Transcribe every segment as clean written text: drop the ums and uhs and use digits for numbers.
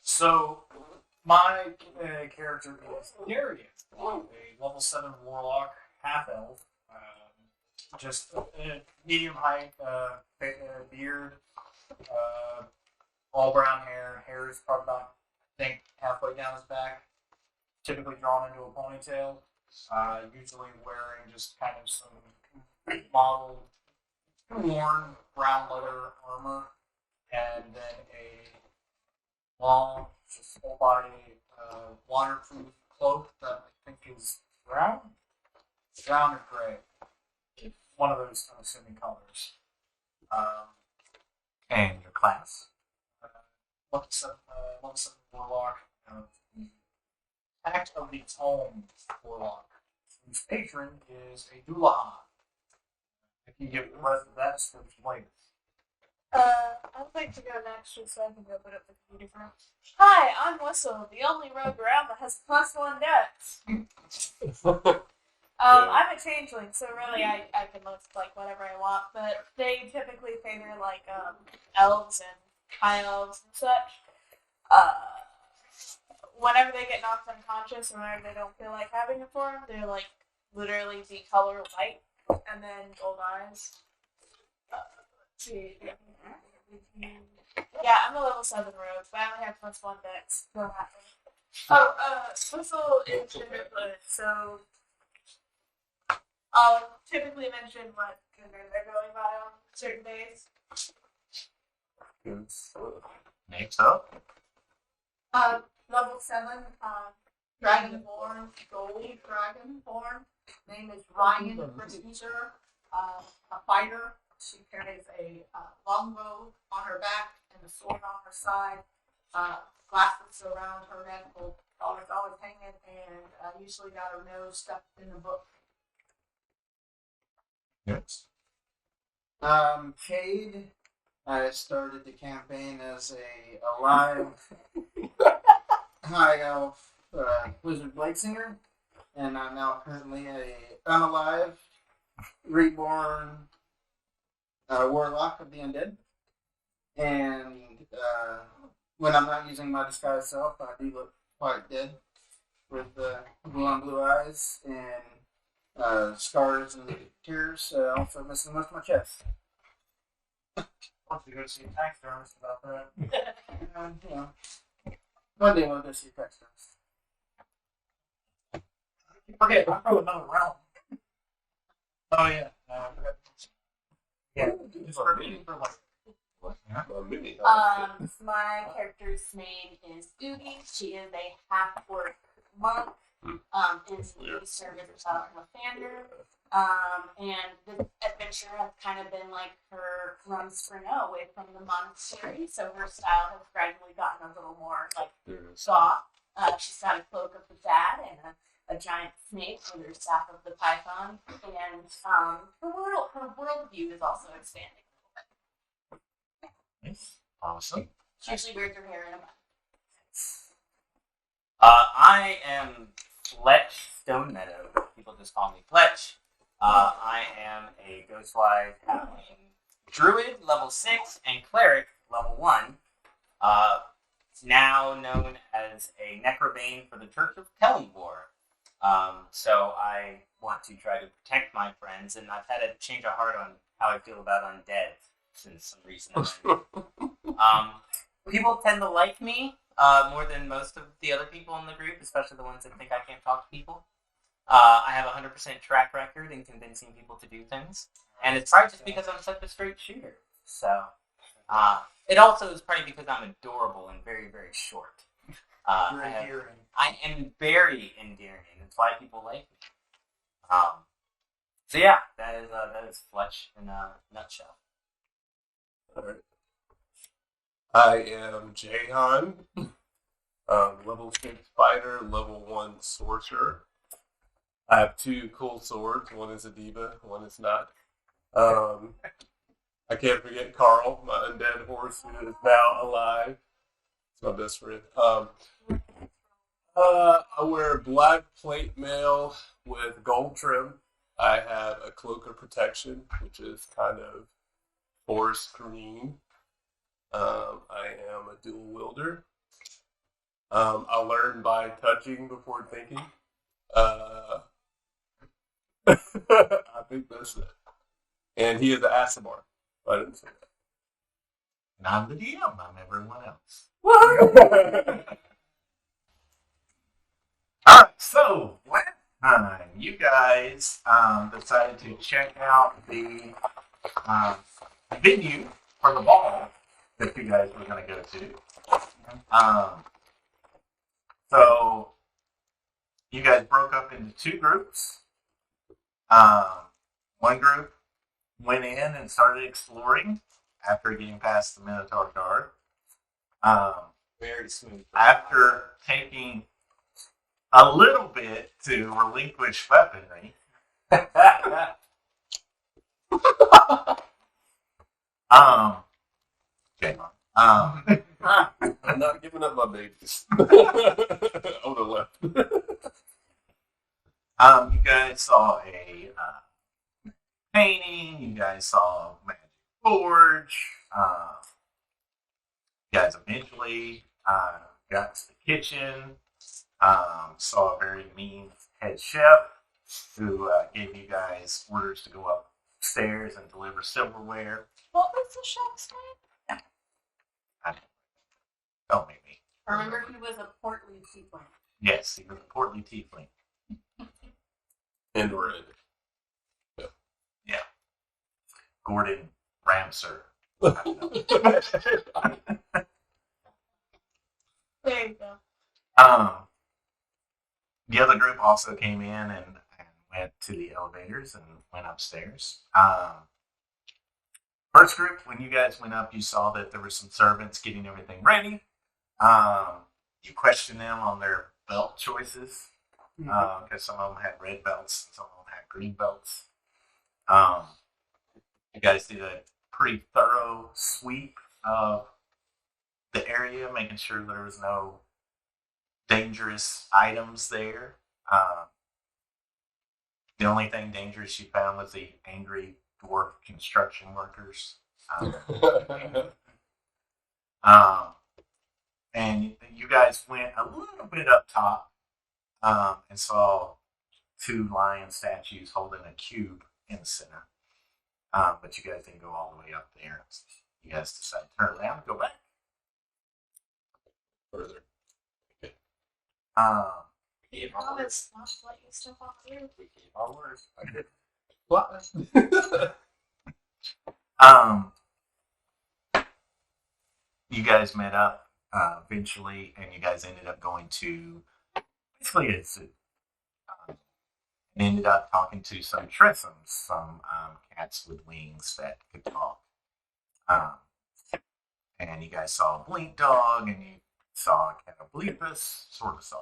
So, my character is Darian, a level 7 warlock, half elf. Just medium height, beard, uh, all brown hair. Hair is probably about, I think, halfway down his back, typically drawn into a ponytail. Usually wearing just kind of some mottled, worn brown leather armor, and then a long, just full body waterproof cloak that I think is brown or gray. One of those unassuming colors. Um, and your class. Uh, level 7 warlock. Act of the Tome warlock, whose patron is a Doulahan. I can give the rest of that description later. I'd like to go next just so I can open up the computer for him. Hi, I'm Whistle, the only rogue around that has +1 dex. I'm a changeling, so really I can look like whatever I want, but they typically favor like elves and high elves and such. Whenever they get knocked unconscious or whenever they don't feel like having a form, they're like literally the color white and then gold eyes. Let's see. Yeah, I'm a level 7 rogue, but I only have +1 dex. Whistle is gender so I'll typically mention what gender they're going by on certain days. Next up. Level 7, Dragonborn, gold Dragonborn. Name is Ryan Presbyter, a fighter. She carries a longbow on her back and a sword on her side. Glasses around her neck, always hanging, and usually got her nose stuck in a book. Yes. Cade. I started the campaign as a alive high elf wizard blade singer, and I'm now currently a unalive reborn warlock of the undead. And when I'm not using my disguised self, I do look quite dead with glowing blue eyes and scars and tears. Also missing most of my chest. Want to go see a taxidermist about that? You know, one day we'll go see a taxidermist. Okay, I'm from another realm. Oh yeah. Yeah. Just for me, for like. My character's name is Oogie. She is a half-orc monk. Is the service of Lathander. And the adventure has kind of been like her from spring away from the monastery, so her style has gradually gotten a little more like soft. She's got a cloak of the bat and a giant snake with her staff of the python, and her worldview is also expanding a little bit. Nice. Awesome. She usually wears her hair in a bun. I am Fletch Stone Meadow. People just call me Fletch. I am a Ghostwise Halfling Druid, level 6, and Cleric, level 1. Now known as a Necrobane for the Church of Kellenbor. So I want to try to protect my friends, and I've had a change of heart on how I feel about undead since some recent events. People tend to like me more than most of the other people in the group, especially the ones that think I can't talk to people. I have a 100% track record in convincing people to do things, and it's probably just because I'm such a straight shooter. So, it also is probably because I'm adorable and very, very short. I am very endearing. That's why people like me. So yeah, that is Fletch in a nutshell. All right. I am Jahan, level 6 fighter, level 1 sorcerer. I have 2 cool swords. One is a diva, one is not. I can't forget Carl, my undead horse, who is now alive. It's my best friend. I wear black plate mail with gold trim. I have a cloak of protection, which is kind of forest green. I am a dual wielder. I learn by touching before thinking. I think that's it. And he is an Asimar. I didn't say And I'm the DM. I'm everyone else. that. All right. So last time you guys decided to check out the venue for the ball that you guys were going to go to. So you guys broke up into two groups. One group went in and started exploring after getting past the Minotaur guard. Very smooth. After taking a little bit to relinquish weaponry, okay, I'm not giving up my babies. I would have left. you guys saw a painting. You guys saw a magic forge. You guys eventually got to the kitchen. Saw a very mean head chef who gave you guys orders to go upstairs and deliver silverware. What was the chef's name? Don't make me. I remember he was a portly tiefling. Yes, he was a portly tiefling. And red. Gordon Ramser. There you go. The other group also came in and went to the elevators and went upstairs. First group, when you guys went up, you saw that there were some servants getting everything ready. You questioned them on their belt choices because some of them had red belts and some of them had green belts. You guys did a pretty thorough sweep of the area, making sure there was no dangerous items there. The only thing dangerous you found was the angry dwarf construction workers. And you guys went a little bit up top and saw two lion statues holding a cube in the center. But you guys didn't go all the way up there. You guys decided to turn around and go back. Further. You promised not to let you step off the roof. We gave our word. I did. What? You guys met up eventually, and you guys ended up going to basically a zoo. And ended up talking to some tressums, some cats with wings that could talk. And you guys saw a blink dog, and you saw a Catoblepus, sort of saw a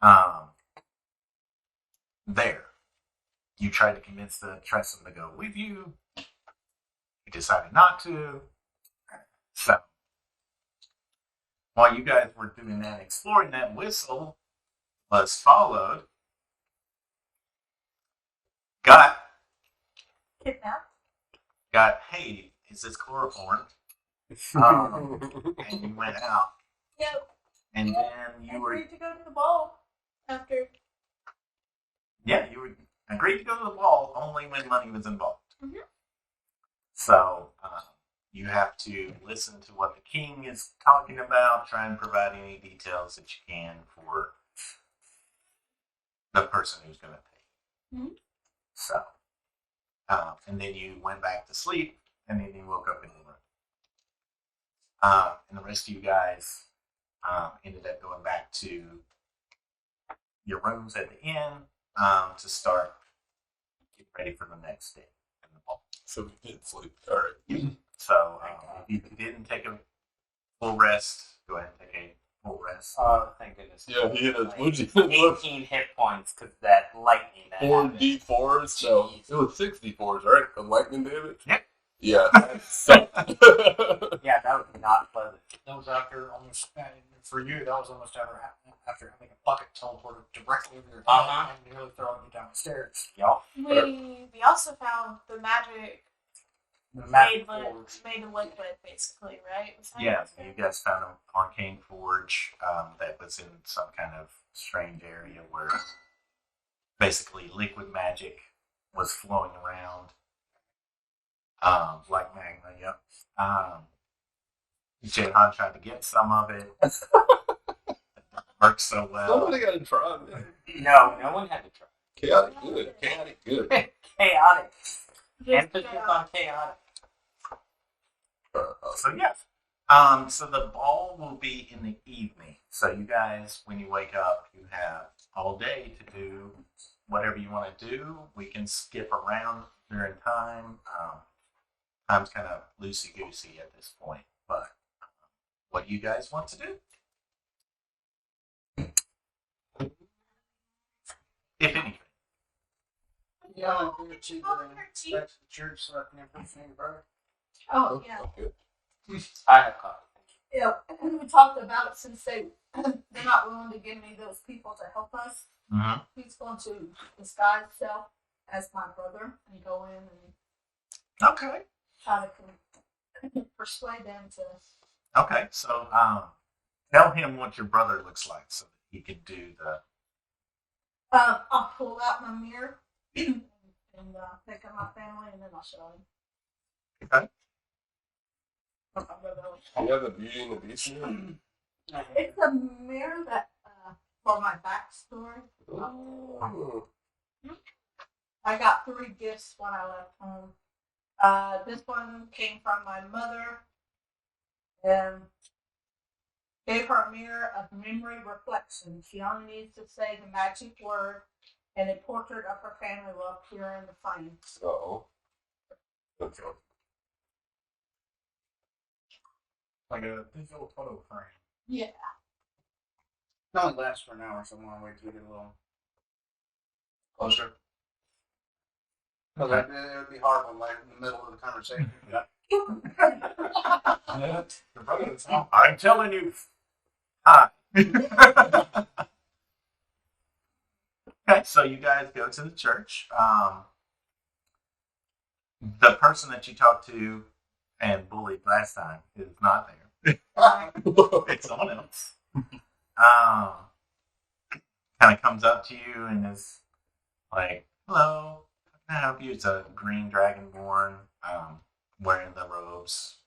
Catoblepus. There. You tried to convince the Tressum to go with you. You decided not to. So, while you guys were doing that, exploring, that whistle was followed. Got, hey, is this chloroform? And you went out. Yep. And then you were. Agreed to go to the ball after. Yeah, you were agreed to go to the ball only when money was involved. Mhm. So, you have to listen to what the king is talking about, try and provide any details that you can for the person who's going to pay. Mhm. So, and then you went back to sleep, and then you woke up in the room. And the rest of you guys ended up going back to your rooms at the inn to start getting ready for the next day in the ball. So we did sleep. All right. So if you didn't take a full rest, go ahead and take a full rest. Oh, thank goodness. Yeah, he hit us. What'd you 18 hit points because that lightning that Four happened. D4s? No, Jeez. it was 64s, right? The lightning damage? Yep. Yeah. So, Yeah, that was not pleasant. That was after almost, for you, that was almost after having a bucket teleported directly over your head and nearly throwing you down the stairs. Y'all. We also found the magic The map Made forge. made of liquid, basically, right? Was that Yeah, what you guys found an arcane forge that was in some kind of strange area where basically liquid magic was flowing around, like magma. Yep. Jahan tried to get some of it. Worked so well. Somebody got to try, man. No one had to try. Chaotic good. Chaotic good. Chaotic. Just, Emphasis on chaotic. So yes. So the ball will be in the evening. So you guys, when you wake up, you have all day to do whatever you want to do. We can skip around during time. Time's kind of loosey goosey at this point, but what do you guys want to do? If anything. Yeah, I'm gonna cheat Oh, back cheat. to the church so I can have everything right. Oh, yeah. Good. I have coffee. Yeah, and we talked about it since they're not willing to give me those people to help us. Mm-hmm. He's going to disguise himself as my brother and go in and Okay. try to persuade them to. Okay. So tell him what your brother looks like so that he can do the. I'll pull out my mirror and pick up my family, and then I'll show him. Okay. what my brother looks Do like. you have the Beauty and the Beast here? It's a mirror that for my backstory. Oh. I got 3 gifts when I left home. This one came from my mother and gave her a mirror of memory reflection. She only needs to say the magic word, and a portrait of her family will appear in the frame. Uh-oh. Okay. Like a digital photo frame. Yeah. It only lasts for an hour, so I'm gonna wait till we get a little closer. Because it would be horrible, like in the middle of the conversation. Yeah. Your brother is not. I'm telling you. Hi. Okay, so you guys go to the church. The person that you talked to and bullied last time is not there. It's someone else. Kind of comes up to you and is like, "Hello, how can I help you?" It's a green dragonborn, wearing the robes,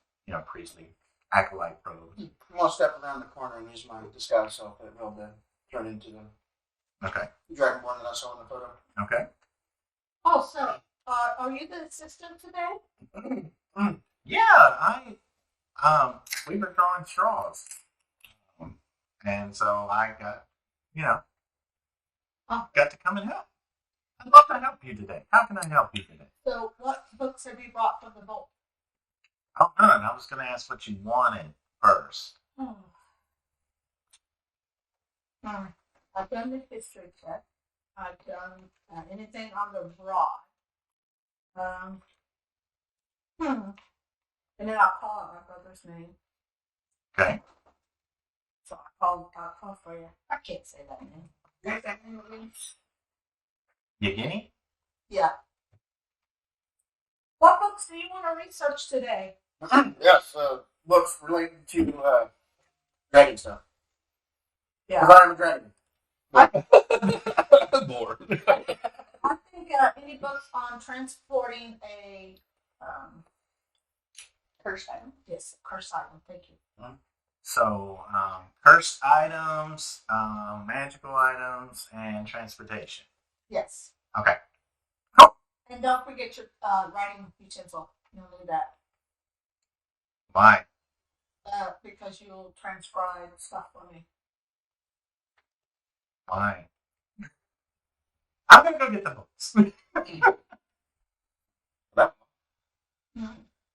priestly acolyte robes. I'm gonna step around the corner and use my disguise self that will then turn into the Okay. dragonborn that I saw in the photo. Okay. Oh, so are you the assistant today? Yeah, we were drawing straws, and so I got, got to come and help. I'd love to help you today. How can I help you today? So what books have you brought for the vault? Oh, none. I was going to ask what you wanted first. I've done the history check. I've done anything on the rod. And then I'll call out my brother's name. Okay. So I'll call for you. I can't say that name. What's that name again? Yagini? Yeah. What books do you want to research today? Yes, books related to dragon stuff. Yeah. Because I am a dragon. Bored. I think any books on transporting a cursed item. Yes, cursed item. Thank you. So, cursed items, magical items, and transportation. Yes. Okay. And don't forget your writing utensil. You'll need that. Why? Because you'll transcribe stuff for me. Why? I'm going to go get the books.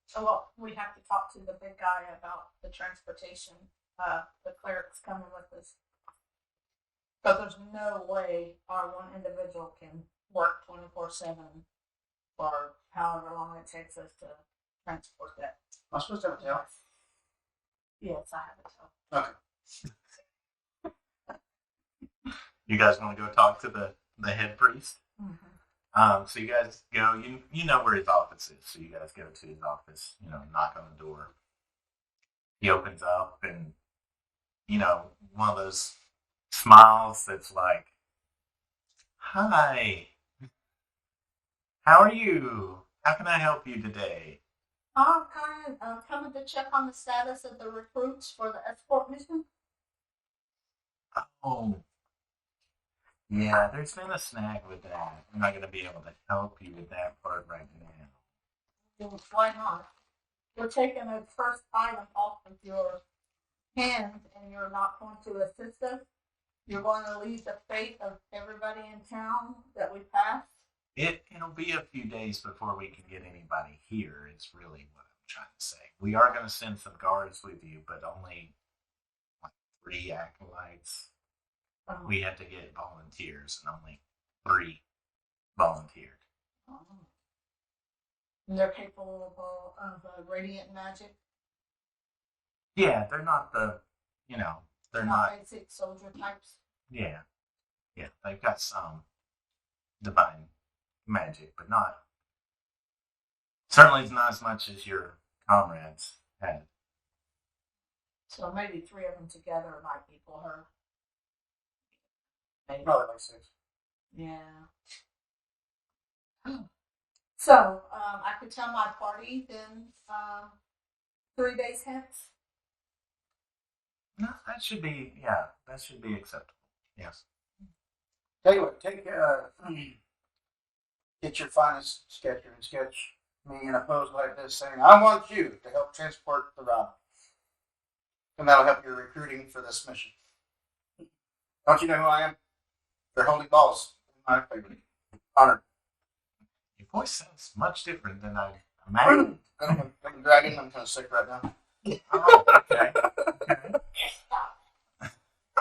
So well, we have to talk to the big guy about the transportation. The cleric's coming with us. But there's no way our one individual can work 24/7 for however long it takes us to transport that. Am I supposed to have a tail? Yes, I have it. So. Okay. You guys want to go talk to the head priest? Mm-hmm. So you guys go. You know where his office is. So you guys go to his office. Knock on the door. He opens up, and one of those smiles that's like, "Hi, how are you? How can I help you today?" I'm coming to check on the status of the recruits for the escort mission. Oh, yeah. There's been a snag with that. I'm not going to be able to help you with that part right now. Well, why not? We're taking a first item off of your hands, and you're not going to assist us. You're going to leave the fate of everybody in town that we pass. It'll be a few days before we can get anybody here. Is really what I'm trying to say. We are going to send some guards with you, but only like 3 acolytes. We had to get volunteers, and only 3 volunteered. And they're capable of radiant magic. Yeah, they're not they're not. Basic soldier types. Yeah, they've got some divine magic, but certainly not as much as your comrades had. So maybe 3 of them together might equal her. Maybe. Probably like 6. Yeah. So, I could tell my party then 3 days hence. No, that should be acceptable. Yes. Tell you what, get your finest sketcher and sketch me in a pose like this, saying, "I want you to help transport the rob," and that'll help your recruiting for this mission. Don't you know who I am? They're holy balls. My favorite. Honored. Your voice sounds much different than I imagined. I'm a dragon. I'm kind of sick right now. Oh, okay.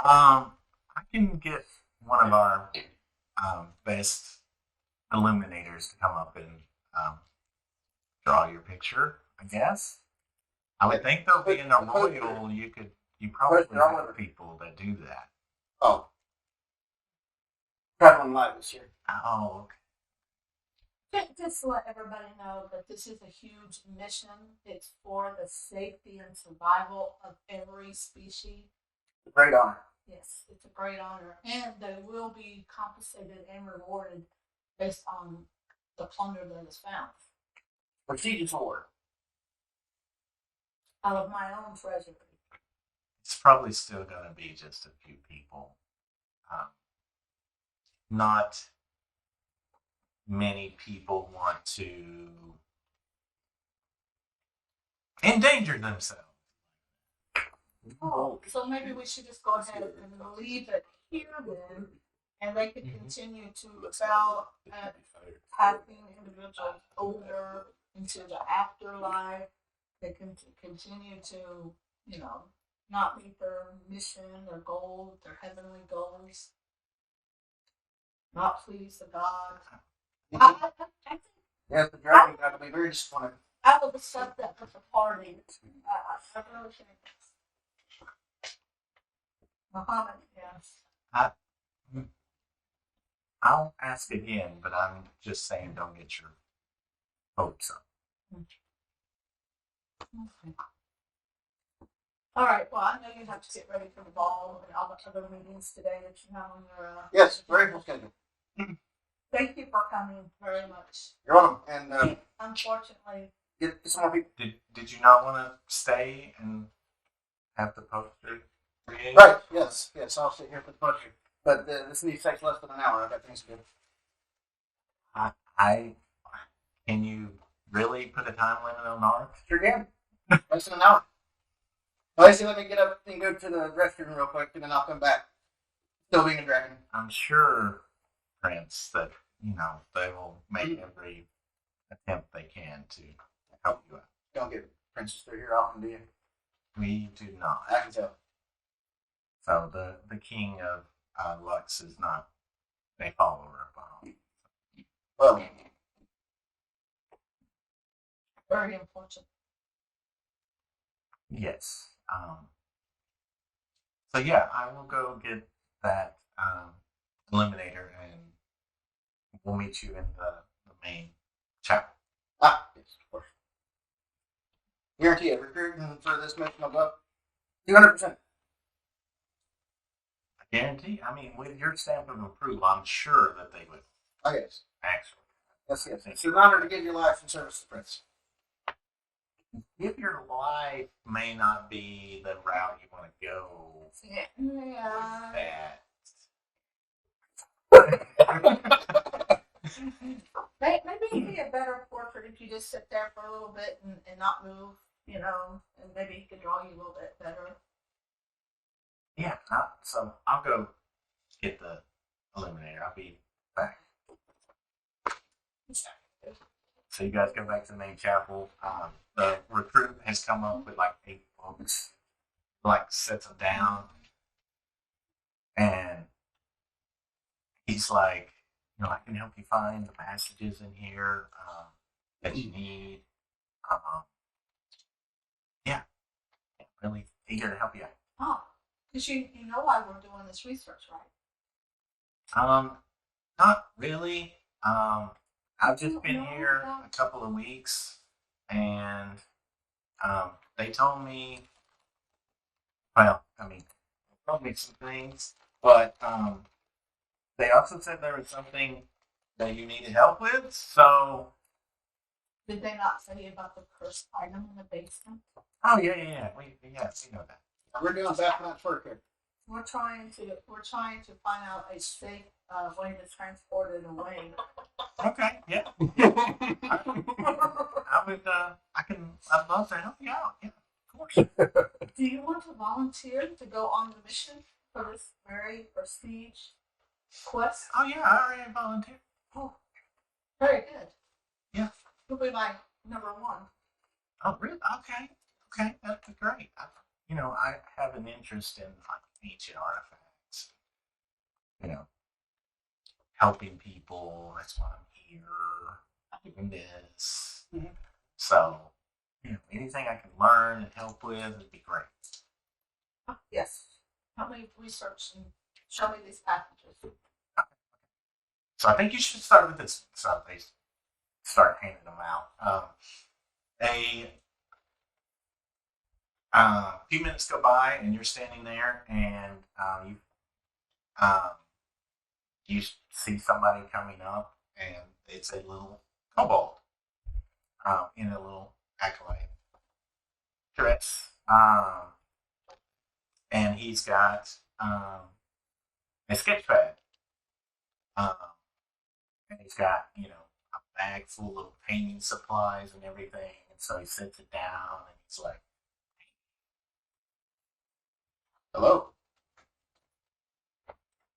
I can get one of our best illuminators to come up and draw your picture, I guess. I would think though, being a royal, you probably have people that do that. Oh. Traveling live this year. Oh, okay. Just to let everybody know that this is a huge mission. It's for the safety and survival of every species. Great honor. Yes, it's a great honor. And they will be compensated and rewarded based on the plunder that is found. Prestigious award. Out of my own treasury. It's probably still going to be just a few people. Not many people want to endanger themselves. Oh, so maybe we should just go ahead and leave it here then, and they can continue to excel at passing individuals over into the afterlife. They can continue to, not meet their mission, their goals, their heavenly goals. Not please the God. I think Yes, the dragon got to be very disappointed. I would accept that with the party. I really think. Muhammad, yes. I'll ask again, but I'm just saying don't get your hopes up. Okay. All right. Well, I know you have to get ready for the ball and all the other meetings today that you have on your. Yes, very full schedule. Thank you for coming very much. You're welcome. And Unfortunately, get some more people. Did you not want to stay and have the poster created? Right. Yes. I'll sit here for the poster. But this needs to take less than an hour. I've got things to do. Can you really put a time limit on ours? Sure can. Less than an hour. Lacey, let me get up and go to the restroom real quick, and then I'll come back. Still being a dragon. I'm sure, Prince, that they will make every attempt they can to help you out. Don't get princess through here often, do you? We do not. I can tell. So the king of Lux is not a follower of our own. Well, very unfortunate. Yes. So yeah, I will go get that illuminator and we'll meet you in the main chapel. Ah, yes, of course. Guarantee it. Recruiting for this mission will go up 200%. I guarantee. I mean, with your stamp of approval, I'm sure that they would Oh, yes. actually. Yes, yes. It's an honor to give your life in service to Prince. If your life may not be the route you want to go, Yeah. that. Maybe it'd be a better portrait if you just sit there for a little bit and not move, and maybe he could draw you a little bit better. Yeah, so I'll go get the illuminator. I'll be back. So you guys go back to the main chapel. The recruit has come up with like 8 books, like sets them down, and he's like, I can help you find the passages in here that you need. Yeah, really eager to help you out. Oh, because you know why we're doing this research, right? Not really. I've just been No. here a couple of weeks, and they told me, well, I mean, they told me some things, but they also said there was something that you needed help with, so... Did they not say about the cursed item in the basement? Oh, yeah. We know that. We're doing Batman's work here. We're trying to find out a safe way to transport it away. Okay, yeah. I'd love to help you out, yeah, of course. Do you want to volunteer to go on the mission for this very prestige quest? Oh, yeah, I already volunteered. Oh, very good. Yeah. You'll be my number 1. Oh, really? Okay, that'd be great. I have an interest in like ancient artifacts. Helping people. That's why I'm here. Doing this. Mm-hmm. So, anything I can learn and help with would be great. Yes. Help me research and show me these passages. So I think you should start with this. So they start handing them out. A few minutes go by, and you're standing there, and you see somebody coming up, and it's a little kobold in a little acolyte dress, and he's got a sketch pad, and he's got a bag full of painting supplies and everything, and so he sits it down, and he's like, Hello.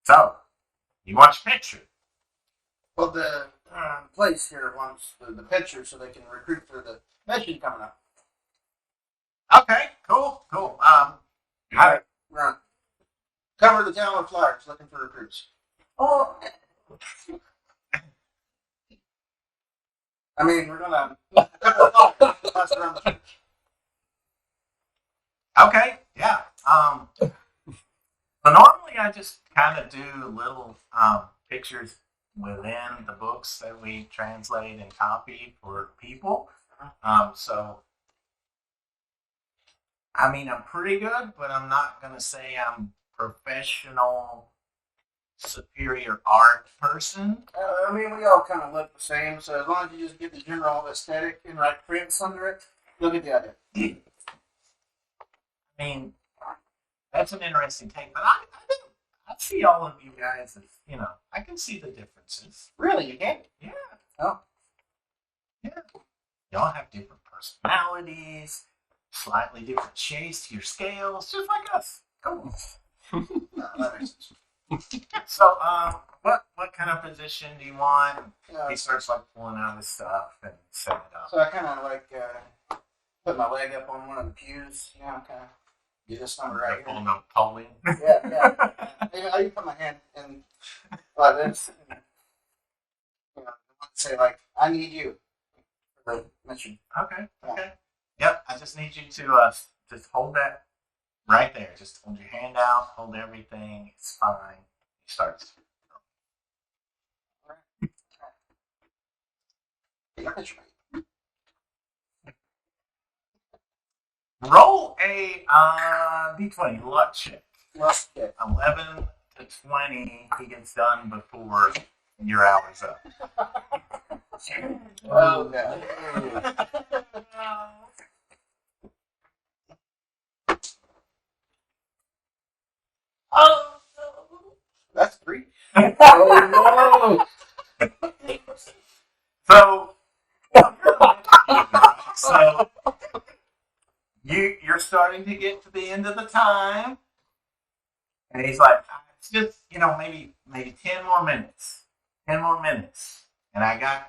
"So, you want your picture?" Well, the place here wants the picture so they can recruit for the mission coming up. Okay, cool. All right. We're on cover the town with flyers looking for recruits. Oh, I mean, we're gonna pass around the church. Okay, yeah. But normally I just kind of do little pictures within the books that we translate and copy for people. So, I mean, I'm pretty good, but I'm not going to say I'm professional, superior art person. I mean, we all kind of look the same, so as long as you just get the general aesthetic and write prints under it, you'll get the idea. I mean, that's an interesting take, but I see all of you guys as, I can see the differences. Really, you can? Yeah. Oh. Yeah. Y'all have different personalities, slightly different shades to your scales, just like us. Come on. That makes sense. So, what kind of position do you want? Yeah. He starts like pulling out his stuff and setting it up. So I kind of like put my leg up on one of the pews, kind of do this number right here. Pulling up polling. Yeah. Maybe I can put my hand in like this. And, say like, I need you for the mission. Okay. Yep. I just need you to just hold that right there. Just hold your hand out. Hold everything. It's fine. He starts. That's right. Roll a d20 luck check. Well, yeah. 11 to 20. He gets done before your hour's up. Oh, God. Oh no. That's 3. Oh So, so you're starting to get to the end of the time, and he's like, it's just maybe 10 more minutes, 10 more minutes, and I got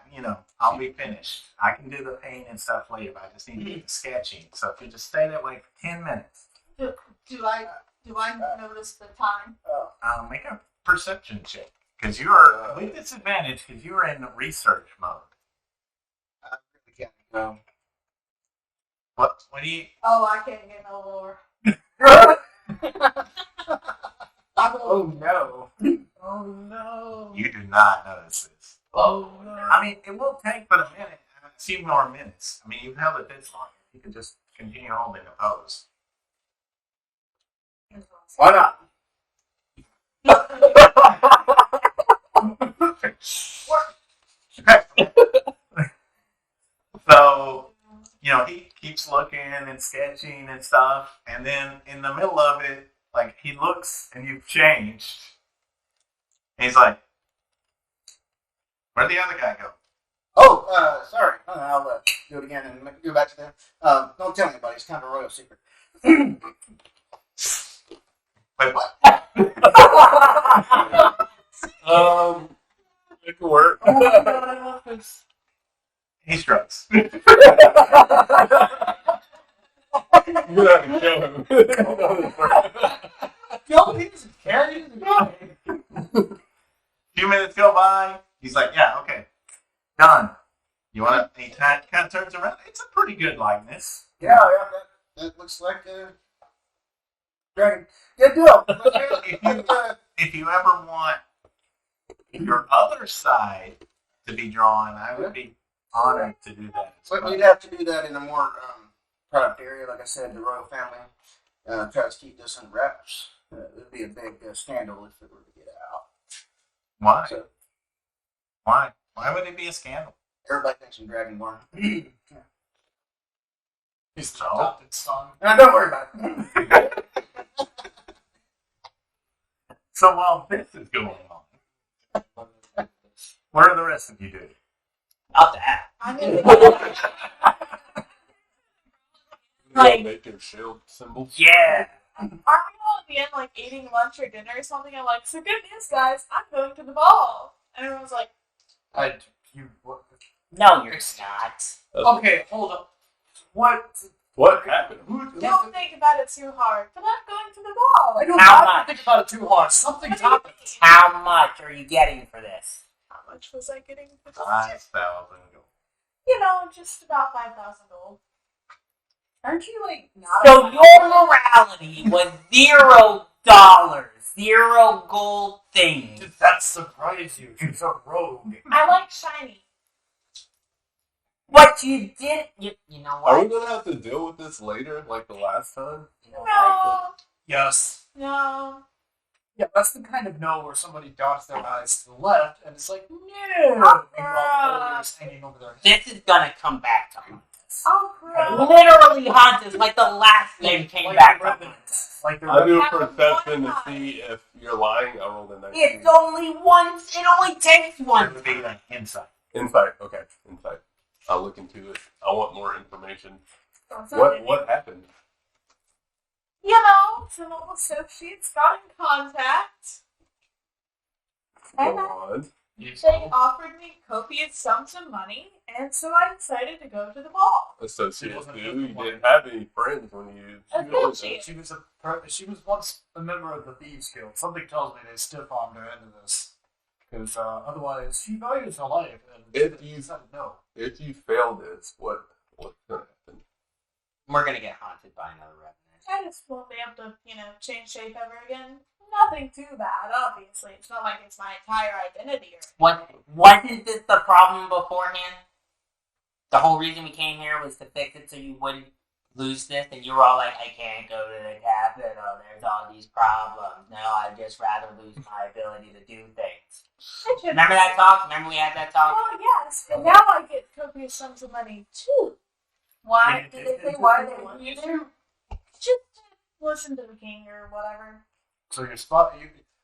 I'll be finished. I can do the paint and stuff later, but I just need to get the sketching. So if you just stay that way for 10 minutes, Do I notice the time? make a perception check because you are with disadvantage because you are in research mode. I really can't go. What do you? Oh, I can't get no lower. Oh, no. Oh no. You do not notice this. Oh no. I mean, it will take but a minute, a few more minutes. I mean, you've held it this long. You can just continue holding the pose. Why not? So, he keeps looking and sketching and stuff, and then in the middle of it, like, he looks and you've changed. And he's like, where'd the other guy go? Oh, sorry. I'll do it again and go back to there. Don't tell anybody. It's kind of a royal secret. Wait, what? It could work. He struts. You're gonna have to kill him. Kill him. Carry him. Few minutes go by. He's like, yeah, okay. Done. You want to? He kind of turns around. It's a pretty good likeness. Yeah, that looks like a dragon. Good deal. If you ever want your other side to be drawn, I would be honored to do that. But we'd have to do that in a more private area. Like I said, the royal family tries to keep this under wraps. It would be a big scandal if it were to get out. Why? So Why? Why would it be a scandal? everybody thinks I'm dragonborn. He's the adopted son. Don't worry about it. So while this is going on, what are the rest of you doing? Out the app. I mean, Like, make your shield symbol. Yeah. aren't we all at the end like eating lunch or dinner or something? I'm like, so good news, guys, I'm going to the ball. And everyone's like, No, you're not. Okay, hold up. What happened? don't think about it too hard, but I'm going to the ball. I don't How have much? to think about it too hard. Something's happened. How much are you getting for this? How much was I getting for this? 5,000 gold. Just about 5,000 gold. Aren't you like not? So your morality was $0, 0 gold things. Did that surprise you? She's a rogue. I like shiny. What you did, you know Are we what? gonna have to deal with this later, like the last time? You know what? No, Yes. no. Yeah, that's the kind of no where somebody dots their eyes to the left, and it's like, no. Meanwhile, the boulders hanging over their head. This is gonna come back to haunt us. Oh, crap. Literally haunt us like the last thing came Like back the to haunt revenant. us. Like the I do a Happened perception one to time. see if you're lying. I rolled a 19. It's only once. It only takes It one. would be like inside. Insight. Okay, insight. I'll look into it. I want more information. Don't What happened? Some old associates got in contact. Go And on. they offered me copious sums of money, and so I decided to go to the ball. Associates, She dude. wasn't You good. didn't have any friends when you. Associate. She was once a member of the Thieves Guild. Something tells me they stiff-armed her into this. Because otherwise, she values her life, and If she you- decided no. If you fail this, what's gonna happen? We're gonna get haunted by another revenant. I just won't be able to, change shape ever again. Nothing too bad, obviously. It's not like it's my entire identity or Wasn't this the problem beforehand? the whole reason we came here was to fix it so you wouldn't lose this, and you were all like, I can't go to the capital, there's all these problems. No, I'd just rather lose my ability to do things. Remember that talk? Remember we had that talk? Oh, yes. And now I get copious sums of money, too. Why? Did they say why they want you there? Just to listen to the king or whatever. So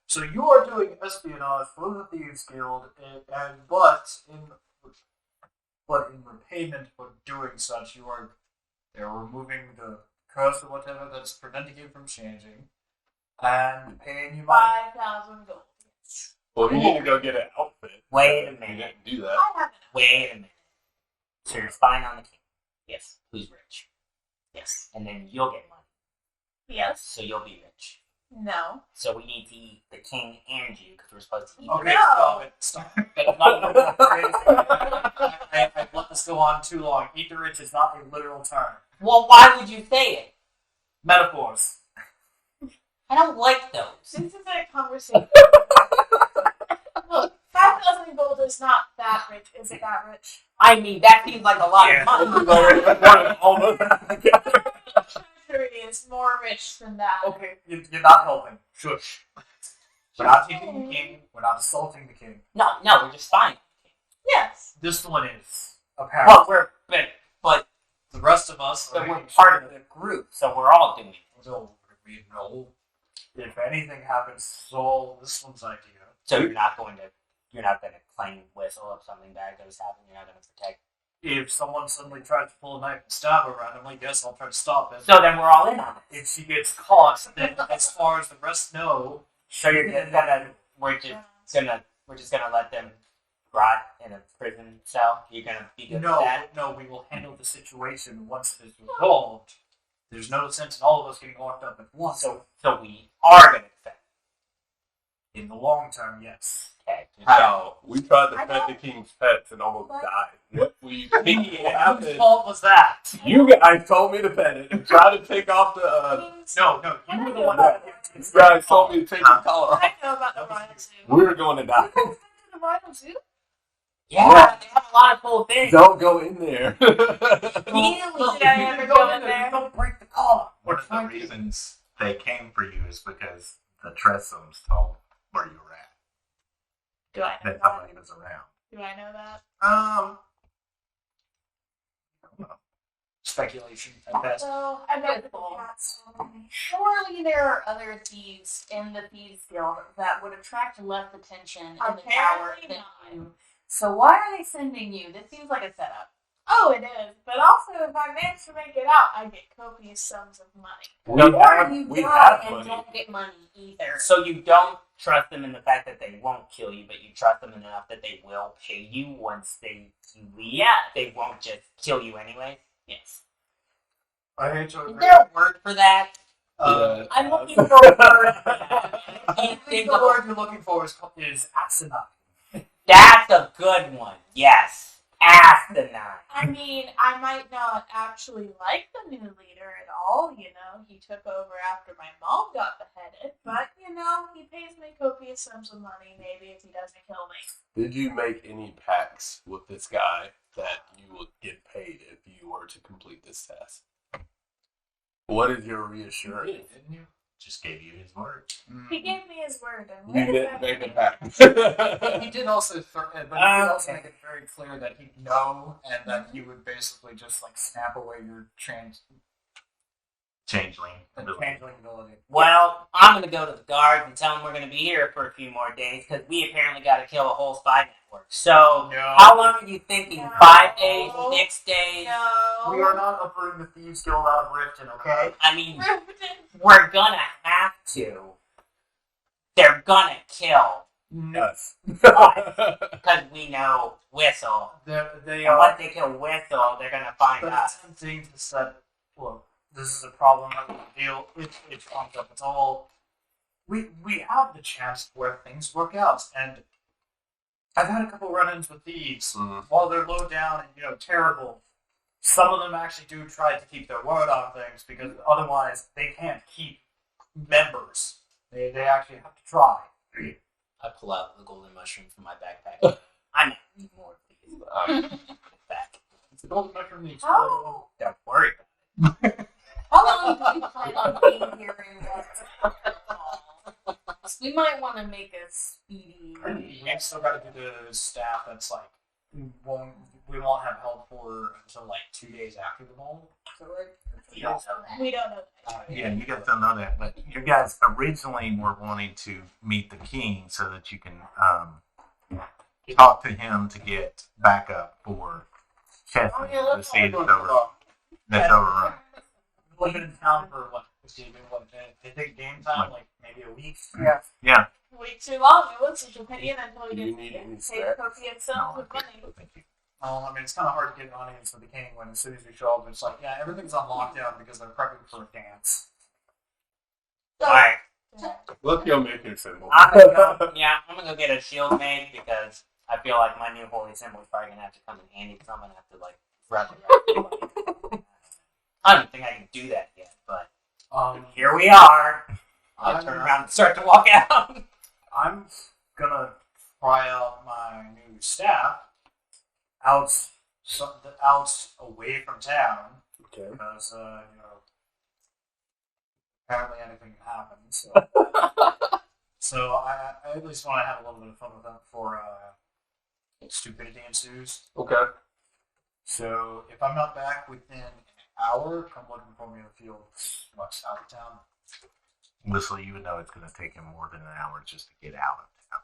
so you are doing espionage for the Thieves Guild, but in repayment for doing such, they're removing the curse or whatever that's preventing you from changing, and paying you money. 5,000 gold. Well, you need to go get an outfit. Wait a You minute. didn't do that. I haven't. Wait a minute. So you're spying on the king? Yes. Who's rich? Yes. And then you'll get money. Yes. So you'll be rich. No. So we need to eat the king and you because we're supposed to eat. Okay, No. stop it. That's not I've let this go on too long. Eat the rich is not a literal term. Well, why would you say it? Metaphors. I don't like those. This is a conversation. Look, 5,000 gold is not that rich. Is it that rich? I mean, that seems like a lot of money. Treasury is more rich than that. Okay, you're not helping. Shush. We're not taking the king. We're not assaulting the king. No, we're just spying. Yes. This one is apparently. Well, but The rest of us but are we're part of the group, so we're all doing it. So we know if anything happens, it's all this one's idea. So you're not going to claim whistle if something bad goes happen. You're not going to protect. If someone suddenly tries to pull a knife and stab her randomly, yes, I'll try to stop it. So then we're all in on it. If she gets caught, then as far as the rest know, So you're just we're just gonna let them rot in a prison cell. You're gonna be good with that. no, we will handle the situation once it is resolved. There's no sense in all of us getting locked up at once. So we are gonna defend. In the long term, yes. Okay. How? We tried to I pet the don't- king's pets and almost What? died. What we think Whose happened? fault was that? You guys told me to pet it and try to take off the. No, you were the one that- that. You guys told me to take the collar off. I know about the rhino zoo. We were going to die. The rhino zoo? Yeah, they have a lot of cool things. Don't go in there. Really? Did I ever go in there? Don't break the collar. One of the reasons they came for you is because the Tressums told where you were at. Do I know That that? somebody was around. Do I know that? Speculation at best. So, I know the cats. Surely there are other thieves in the Thieves Guild that would attract less attention in the tower Apparently than not. you. So why are they sending you? This seems like a setup. Oh, it is. But also, if I manage to make it out, I get copious sums of money. Or you we die have and money. don't get money either. So you don't trust them in the fact that they won't kill you, but you trust them enough that they will pay you once you leave. Yeah. They won't just kill you anyway. Yes. I hate to Is agree. there a word for that? I'm looking for a word for that. I can't I think think the of a word you're looking for is asinine. That's a good one. Yes. Asinine. I mean, I might not actually like the new leader at all. You know, he took over after my mom got beheaded. But, you know, he pays me copious sums of money, maybe, if he doesn't kill me. Did you make any pacts with this guy that you would get paid if you were to complete this task? What is your reassurance? Didn't you? Just gave you his word. He gave me his word. And You where didn't did make a that pact. He did also, also make it very clear that he'd know and that he would basically just like snap away your Changeling. changeling ability. Well, I'm going to go to the guards and tell them we're going to be here for a few more days because we apparently got to kill a whole spy network. So, No. how long are you thinking? No. 5 days? 6 days? No. We are not uprooting the Thieves Guild out of Riften, okay? I mean, Riften. we're going to have to. They're going to kill Yes. because we know Whistle. They And are. once they kill Whistle, they're going to find But us. it's tempting to set. Look, this is a problem that we deal. It comes up. It's all. We have the chance where things work out, and I've had a couple run-ins with thieves. While they're low down and terrible, some of them actually do try to keep their word on things because otherwise they can't keep members. They actually have to try. I pull out the golden mushroom from my backpack. I might need more of these. Back. It's the golden mushroom the exploded. How, Don't worry. how long do we plan on being here in West? We might want to make a speedy. We've still got to do the staff that's like, we won't have help for until like 2 days after the ball. Is that right? Yeah. We don't know that. Yeah, you guys don't know that, but you guys originally were wanting to meet the king so that you can talk to him to get backup for Chester, Oh, yeah, the that's city all that's overrun. We've been in town for what? They take game time, like maybe a week. Yeah. Yeah. Way too long. It was such a opinion until Do we you get need any paid snacks? copious sums of money. Thank you. I mean, it's kind of hard to get an audience for the king when as soon as you show up, it's like, yeah, everything's on lockdown because they're prepping for a dance. Alright. Let's go make your symbol. I'm gonna go get a shield made because I feel like my new holy symbol is probably gonna have to come in handy because I'm gonna have to like wrap it. I don't think I can do that yet, but here we are. I'll turn around and start to walk out. I'm gonna try out my new staff out away from town Okay. because apparently anything can happen. So, so I at least want to have a little bit of fun with them before stupidity ensues. Okay. So if I'm not back within an hour, come looking for me in the field much out of town. Whistle, you would know it's going to take him more than an hour just to get out of town.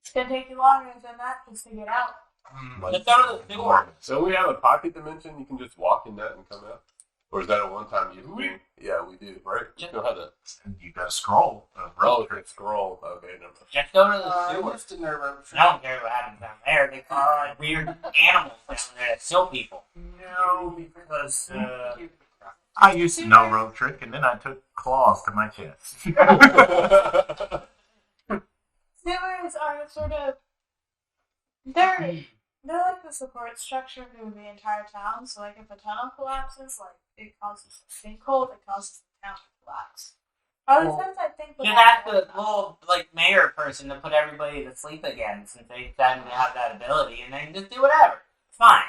It's gonna take you longer than that just to get out. Let's go to the door. So we have a pocket dimension. You can just walk in that and come out, or is that a one-time use thing? Yeah, we do. Right? You know how to. And you got a scroll of Oh, road it's scroll. Okay, never mind. Just go to the I sewer. used to know rope I don't care what happens down there. They got weird animals down there that kill people. No, because I used to know road trick, and then I took claws to my chest. Sewers are sort of they're like the support structure for the entire town. So like if a tunnel collapses, like it causes a sinkhole, it causes the town to collapse. Other times I think Just ask the little like mayor person to put everybody to sleep again since they suddenly have that ability, and then just do whatever. It's fine.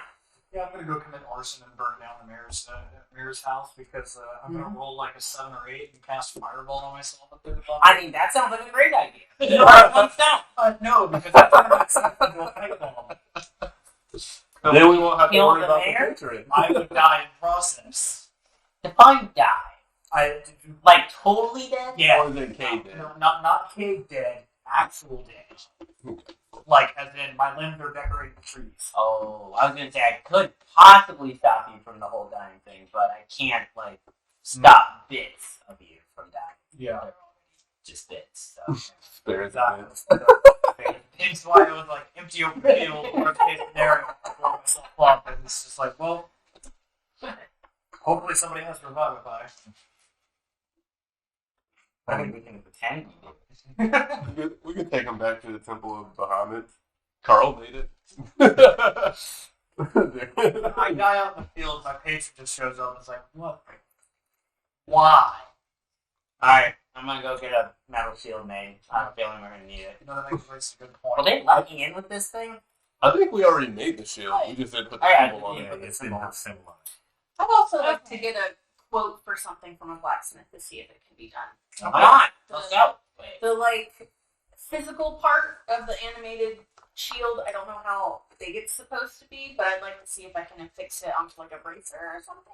yeah, I'm gonna go commit arson and burn down the mayor's house because I'm gonna roll like a 7 or 8 and cast fireball on myself up there. I mean, that sounds like a great idea. You're right, one stone. No, because that's gonna make sense into a fight bomb. Then we won't have to Kill worry the about mayor? the picture. I would die in process. Define die. Like totally dead? Yeah. Or is it cave dead? No, not cave dead, actual dead. Like, as in, my limbs are decorating trees. Oh, I was gonna say I could possibly stop you from the whole dying thing, but I can't like stop bits of you from dying. Yeah. Just bits. So. Spirits. Hence why it was like empty open field, worst case scenario, I blow myself up, and it's just like, well, hopefully somebody has Revivify. I mean, we can pretend we did. We could take him back to the Temple of Bahamut. Carl made it. I die out in the field, my patron just shows up and is like, what? Why? Alright, I'm gonna go get a metal shield made. I have a feeling we're gonna need it. You know, that makes a good Will point. they let me in with this thing? I think we already made the shield. We just didn't put the Oh, yeah, symbol on yeah, it. It's in the symbol. I'd also like to get a quote for something from a blacksmith to see if it can be done. Come on, let's go. The like physical part of the animated shield, I don't know how big it's supposed to be, but I'd like to see if I can affix it onto like a bracer or something.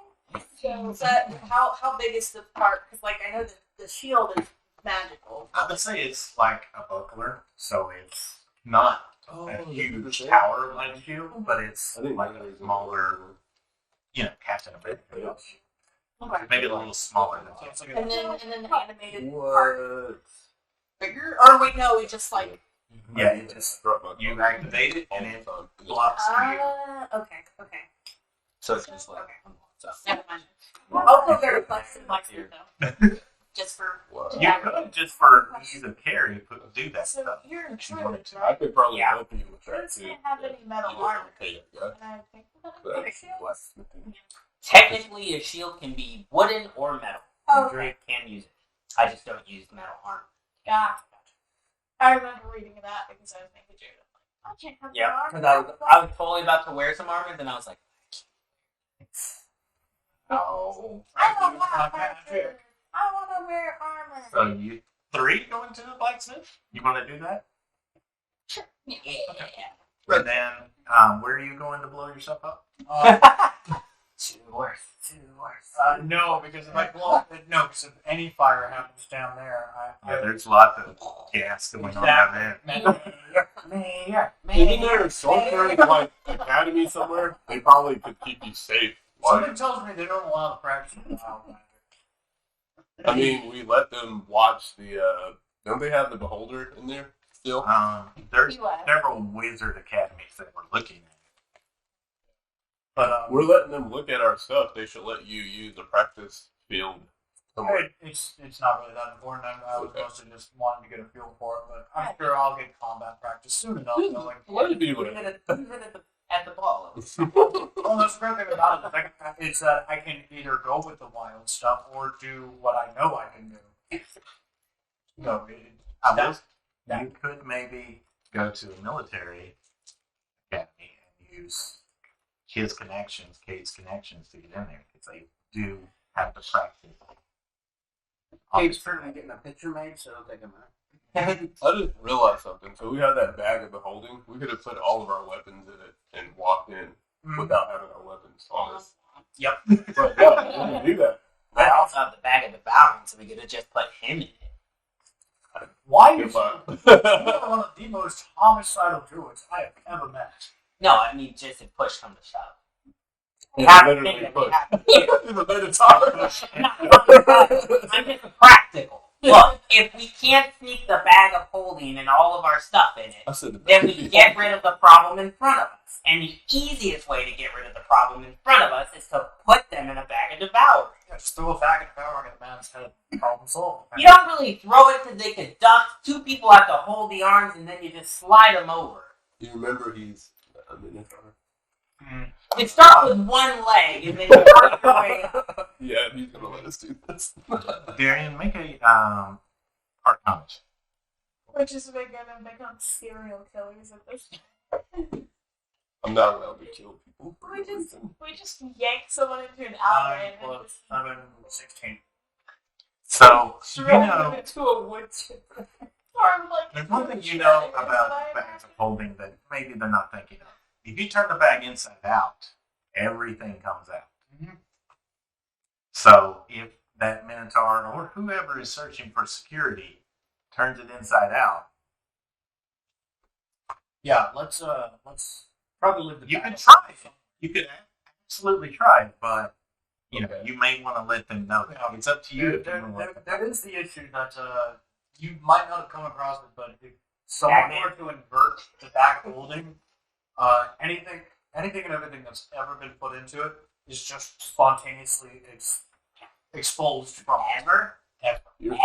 So is that how big is the part? Because like I know that the shield is magical. I would say it's like a buckler, so it's not Oh, a look huge at that. tower like shield, but it's I think like mine a is smaller, Captain America. Okay. Maybe a little smaller than So that. it's like And then the animated part What? bigger, or wait, no, it just like Yeah, you just Drop my you phone activate it all and the it time. blocks for you. okay. So it's just like, Never mind. Also very flexible though. Just for Wow. You could just for ease of carry do that So stuff. you're in if you charge, wanted to. I right? could probably Yeah. help you with that Yours too. can't have any metal You just armor. don't take it, yeah? And I think But okay, shield. blacksmithing. technically a shield can be wooden or metal. Oh, Druid can use it. I just don't use metal armor. yeah. I remember reading that because I was making Jared. I can't have Yeah, metal because armor. I was totally about to wear some armor, then I was like, I Oh, I don't not want magic. magic. I want to wear armor. So you three going to the blacksmith? You want to do that? Yeah. And then, where are you going to blow yourself up? Too worse. No, because if I blow no, because if any fire happens down there, Yeah, there's lots of gas going on down there. Isn't there a sorcerer like academy somewhere? They probably could keep you safe. Something tells me they don't allow the practice of wild magic. I mean, we let them watch the. Don't they have the beholder in there still? There's You are. several wizard academies that we're looking at. But We're letting them look at our stuff. They should let you use the practice field somewhere. it's not really that important. I was mostly just wanting to get a feel for it, but I'm sure I'll get combat practice soon enough. Knowing. What did you Even at the ball. Well, that's the great thing about it is that I can either go with the wild stuff or do what I know I can do. No, You could maybe go to a military academy and use Kate's connections to get in there because they do have to practice. Kate's certainly getting a picture made, so it'll take a minute. I just realized something. So we have that bag of the holding. We could have put all of our weapons in it and walked in without having our weapons on us. Yep. But yeah, we can do that. I also have the bag of devouring, so we could have just put him in it. Why Good is luck. you are one of the most homicidal druids I have ever met? No, I mean just if push come to shove. We Yeah, have to literally think put. that we have to He's a minotaur. I'm just practical. Look, if we can't sneak the bag of holding and all of our stuff in it, I said the then we can get rid of the problem in front of us. And the easiest way to get rid of the problem in front of us is to put them in a bag of devouring. Yeah, just throw a bag of devouring at a man's head. Problem solved. You don't really throw it because they could duck. Two people have to hold the arms, and then you just slide them over. You remember he's a minotaur. You start with one leg, and then you work your way up. Yeah, he's gonna let us do this. Darian, make a Arcana check. Which is we're gonna become serial killers at this point. I'm not allowed to kill people. For We a just reason. yank someone into an alleyway 9 and plus 7, 16. So you throw them know, into a wood chipper. Or like there's one thing you know about bags of holding that maybe they're not thinking of. If you turn the bag inside out, everything comes out. Mhm. So if that minotaur or whoever is searching for security turns it inside out, Yeah, let's probably leave the you bag can of try holding. it. You could absolutely try it, but you know Okay. you may want to let them know. Yeah. It's up to you. If you There, want to there, let them there is the issue that you might not have come across it, but if someone were to invert the bag holding, anything and everything that's ever been put into it is just spontaneously exposed from Ever? ever.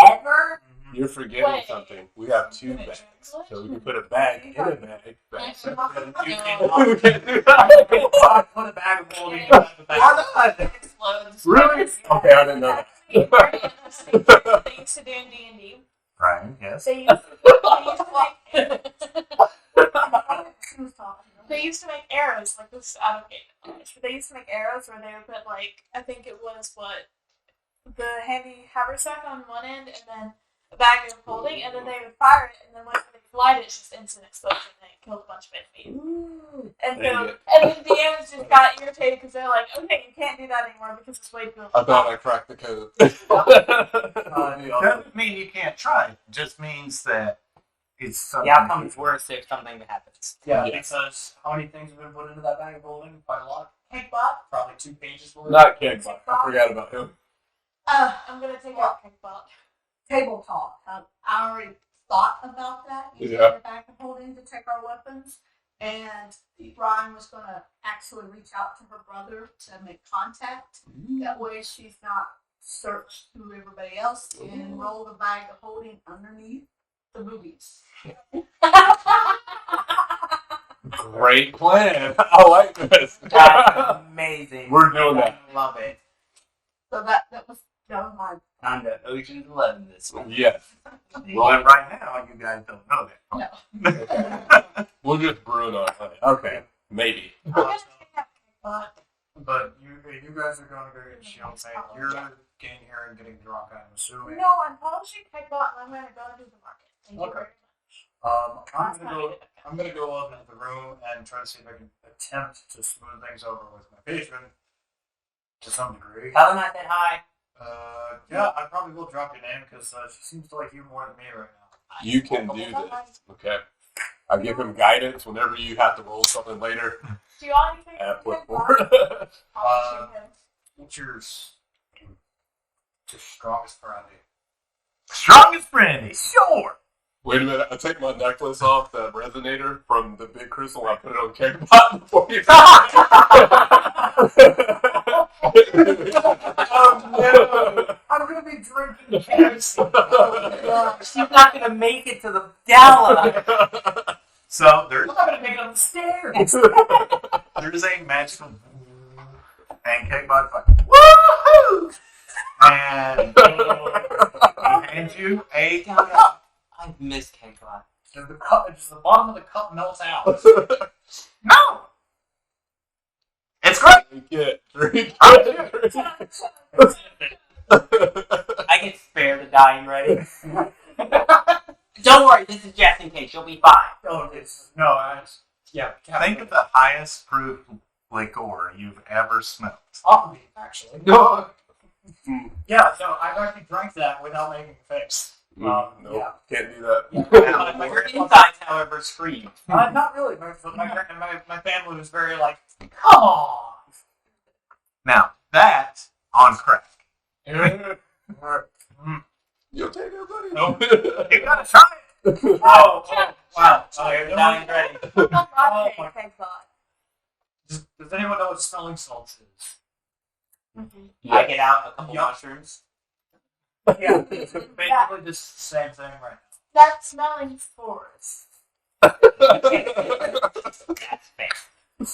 Ever? You're forgetting Wait. something. We have two bags, so we can put a bag in a bag. Actually, You no. can't put a bag of holding in the bag. It explodes. Really? Okay, I didn't know that. They used to do in D&D. Ryan, yes. They used to they used to make arrows like this out of game. They used to make arrows where they would put like I think it was the handy haversack on one end and then a bag of holding and then they would fire it and then once they flight it, it's just instant explosion and it killed a bunch of enemies. And Dang so it. and then DMs just got irritated because they're like, okay, you can't do that anymore because it's way too. I thought I cracked the code. Doesn't mean you can't try. It just means that it's something. The outcome is worse if something happens. Yeah, Yes. because how many things have been put into that bag of holding? Quite a lot. Cakebot. Probably 2 pages worth. Not Kickbot. I forgot about him. I'm gonna take out Cakebot. Table talk. I already thought about that. Using Yeah. the back of holding to check our weapons. And Ryan was going to actually reach out to her brother to make contact. That way she's not searched through everybody else and roll the bag of holding underneath the boobies. Great plan. I like this. That's amazing. We're doing that. I love it. So that was my On to Ocean's 11 this one. Yes. Well, right now, you guys don't know that. We'll just brew it on. Okay. Maybe. I'm gonna take out Cakebot. but you guys are going to go get shields. And you're getting here and getting drunk, I'm assuming. No, I'm polishing Keggbot and I'm going to go to the market. Thank you very much. I'm gonna go up into the room and try to see if I can attempt to smooth things over with my patron to some degree. Tell him I said hi. Yeah, I probably will drop your name because she seems to like you more than me right now. You can do this. Okay. I give him guidance whenever you have to roll something later. Do you want anything At from flipboard. Keggbot? Polishing him. What's your strongest brandy? Strongest brandy, sure. Wait a minute. I take my necklace off, the resonator from the big crystal. I put it on Keggbot before you. Oh no! I'm gonna be drinking kerosene. She's not gonna make it to the gala. So there's I'm not gonna make it up the stairs. there's a magical and Keggbot fucking woohoo! And he hands you a I've missed Keggbot. Just the bottom of the cup melts out. no. It's great. Get drink. I can spare the dying ready. Don't worry, this is just in case. You'll be fine. Oh, yeah. Think of the highest proof liquor you've ever smelled. Off me, actually. No. Yeah, so I've actually drank that without making a face. No, Yeah. can't do that. Yeah. Your insides, however, scream. Not really. My family was very like, come on. Now that on crack. You'll take it, buddy. Nope. You gotta try it. Oh, wow. Spare the dying ready. Okay, my- Keggbot. Does anyone know what smelling salts is? I get out a couple Yup. mushrooms. Yeah, it's basically just the same thing right That smelling spores. That's fair. now.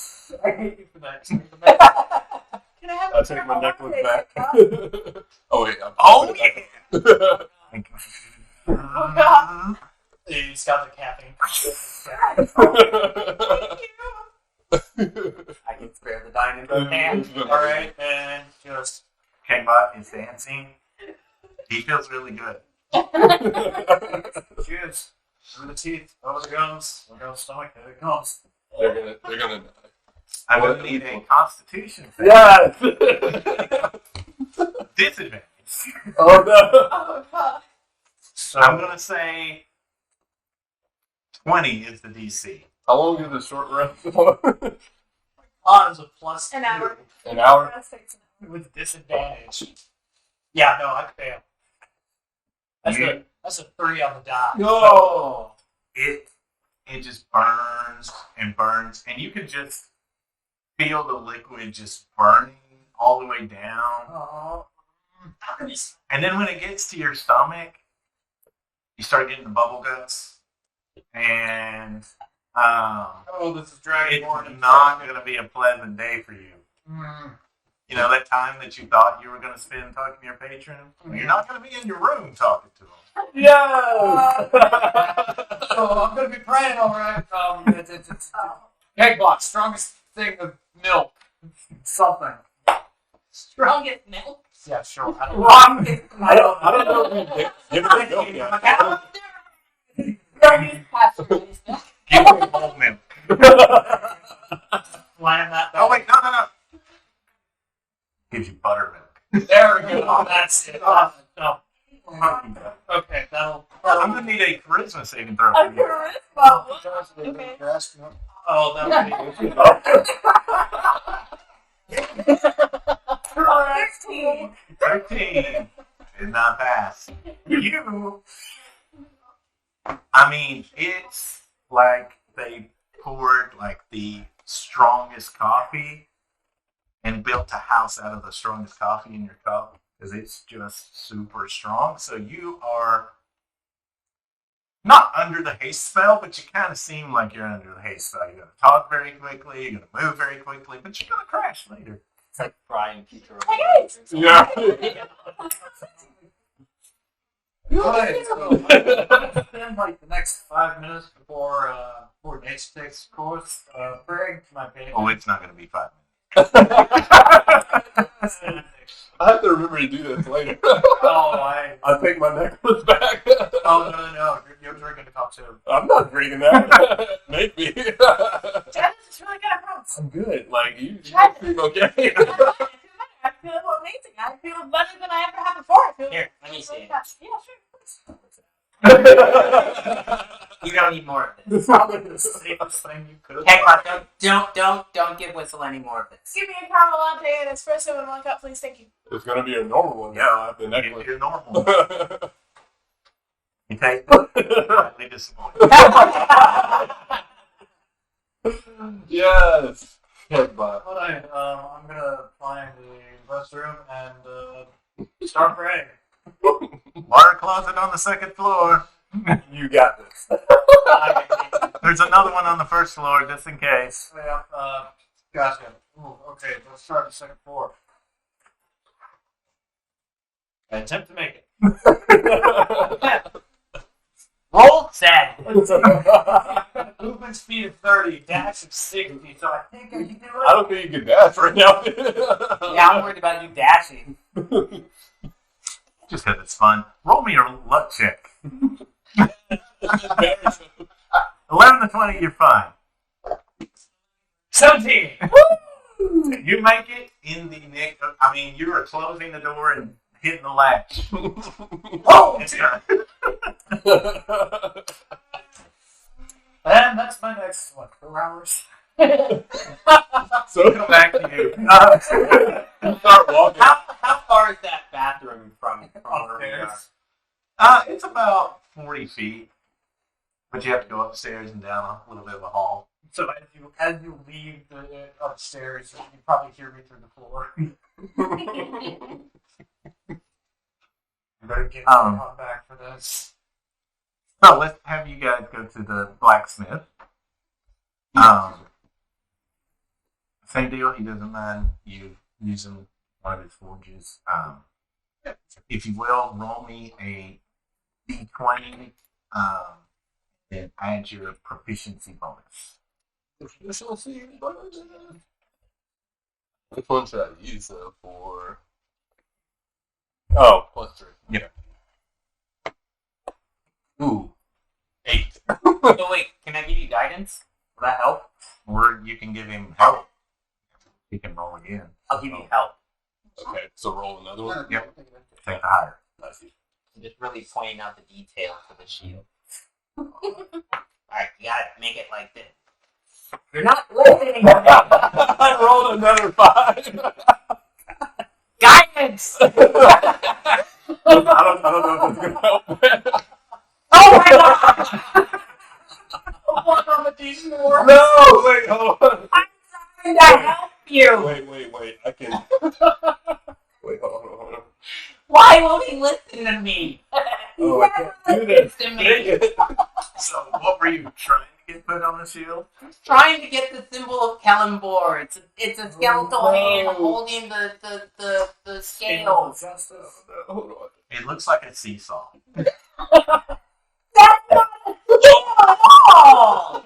I hate you for that. Can I have I a take my purple necklace latte, back. Keggbot? Oh wait. Oh yeah. Oh god. He's got the caffeine. Thank you. I can spare the dying in both hands. Alright, and just. Keggbot is dancing. He feels really good. Cheers. Through the teeth, over the gums, over the stomach, here it comes. They're gonna die. I'm gonna need a Constitution save. Yes. Disadvantage. Oh no. Oh god. So, I'm gonna say 20 is the DC. How long is the short rest for? on is a plus An hour. An hour. with disadvantage. Yeah, no, I fail. That's a 3 on the die. No. It just burns and burns, and you can just feel the liquid just burning all the way down. Oh. And then when it gets to your stomach, you start getting the bubble guts, and Oh, this is dragging it's more than not going to be a pleasant day for you. Mm. You know, that time that you thought you were going to spend talking to your patron? Well, you're not going to be in your room talking to him. Yeah. So I'm gonna be praying, all right. It's Keggbot, strongest thing of milk, something. Strongest milk. Yeah, sure. I don't I don't know if you give it a milk yet. Strongest pasteurized milk. Give me whole milk. Land that. Oh, wait, no. Gives you buttermilk. There we go. That's it. No. Okay, that'll. I'm going to need a charisma saving throw. A from you. charisma. Okay. Oh, that would be. 13. 13 did not pass. You, I mean, it's like they poured like the strongest coffee and built a house out of the strongest coffee in your cup because it's just super strong. So you are not under the haste spell, but you kind of seem like you're under the haste spell. You're going to talk very quickly, you're going to move very quickly, but you're going to crash later. It's like Brian Peter. Yeah. Alright, so I'm gonna spend like the next 5 minutes before nature takes course, praying to my baby. Oh, it's not going to be 5 minutes. I have to remember to do this later. I take my necklace back. no. You're drinking the cup too. I'm not drinking that. Make me. Dennis is really good at house. I'm good. Like, you Try it. seem okay. I feel better. I feel amazing. I feel better than I ever have before. I feel Here, let me see really it. good. Yeah, sure. You don't need more of It's this. probably the safest thing you could have Hey, done. Clark, don't give Whistle any more of this. Give me a caramel latte and espresso in 1 cup, please. Thank you. It's going to be a normal one now. I have the necklace. You're normal. You take slightly disappointed. Yes. Headbutt. Alright, I'm gonna find the restroom and start praying. Water closet on the 2nd floor. You got this. There's another one on the 1st floor just in case. Yeah, gotcha. Ooh, okay, let's start the 2nd floor. I attempt to make it. Roll sad. Movement speed of 30, dash of 60, so I think I can do it. I don't think you can dash right now. Yeah, I'm worried about you dashing. Just because it's fun. Roll me your luck check. 11 to 20, you're fine. 17! You make it in the nick of, I mean, you were closing the door and hitting the latch. Oh! It's done. And that's my next, 4 hours? So Come back to you. you start walking. How far is that bathroom from where we are? It's about 40 feet. But you have to go upstairs and down a little bit of a hall. So as you leave the upstairs, you probably hear me through the floor. You better get on back for this. So let's have you guys go to the blacksmith. Same deal. He doesn't mind you using one of his forges. If you will, roll me a d20, then add your proficiency bonus. Which one should I use though for? Oh, +3. Yeah. Ooh, 8. Oh, wait, can I give you guidance? Will that help? Or you can give him help. He can roll again. I'll give you help. Okay, so roll another one. Yep. Take the higher. I see. I'm just really pointing out the details of the shield. Alright, you gotta make it like this. You're not listening to me! I rolled another 5. Guidance! I don't know if it's gonna help. Oh my god! One on the D4. No, wait, hold on. I'm trying to help you! Wait. I can. Wait, hold on. Why won't he listen to me? Oh, I can't do this. Listen to Dang me. it. So what were you trying to get put on the shield? Trying to get the symbol of Kellenbor. It's a skeletal No. hand holding the scale. Justice. Hold on. It looks like a seesaw. That's not a scale at all!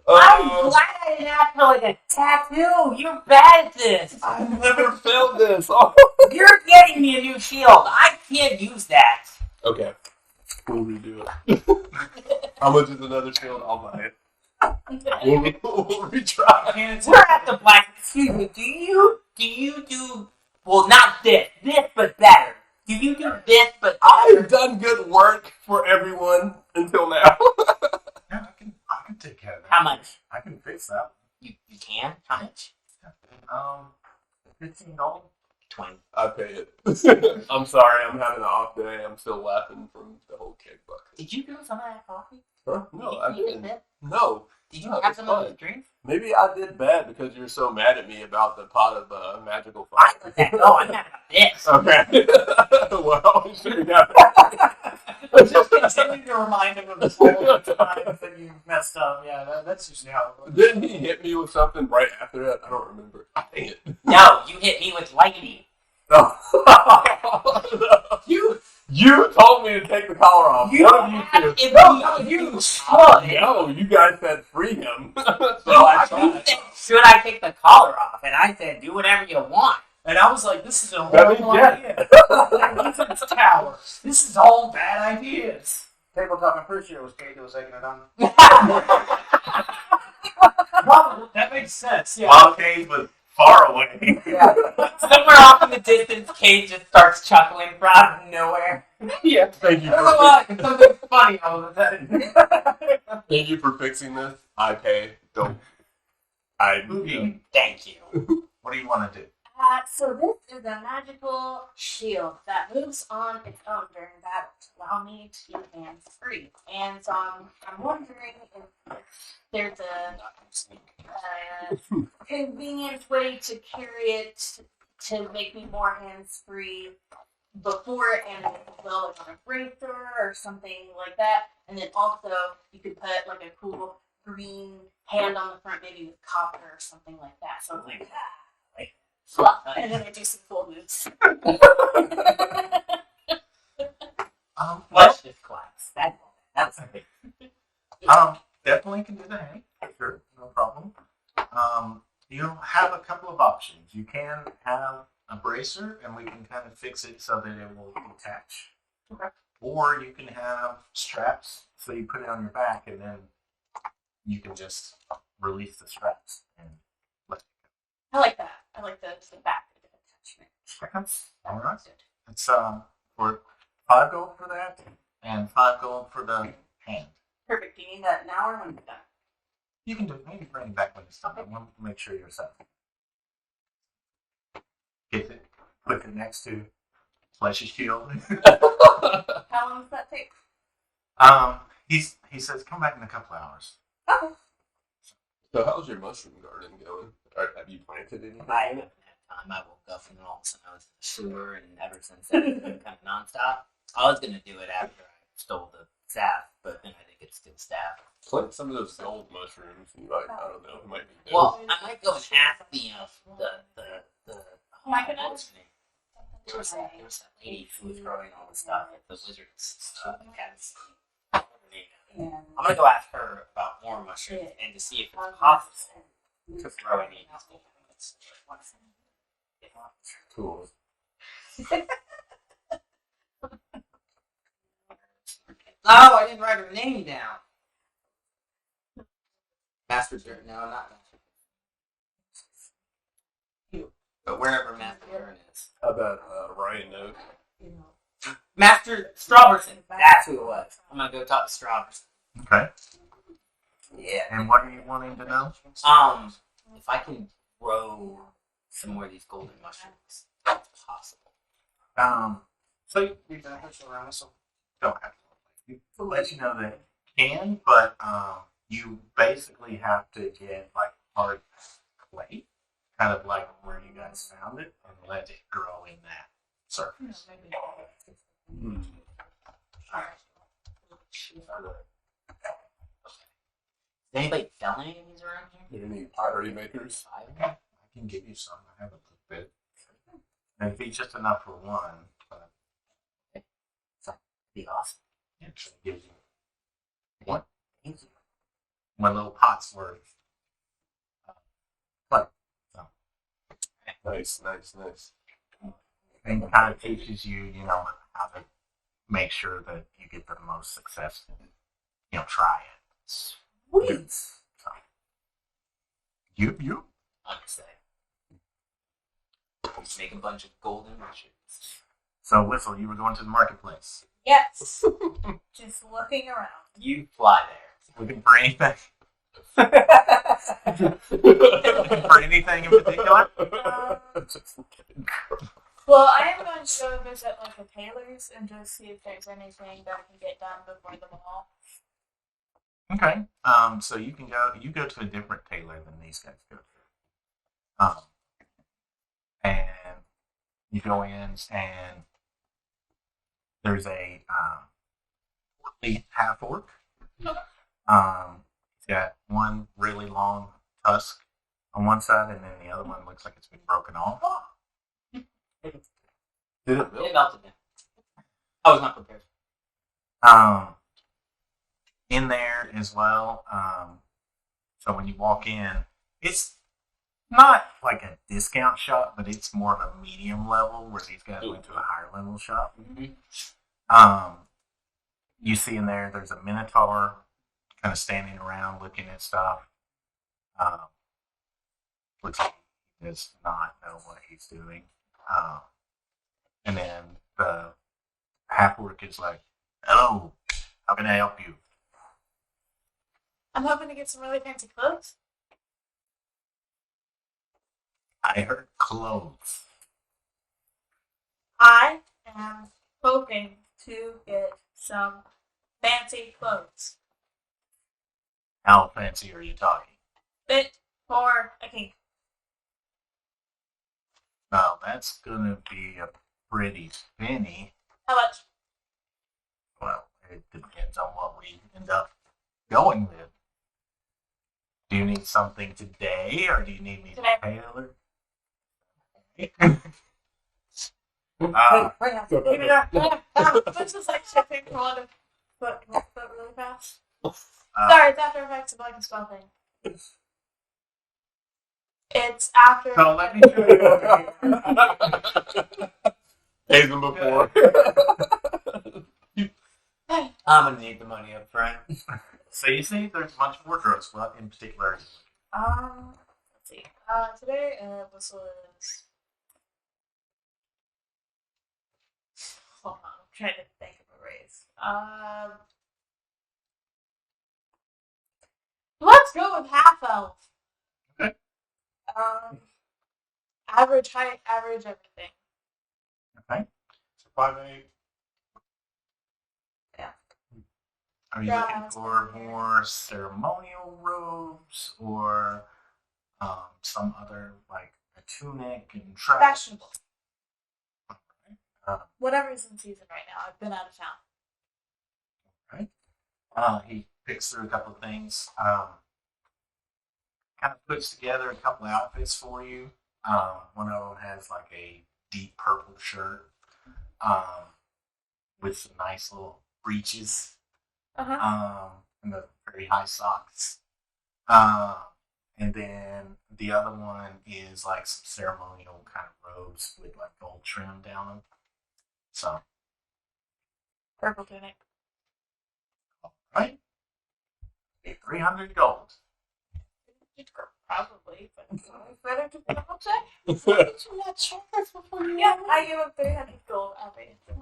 I'm glad I didn't have to like a tattoo. You're bad at this. I've never felt this. Oh. You're getting me a new shield. I can't use that. Okay. We'll redo it. How much is another shield? I'll buy it. We'll retry. We're at the black. Excuse me. Do you do? Well, not this. This, but better. Do you do this, but better? I've done good work for everyone until now. Yeah, I can take care of that. How much? I can fix that. You can? How much? $15. 20. I pay it. I'm sorry, I'm having an off day. I'm still laughing from the whole cake bucket. Did you do some of that coffee? Huh? No, I Did you didn't. eat it? No. Did you No, have it's some of the fine. drink? Maybe I did bad because you're so mad at me about the pot of magical I fire. let that go. I'm not about this. Okay. Well, sure, yeah. Just continue to remind him of the whole times that you messed up. Yeah, that's usually how it goes. Didn't he hit me with something right after that? I don't remember. Dang it. No, you hit me with lightning. No. You told me to take the collar off. You One of you have two. if No, you should. no, you guys said free him. So No, I you tried. said, should I take the collar off? And I said, do whatever you want. And I was like, this is a That means horrible yes. idea. Wizard's tower. This is all bad ideas. Tabletop, I'm pretty sure it was Kate that was taking it on. Well, that makes sense. Yeah. While Cade was far away. Yeah. Somewhere off in the distance, Kate just starts chuckling from out of nowhere. Yeah. Thank you I don't know for why. It's something funny all of a sudden. thank you for fixing this. I pay. Don't. I. Oogie, Thank you. what do you want to do? So this is a magical shield that moves on its own during battle to allow me to keep hands free. And so I'm wondering if there's a convenient way to carry it to make me more hands free before it and as well like on a bracer or something like that. And then also you could put like a cool green hand on the front, maybe with copper or something like that. So it's like and then I do some cool moves. Well, Let's just class. That's the thing. definitely can do that. Sure, no problem. You have a couple of options. You can have a bracer, and we can kind of fix it so that it will detach. Okay. Or you can have straps, so you put it on your back, and then you can just release the straps and let it I like that. I like the back attachment. go. All right. It's for 5 gold for that, and 5 gold for the hand. Perfect. Do you need that now or when you're done? You can do it. Maybe bring it back when it's done. I want to make sure you're set. Get it. Put it next to Flesh's shield. How long does that take? He says come back in a couple hours. Okay. So how's your mushroom garden going? Or have you planted anything? I haven't had time. I woke up and all of a sudden I was in the sewer, and ever since then it's been kind of nonstop. I was gonna do it after I stole the staff, but then I didn't get to steal the staff. Plant some of those gold mushrooms. You might, I don't know, it might be good. Well, I might go and ask the My goodness. what's her name? There was that lady who was growing all the stuff at the wizard's academy. And I'm gonna go ask her about more mushrooms and to see if it's possible to throw any. Cool. Oh, I didn't write her name down. Master Dirt, no, not Master Dirt. But wherever Master Dirt is. How about Ryan Note? Master Strawberson, that's who it was. I'm gonna go talk to Strawberson. Okay. Yeah. And what are you wanting to know? If I can grow some more of these golden mushrooms, if possible. So you Be beneficial around us. don't have to. To let you know that you can, but you basically have to get like hard clay, kind of like where you guys found it, and let it grow in that surface. Is anybody selling any of these around here? Any pottery makers? I can give you some. I have a little bit. And it'd be just enough for one, but Be awesome. actually give you Thank you. one little pot's worth. Clay. So, Nice, nice, nice. and kind of teaches you, how to make sure that you get the most success. Try it. sweet. So, you. I'm excited. Let's make a bunch of golden mushrooms. So, Whistle, you were going to the marketplace. Yes. Just looking around. You fly there. Looking for anything? Looking for anything in particular? Well, I am going to go visit like the tailors and just see if there's anything that can get done before the ball. Okay. So you go to a different tailor than these guys go to. And you go in and there's a portly half orc. It's got one really long tusk on one side, and then the other one looks like it's been broken off. Did it It melted down. I was not prepared. In there as well. So when you walk in, it's not like a discount shop, but it's more of a medium level where these guys went to a higher level shop. You see in there's a Minotaur kind of standing around looking at stuff. Looks like he does not know what he's doing. And then the half-orc is like, "Hello, how can I help you?" I'm hoping to get some really fancy clothes. I heard clothes. I am hoping to get some fancy clothes. How fancy are you talking? Fit for a king. Now, that's going to be a pretty penny. How much? Well, it depends on what we end up going with. Do you need something today, or do you need me to tailor? This is like shifting from one to foot really fast. Sorry, it's After Effects, so I can spell things. It's after. So let me show you. Even before. I'm gonna need the money up front. So you see, there's a bunch of wardrobes. What in particular? Let's see. Today this was. Hold on, I'm trying to think of a raise. Let's go with half elf. Okay. Average height, average everything. Okay. So 5'8". Are you Yeah, looking that's for fine. more ceremonial robes or some other, like a tunic and trousers? Fashionable. Uh, Whatever's in season right now. I've been out of town. He picks through a couple of things, kind of puts together a couple of outfits for you. One of them has like a deep purple shirt with some nice little breeches. And the very high socks. And then the other one is like some ceremonial kind of robes with like gold trim down them. So, Purple tunic. right? 300 gold. Probably, but it's always better to double check. That's Yeah, I give him 300 gold. I'll pay it.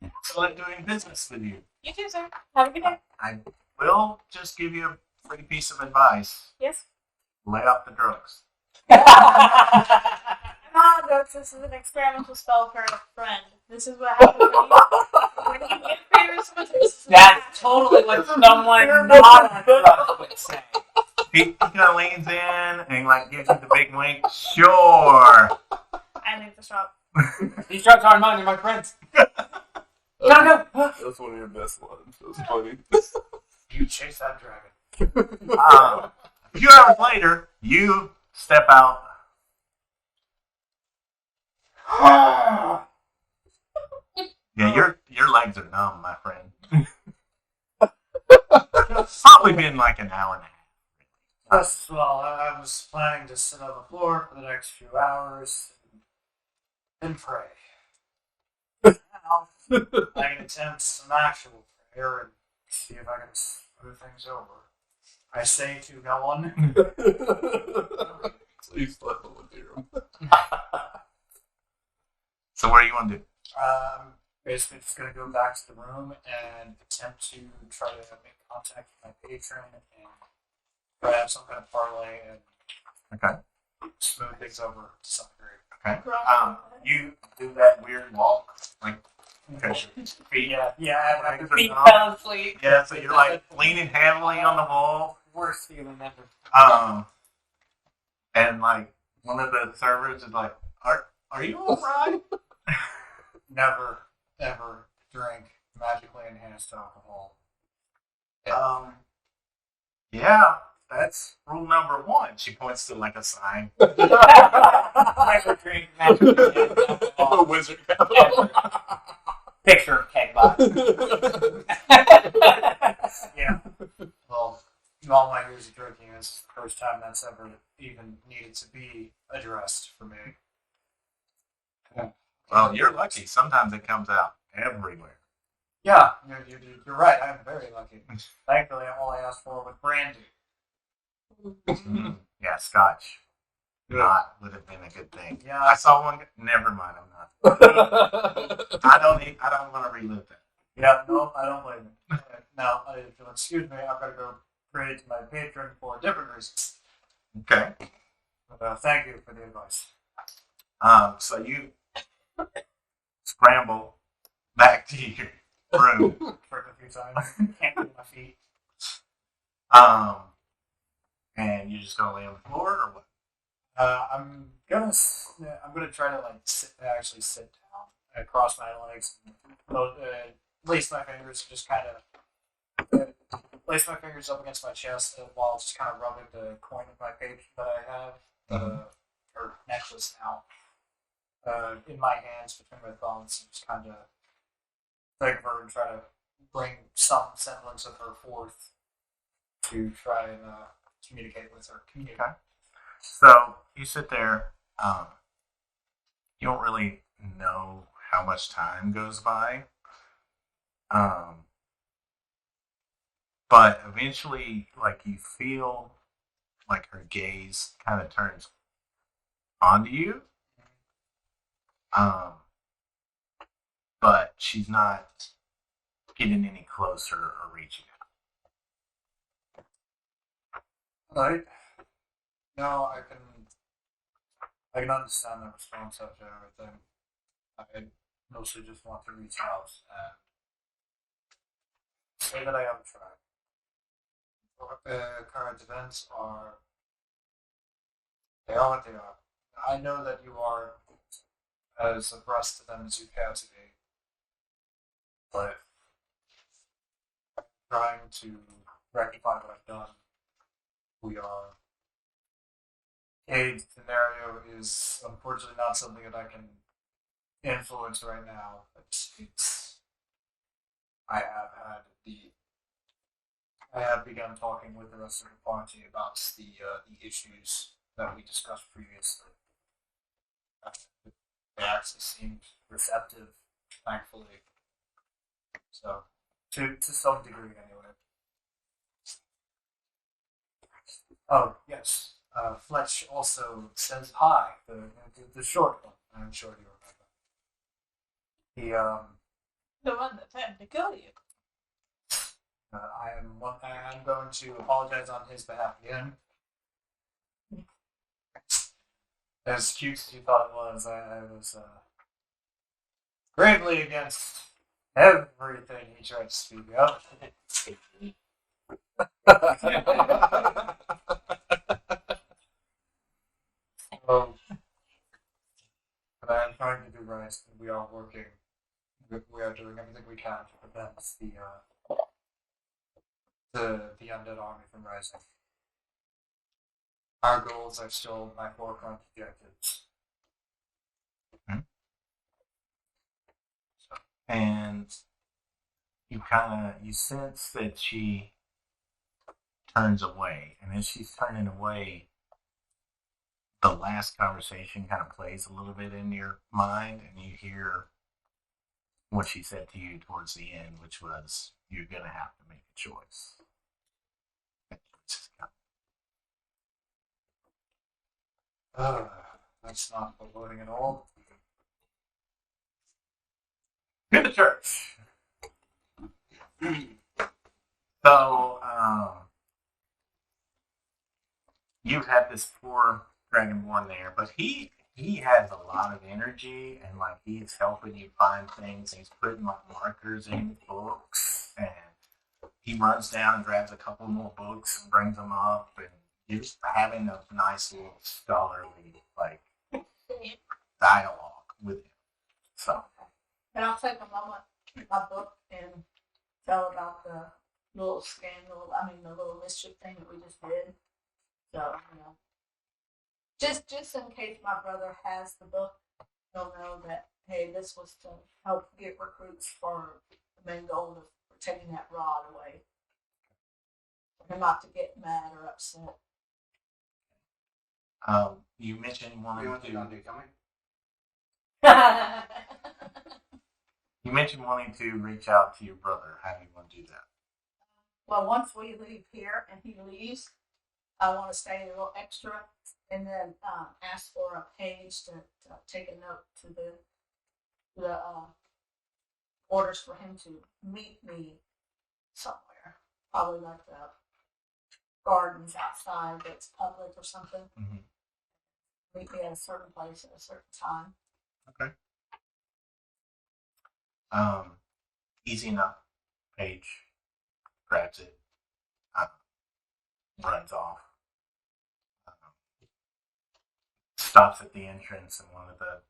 Excellent doing business with you. You too, sir. Have a good day. I will just give you a free piece of advice. Yes. Lay off the drugs. No, Dox, this is an experimental spell for a friend. This is what happens when you get famous with this. That's totally what someone not on drugs would say. He kind of leans in and like gives you the big wink. Sure. I leave the shop. These drugs aren't mine, they're my friends. No. That's one of your best lines. That's funny. You chase that dragon. A few hours later, you step out. Yeah, your legs are numb, my friend. It's probably been like an hour and a half. Well, I was planning to sit on the floor for the next few hours and pray. Now, I can attempt some actual prayer and see if I can smooth things over. I say to no one. Please let them hear him. So what do you want to do? Basically just going to go back to the room and attempt to try to make contact with my patron and try to have some kind of parlay and Okay. smooth things over to some degree. Okay. You do that weird walk, like because your feet. Yeah. legs are Feet numb. fell asleep. Yeah, so you're like leaning heavily on the wall. Worst feeling ever. And like one of the servers is like, "Are you alright?" Never, ever drink magically enhanced alcohol. Yeah. that's rule number 1. She points to like a sign. Magic drink, magic drink, A wizard. picture of keg box. Yeah. Well, in all my years of drinking, this is the first time that's ever even needed to be addressed for me. Well, you're lucky. Sometimes it comes out everywhere. Yeah, you're right. I'm very lucky. Thankfully, all I asked for was brandy. Yeah, scotch. Not would have been a good thing. Yeah. I saw one. Never mind. I'm not. I don't want to relive that. Yeah, no, I don't blame you. Now, if you'll excuse me, I've got to go pray to my patron for a different reason. Okay. But thank you for the advice. So you scramble back to your room. Trick a few times. Can't move my feet. And you just gonna lay on the floor or what? I'm gonna try to actually sit down and cross my legs, and, lace my fingers, and just kind of lace my fingers up against my chest while just kind of rubbing the coin of my page that I have, or necklace now, in my hands between my thumbs, and just kind of think of her and try to bring some semblance of her forth to try and communicate with her. Okay. So you sit there. You don't really know how much time goes by. But eventually, like, you feel like her gaze kind of turns onto you. But she's not getting any closer or reaching out. Right. No, I can understand the response after everything. I mostly just want to reach out and say that I have tried. Current events they are what they are. I know that you are as abreast to them as you can to be, but I'm trying to rectify what I've done. Cade's scenario is unfortunately not something that I can influence right now. I have begun talking with the rest of the party about the issues that we discussed previously. They actually seemed receptive, thankfully. So, to some degree, anyway. Oh yes, Fletch also says hi. The short one. I'm sure you remember. The one that had to kill you. I'm going to apologize on his behalf again. As cute as you thought it was, I was gravely against everything he tried to speak of. But I'm trying to do right, and we are working. We are doing everything we can to prevent the undead army from rising. Our goals are still my forefront objectives. And you sense that she turns away, and as she's turning away, the last conversation kind of plays a little bit in your mind, and you hear what she said to you towards the end, which was, you're going to have to make a choice. That's not foreboding at all. In the church. So, you've had this poor dragonborn there, but he has a lot of energy, and like he's helping you find things. He's putting like markers in books, and he runs down and grabs a couple more books and brings them up, and you're just having a nice little scholarly like dialogue with him. So, And I'll take a moment, my book, and tell about the little scandal, the little mischief thing that we just did. just in case my brother has the book, he'll know that, hey, this was to help get recruits for the main goal of taking that rod away. For him not to get mad or upset. You mentioned You wanting want to. to do coming? You mentioned wanting to reach out to your brother. How do you want to do that? Well, once we leave here and he leaves, I want to stay a little extra and then ask for a page to take a note to the orders for him to meet me somewhere. Probably like the gardens outside that's public or something. Mm-hmm. Meet me at a certain place at a certain time. Okay. Easy enough. Paige grabs it, runs off, stops at the entrance, and one of the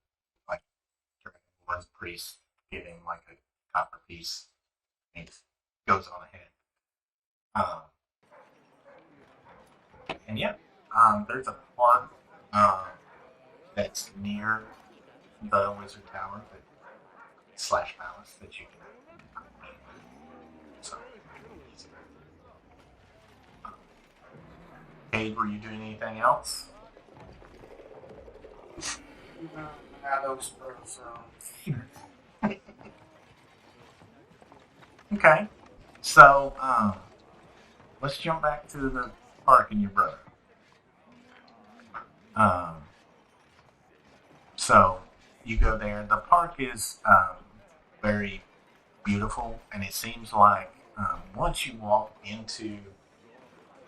was priests giving like a copper piece. And he goes on ahead. And yeah, there's a plot that's near the wizard tower slash palace that you can meet with. So easy. Cade, were you doing anything else? No, I don't suppose so. Okay. So, let's jump back to the park and your brother. So you go there. The park is very beautiful, and it seems like once you walk into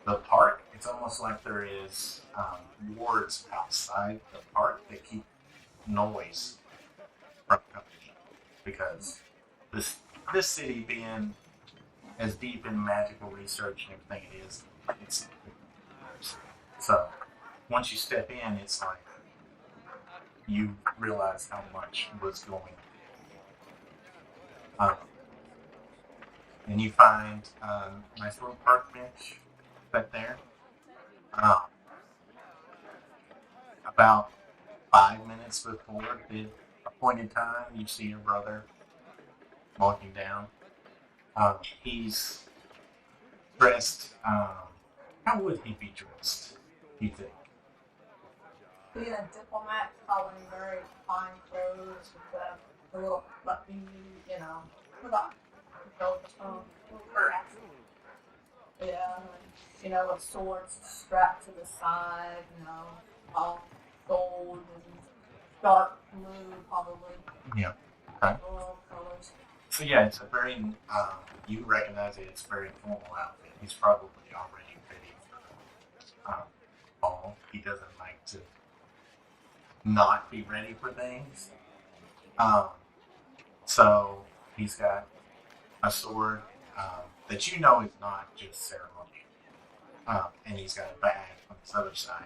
the park, it's almost like there is wards outside the park that keep noise from coming in, because this city being as deep in magical research and everything it is, it's so once you step in, it's like you realize how much was going on. And you find a nice little park bench set there. About 5 minutes before the appointed time, you see your brother walking down. He's dressed. How would he be dressed, you think? Being a diplomat, probably very fine clothes with the little button, with a yeah, and, a sword strapped to the side, all gold and dark blue, probably. Yeah. Okay. All colors. So yeah, it's a very, you recognize it, it's a very formal outfit. He's probably already ready for ball. He doesn't like to not be ready for things. So he's got a sword that you know is not just ceremonial. And he's got a bag on his other side.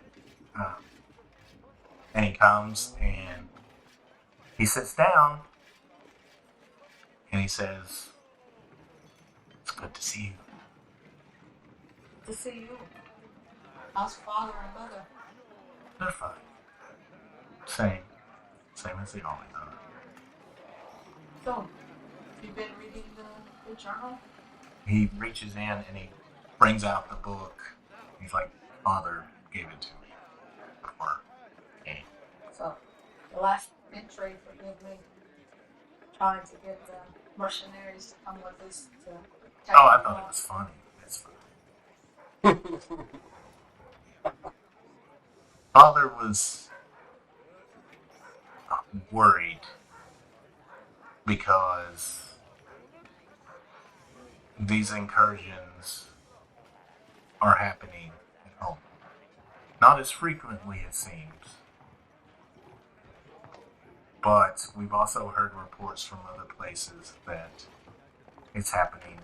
And he comes and he sits down and he says, "It's good to see you." To see you. How's father and mother? They're fine. Same as they always are. So, you been reading the journal? He reaches in and he brings out the book. He's like, "Father gave it to me before." Okay. So, the last entry, forgive me, trying to get the mercenaries to come with us to protect Oh, I the thought it wall. was funny. It's fine. Father was worried because these incursions are happening at home. Not as frequently, it seems. But we've also heard reports from other places that it's happening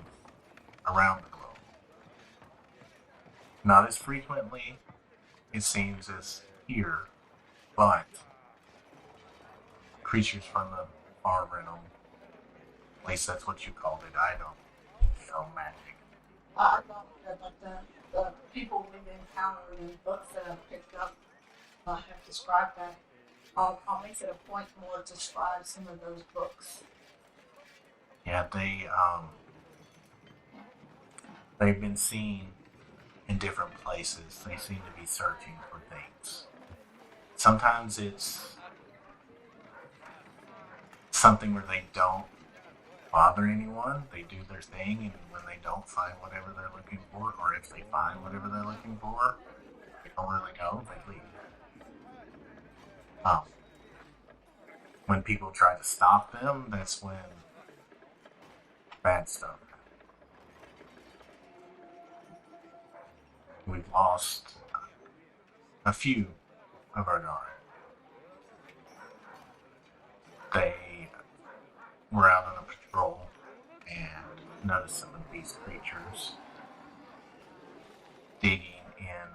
around the globe. Not as frequently, it seems, as here, but creatures from the far realm, at least that's what you called it. I don't know magic. I thought that, like, the people we've encountered in books that I've picked up, I have described that. I'll make it a point more to describe some of those books. Yeah, they've been seen in different places. They seem to be searching for things. Sometimes it's something where they don't bother anyone. They do their thing, and when they don't find whatever they're looking for, or if they find whatever they're looking for, they don't really go, they leave. When people try to stop them, that's when bad stuff happens. We've lost a few of our guard. They were out on a patrol and noticed some of these creatures digging in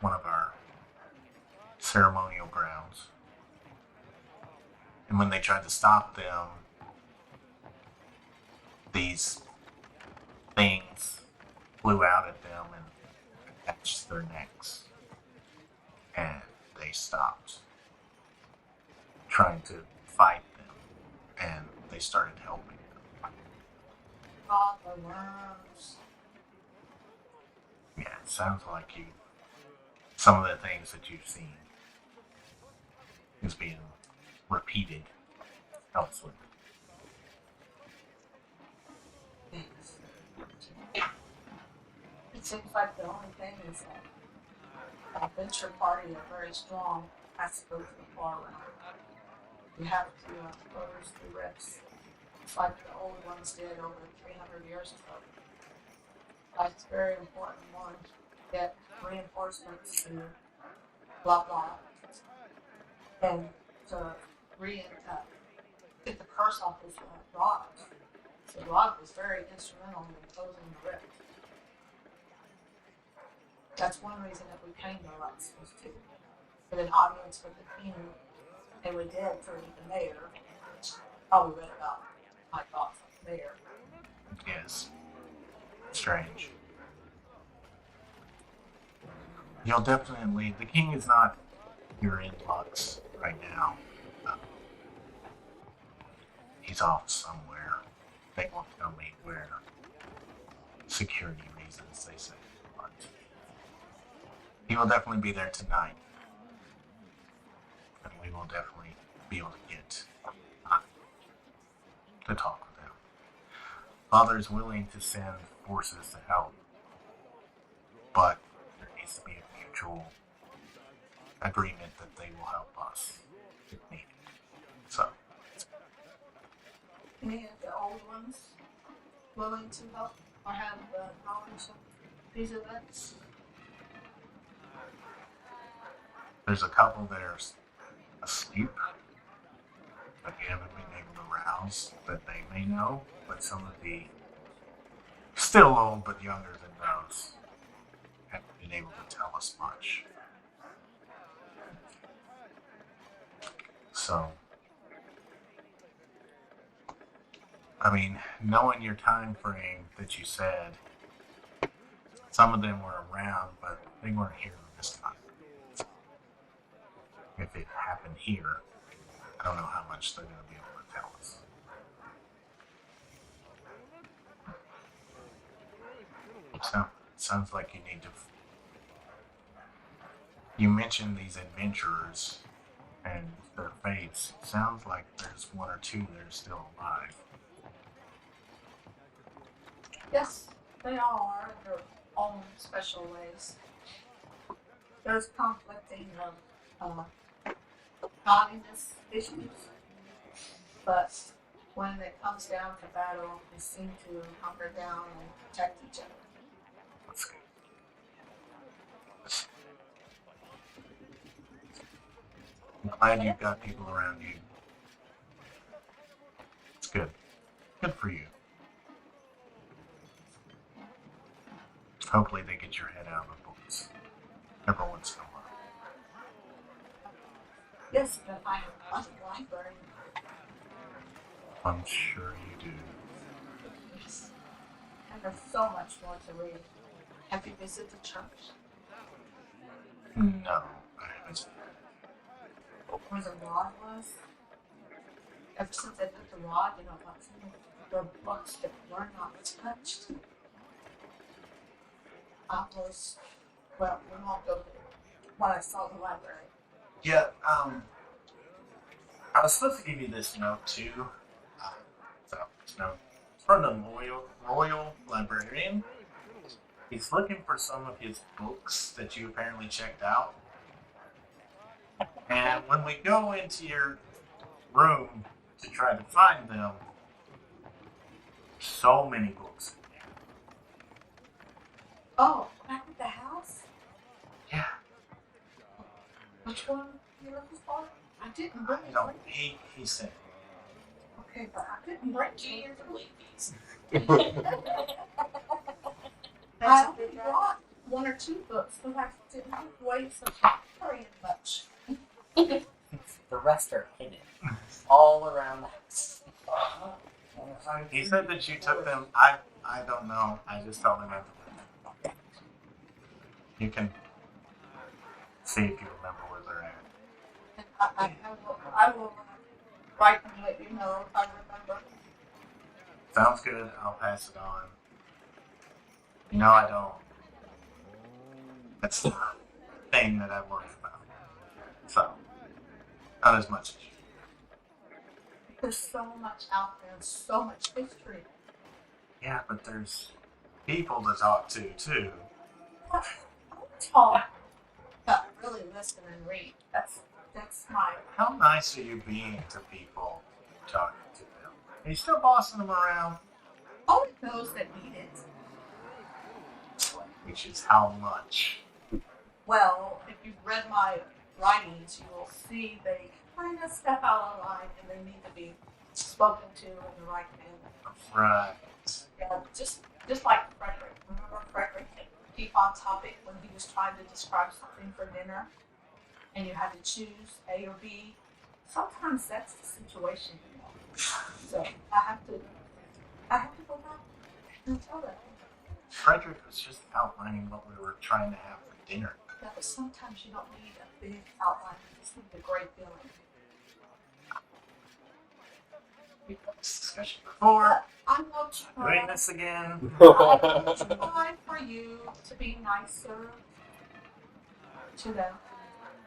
one of our ceremonial grounds. And when they tried to stop them, these things flew out at them and attached their necks. And they stopped trying to fight them, and they started helping them. Oh, the worms. Yeah, it sounds like some of the things that you've seen is being repeated elsewhere. It seems like the only thing is that the adventure party are very strong. Has to go to the far round. You have to close the rifts. It's like the old ones did over 300 years ago. Like it's very important one to get reinforcements to blah blah and to get the curse off his rod. So Rod was very instrumental in closing the rift. That's one reason that we came to Lux was to get an audience with the king, and we did for the mayor. Oh, we read about my thoughts on the mayor. Yes. Strange. You'll definitely. The king is not here in Lux right now. He's off somewhere. They won't tell me where. Security reasons, they say. But he will definitely be there tonight. And we will definitely be able to get to talk with him. Father is willing to send forces to help, but there needs to be a mutual agreement that they will help us if needed. So, Any of the old ones willing to help or have knowledge of these events? there's a couple that are asleep that we haven't been able to rouse that they may know, but some of the still old but younger than those haven't been able to tell us much. So, I mean, knowing your time frame that you said, some of them were around, but they weren't here this time. If it happened here, I don't know how much they're going to be able to tell us. So, it sounds like you need to. You mentioned these adventurers and their fates. It sounds like there's one or two that are still alive. Yes, they all are in their own special ways. There's conflicting godliness issues, but when it comes down to battle, they seem to hunker down and protect each other. That's good. I'm glad you've got people around you. It's good. Good for you. Hopefully they get your head out of the books every once in a while. Yes, but I have a library. I'm sure you do. Yes. And there's so much more to read. Have you visited the church? No, I haven't. where the rod was. Ever since I put the rod, lots of the books that were not touched. I was, well, we won't go there. When I saw the library. Yeah, I was supposed to give you this note too. So, this note from the Royal Librarian. He's looking for some of his books that you apparently checked out. And when we go into your room to try to find them, so many books in there. Oh, back at the house? Yeah, Which one you looking for? I didn't bring I it. don't. He said. Okay, but I didn't bring Do you it. believe these? I only brought one or two books because I didn't have weight for carrying much. The rest are hidden all around the house. He said that you took them. I don't know. I just told him everything. You can see if you remember where they're at. I will write and let you know if I remember. Sounds good. I'll pass it on. No, I don't. That's the thing that I worry about. So, not as much as you. There's so much out there, so much history. Yeah, but there's people to talk to, too. Talk, but really listen and read. That's my. How nice are you being to people talking to them? Are you still bossing them around? Only those that need it. Which is how much? Well, if you've read my writings, you will see they kind of step out of line and they need to be spoken to in the right manner. Right. Yeah, just like Frederick. Remember Frederick had to keep on topic when he was trying to describe something for dinner, and you had to choose A or B. Sometimes that's the situation. So I have to go back and tell them. Frederick was just outlining what we were trying to have for dinner. Yeah, but sometimes you don't need a big outline. You just need a great feeling. We've had this discussion before. I will try. Doing this again. I will try for you to be nicer to them.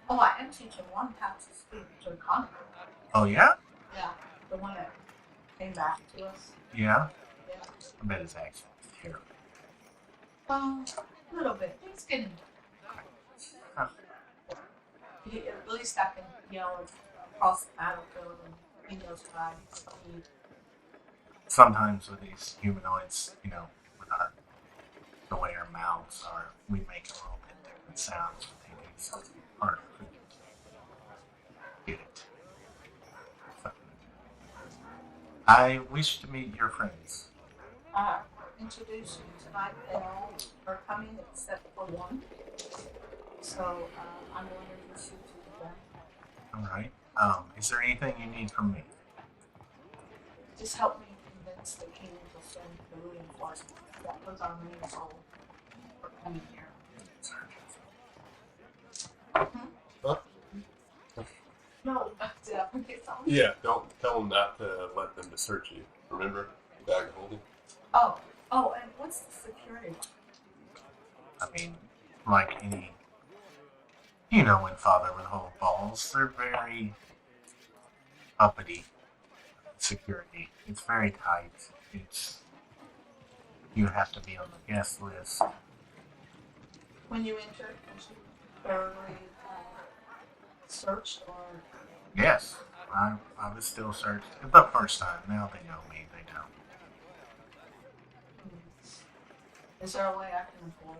Oh, I am teaching one how to speak to Connor. Oh, yeah? Yeah, the one that came back to us. Yeah. Yeah. I bet his accent's terrible. A little bit. He's getting Huh. at least I can yell across the battlefield and he knows what I need. Sometimes with these humanoids, with the way our mouths are, we make a little bit different sounds when they do something harder for you to get it. So, I wish to meet your friends. Introduce you tonight. They all are coming except for one. So I'm going to introduce you to them. All right. Is there anything you need from me? Just help me convince the king to send the reinforcements. That was our main goal for coming here. No, but okay, so. Yeah, don't tell them not to let them to search you. Remember? Bag of holding. Oh, and what's the security? I mean, like any, in Father with whole balls, they're very uppity security. It's very tight. You have to be on the guest list. When you enter, was you thoroughly searched or? Yes, I was still searched the first time. Now they know me. They don't. Is there a way I can avoid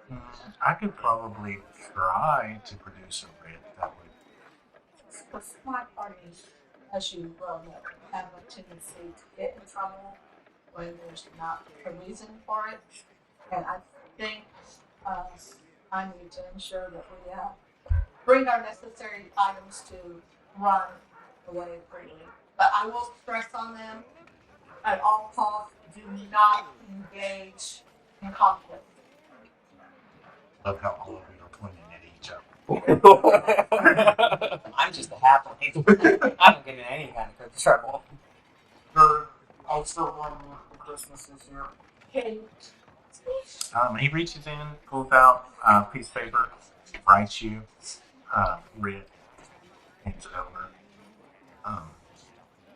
that? I could probably try to produce a writ that would. Because my parties, as you well know, have a tendency to get in trouble when there's not a reason for it. And I think I need to ensure that we bring our necessary items to run away freely. But I will stress on them at all costs, do not engage in conflict. Love how all of you are pointing at each other. I'm just a halfling. I don't get in any kind of trouble. I'll still run Christmas this year. Okay. He reaches in, pulls out a piece of paper, writes you, read, hands it over.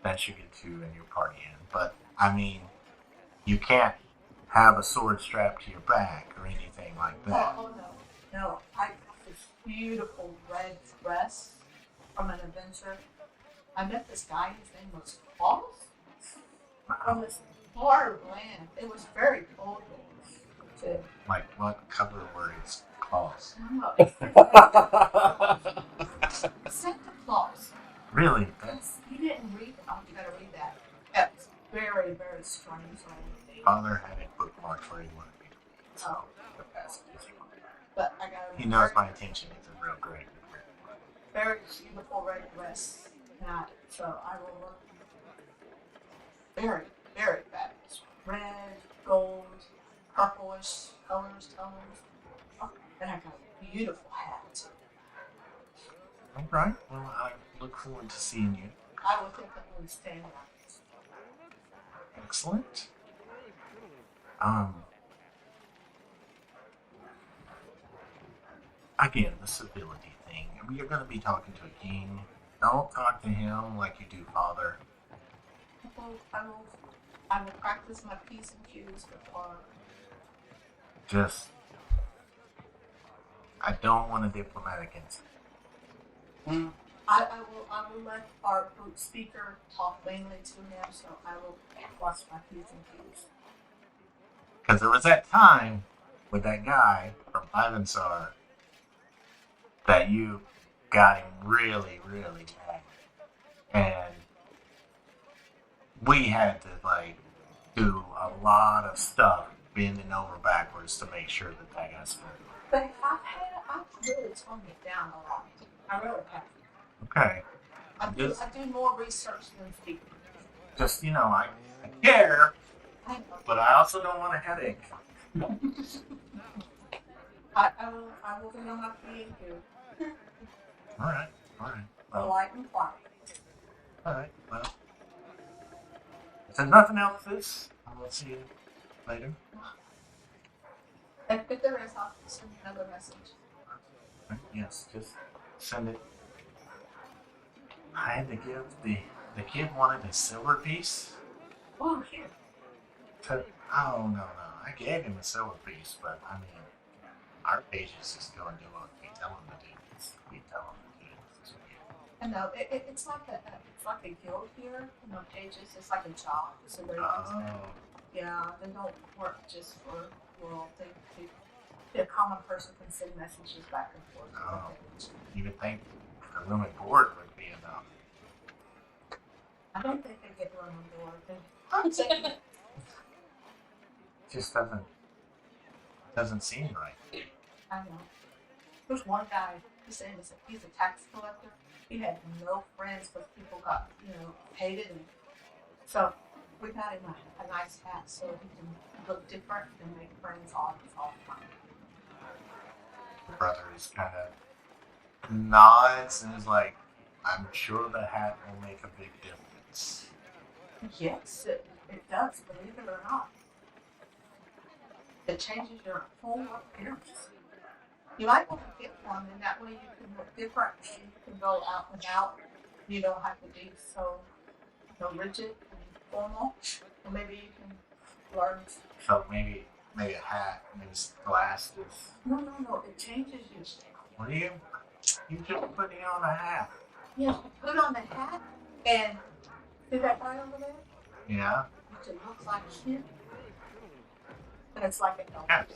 That should get you and your party in. But, I mean, you can't have a sword strapped to your back or anything like that. Oh no. No. I got this beautiful red dress from an adventure. I met this guy, his name was Klaus, from this far land. It was very cold too. Like, what cover words? Claws. No, Santa Claus. Really? That's You didn't read it. Oh, you gotta read that. That's very, very strange. Father had it bookmarked where he wanted me to read. So, Oh. the passages. But I got a He knows my attention isn't real great. very beautiful red dress. So I will look very, very fabulous. Red, gold, purplish colors. Oh, and I got a beautiful hat. All right. Well, I look forward to seeing you. I will definitely stand on it. Excellent. Again, the civility thing. You're going to be talking to a king. Don't talk to him like you do father. I will practice my P's and Q's before. Just, I don't want a diplomatic answer. I will let our group speaker talk mainly to him, so I will watch my P's and Q's. Because there was that time with that guy from Ivansar that you got him really, really mad. And we had to, like, do a lot of stuff bending over backwards to make sure that that got smooth. But I've really toned it down a lot. I really have. Okay. I do more research than speaking. Just, I care, I know. but I also don't want a headache. I will be on my P and Q. All right. Well, Polite and quiet. all right. Well, if there's nothing else, I'll see you later. If there is, I'll send another message. Yes, just send it. I had to give the kid wanted a silver piece. Oh, here. Oh no, I gave him a silver piece, but I mean, our pages just go and do what we tell them to do. We tell them to do. I know it's like a guild here. Pages. It's like a job. So they're yeah, they don't work just for world. A common person can send messages back and forth. Oh. You would think the room and board would be enough. I don't think they get room and board. Just doesn't seem right. I know. There's one guy. He's saying he's a tax collector. He had no friends because people got hated him. So we got him a nice hat so he can look different and make friends all the time. The brother is kind of nods and is like, I'm sure the hat will make a big difference. Yes, it does, believe it or not. It changes your whole appearance. You might want to get one, and that way you can look different. And you can go out and out. You don't have to be so rigid and formal. Or maybe you can learn. So maybe a hat, maybe glasses. No, it changes you. What do you just putting on a hat? Yeah, put on the hat, and see that guy over there? Yeah. It looks like him. And it's like a Hat.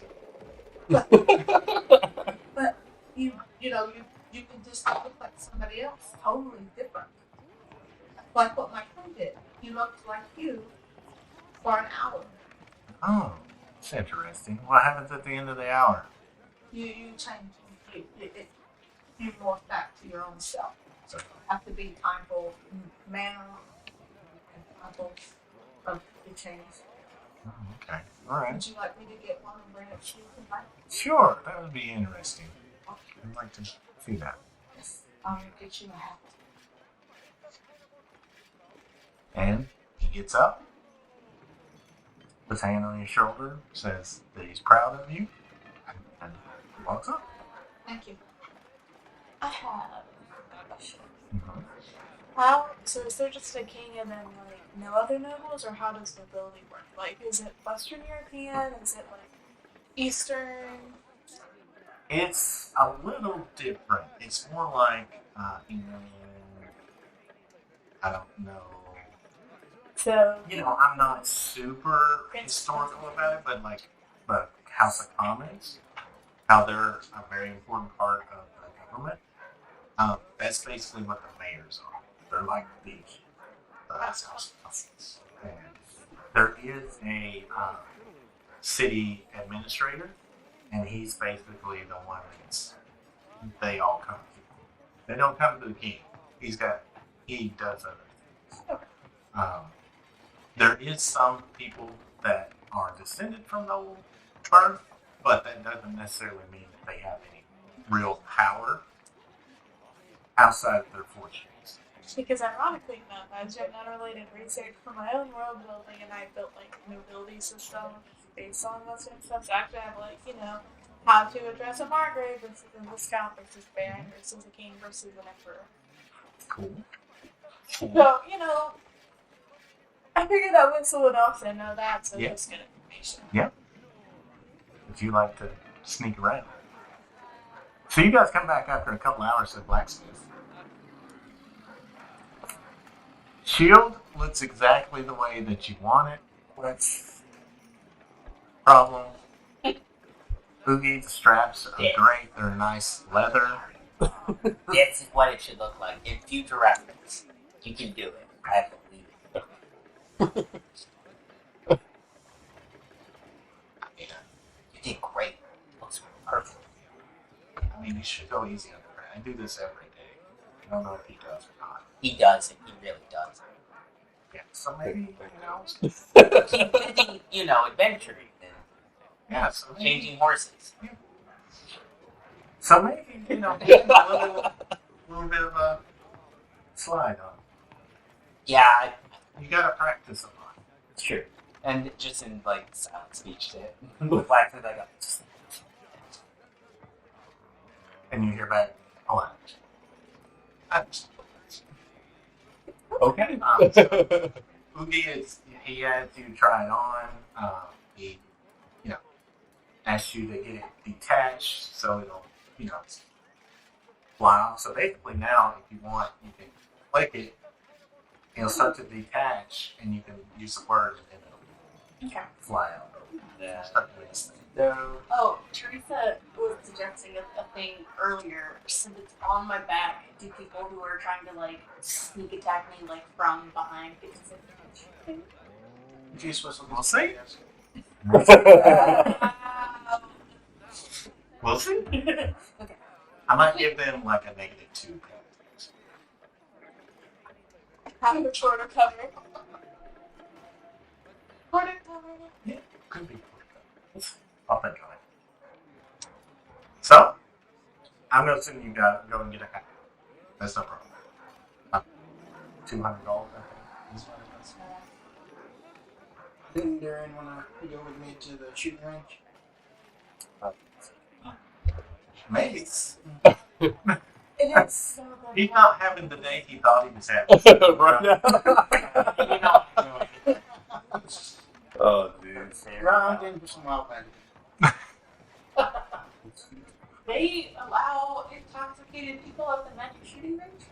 But you can just look like somebody else, totally different. Like what my friend did. He looked like you for an hour. Oh, that's interesting. What happens at the end of the hour? You change. You morph back to your own self. So, Have to be mindful, manner, and mindful of the change. okay. All right. Would you like me to get one and bring it to you tonight? Sure, that would be interesting. I'd like to See that. I'll get you a hat. And he gets up, puts a hand on your shoulder, says that he's proud of you, and walks up. Thank you. I have a question. Mhm. So is there just a king and then like no other nobles, or how does nobility work? Like, is it Western European? Is it like Eastern? It's a little different. It's more like, I don't know. So I'm not super historical about it, but like the House of Commons, how they're a very important part of the government. That's basically what the mayors are. They're like the House of Commons. And there is a city administrator, and he's basically the one they all come to. They don't come to the king. He does other things. There is some people that are descended from noble birth, but that doesn't necessarily mean that they have any real power outside of their fortunes. Because ironically enough, I was doing unrelated research for my own world building, and I built like a nobility system based on Western stuff. So actually, I have like how to address a margrave versus a viscount versus baron versus a king versus an emperor. Cool. So I figured that would someone else and know that, so that's good information. Yeah. If you like to sneak around. So you guys come back after a couple hours at blacksmith. Shield looks exactly the way that you want it. What's problem? Oogie, the straps are great. They're nice leather. This is what it should look like. In future reference, you can do it. I believe it. You did great. Looks perfect. I mean, you should go easy on the ground. I do this every day. I don't know if he does or not. He does it. He really does. Yeah, so maybe, Keep busy, adventuring and Yeah, so maybe, changing horses. so maybe give him a little bit of a slide on. Yeah, You gotta practice a lot. it's true. And just in silent speech to the blacksmith, I go, just And you hear back, hold on. Okay. So Oogie he had to try it on. He, asked you to get it detached so it'll, fly off. So basically now, if you want, you can click it, it'll start to detach, and you can use the word, and then it'll fly out. Yeah. Start doing this thing. Oh, Teresa was suggesting a thing earlier. Since it's on my back, do people who are trying to sneak attack me from behind because of Juice whistle. We'll see. We'll see. Okay. I might give them a -2. Have a shorter cover. Shorter cover. Could be. I'll think on it. So, I'm going to assume you go and get a hat. That's no problem. $200, I think. Is what it is. Didn't Darren want to go with me to the shooting range? Maybe. It is so good. He's not having the day he thought he was having. Right now. Oh, dude. Round in for some wild magic. They allow intoxicated people at the magic shooting range?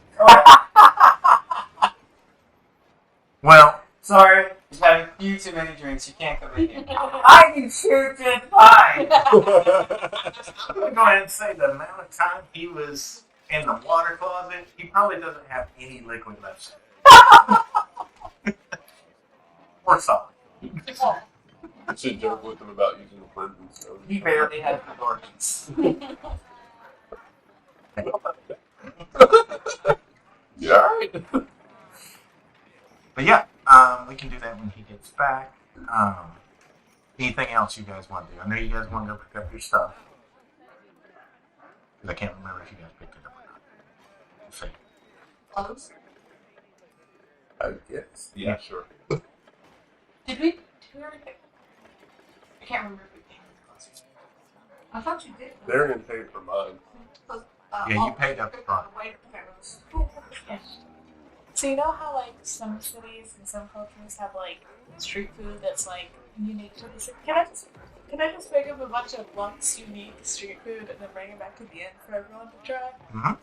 Well, Sorry, just had a few too many drinks. You can't come in here. I can shoot just fine. I'm going to go ahead and say the amount of time he was in the water closet, he probably doesn't have any liquid left. Or solid. I should joke with him about using the bird and stuff. He barely has the organs. You alright? But yeah, we can do that when he gets back. Anything else you guys want to do? I know you guys want to go pick up your stuff. Because I can't remember if you guys picked it up or not. Let's see. Close. I guess. Yeah, sure. Did we already pick? I can't remember if we picked close. I thought you did. Marion paid for mine. Yeah, you paid up front. So you know how like some cities and some cultures have like street food that's like unique to the city? Can I just make up a bunch of once unique street food and then bring it back to the end for everyone to try? Mm-hmm.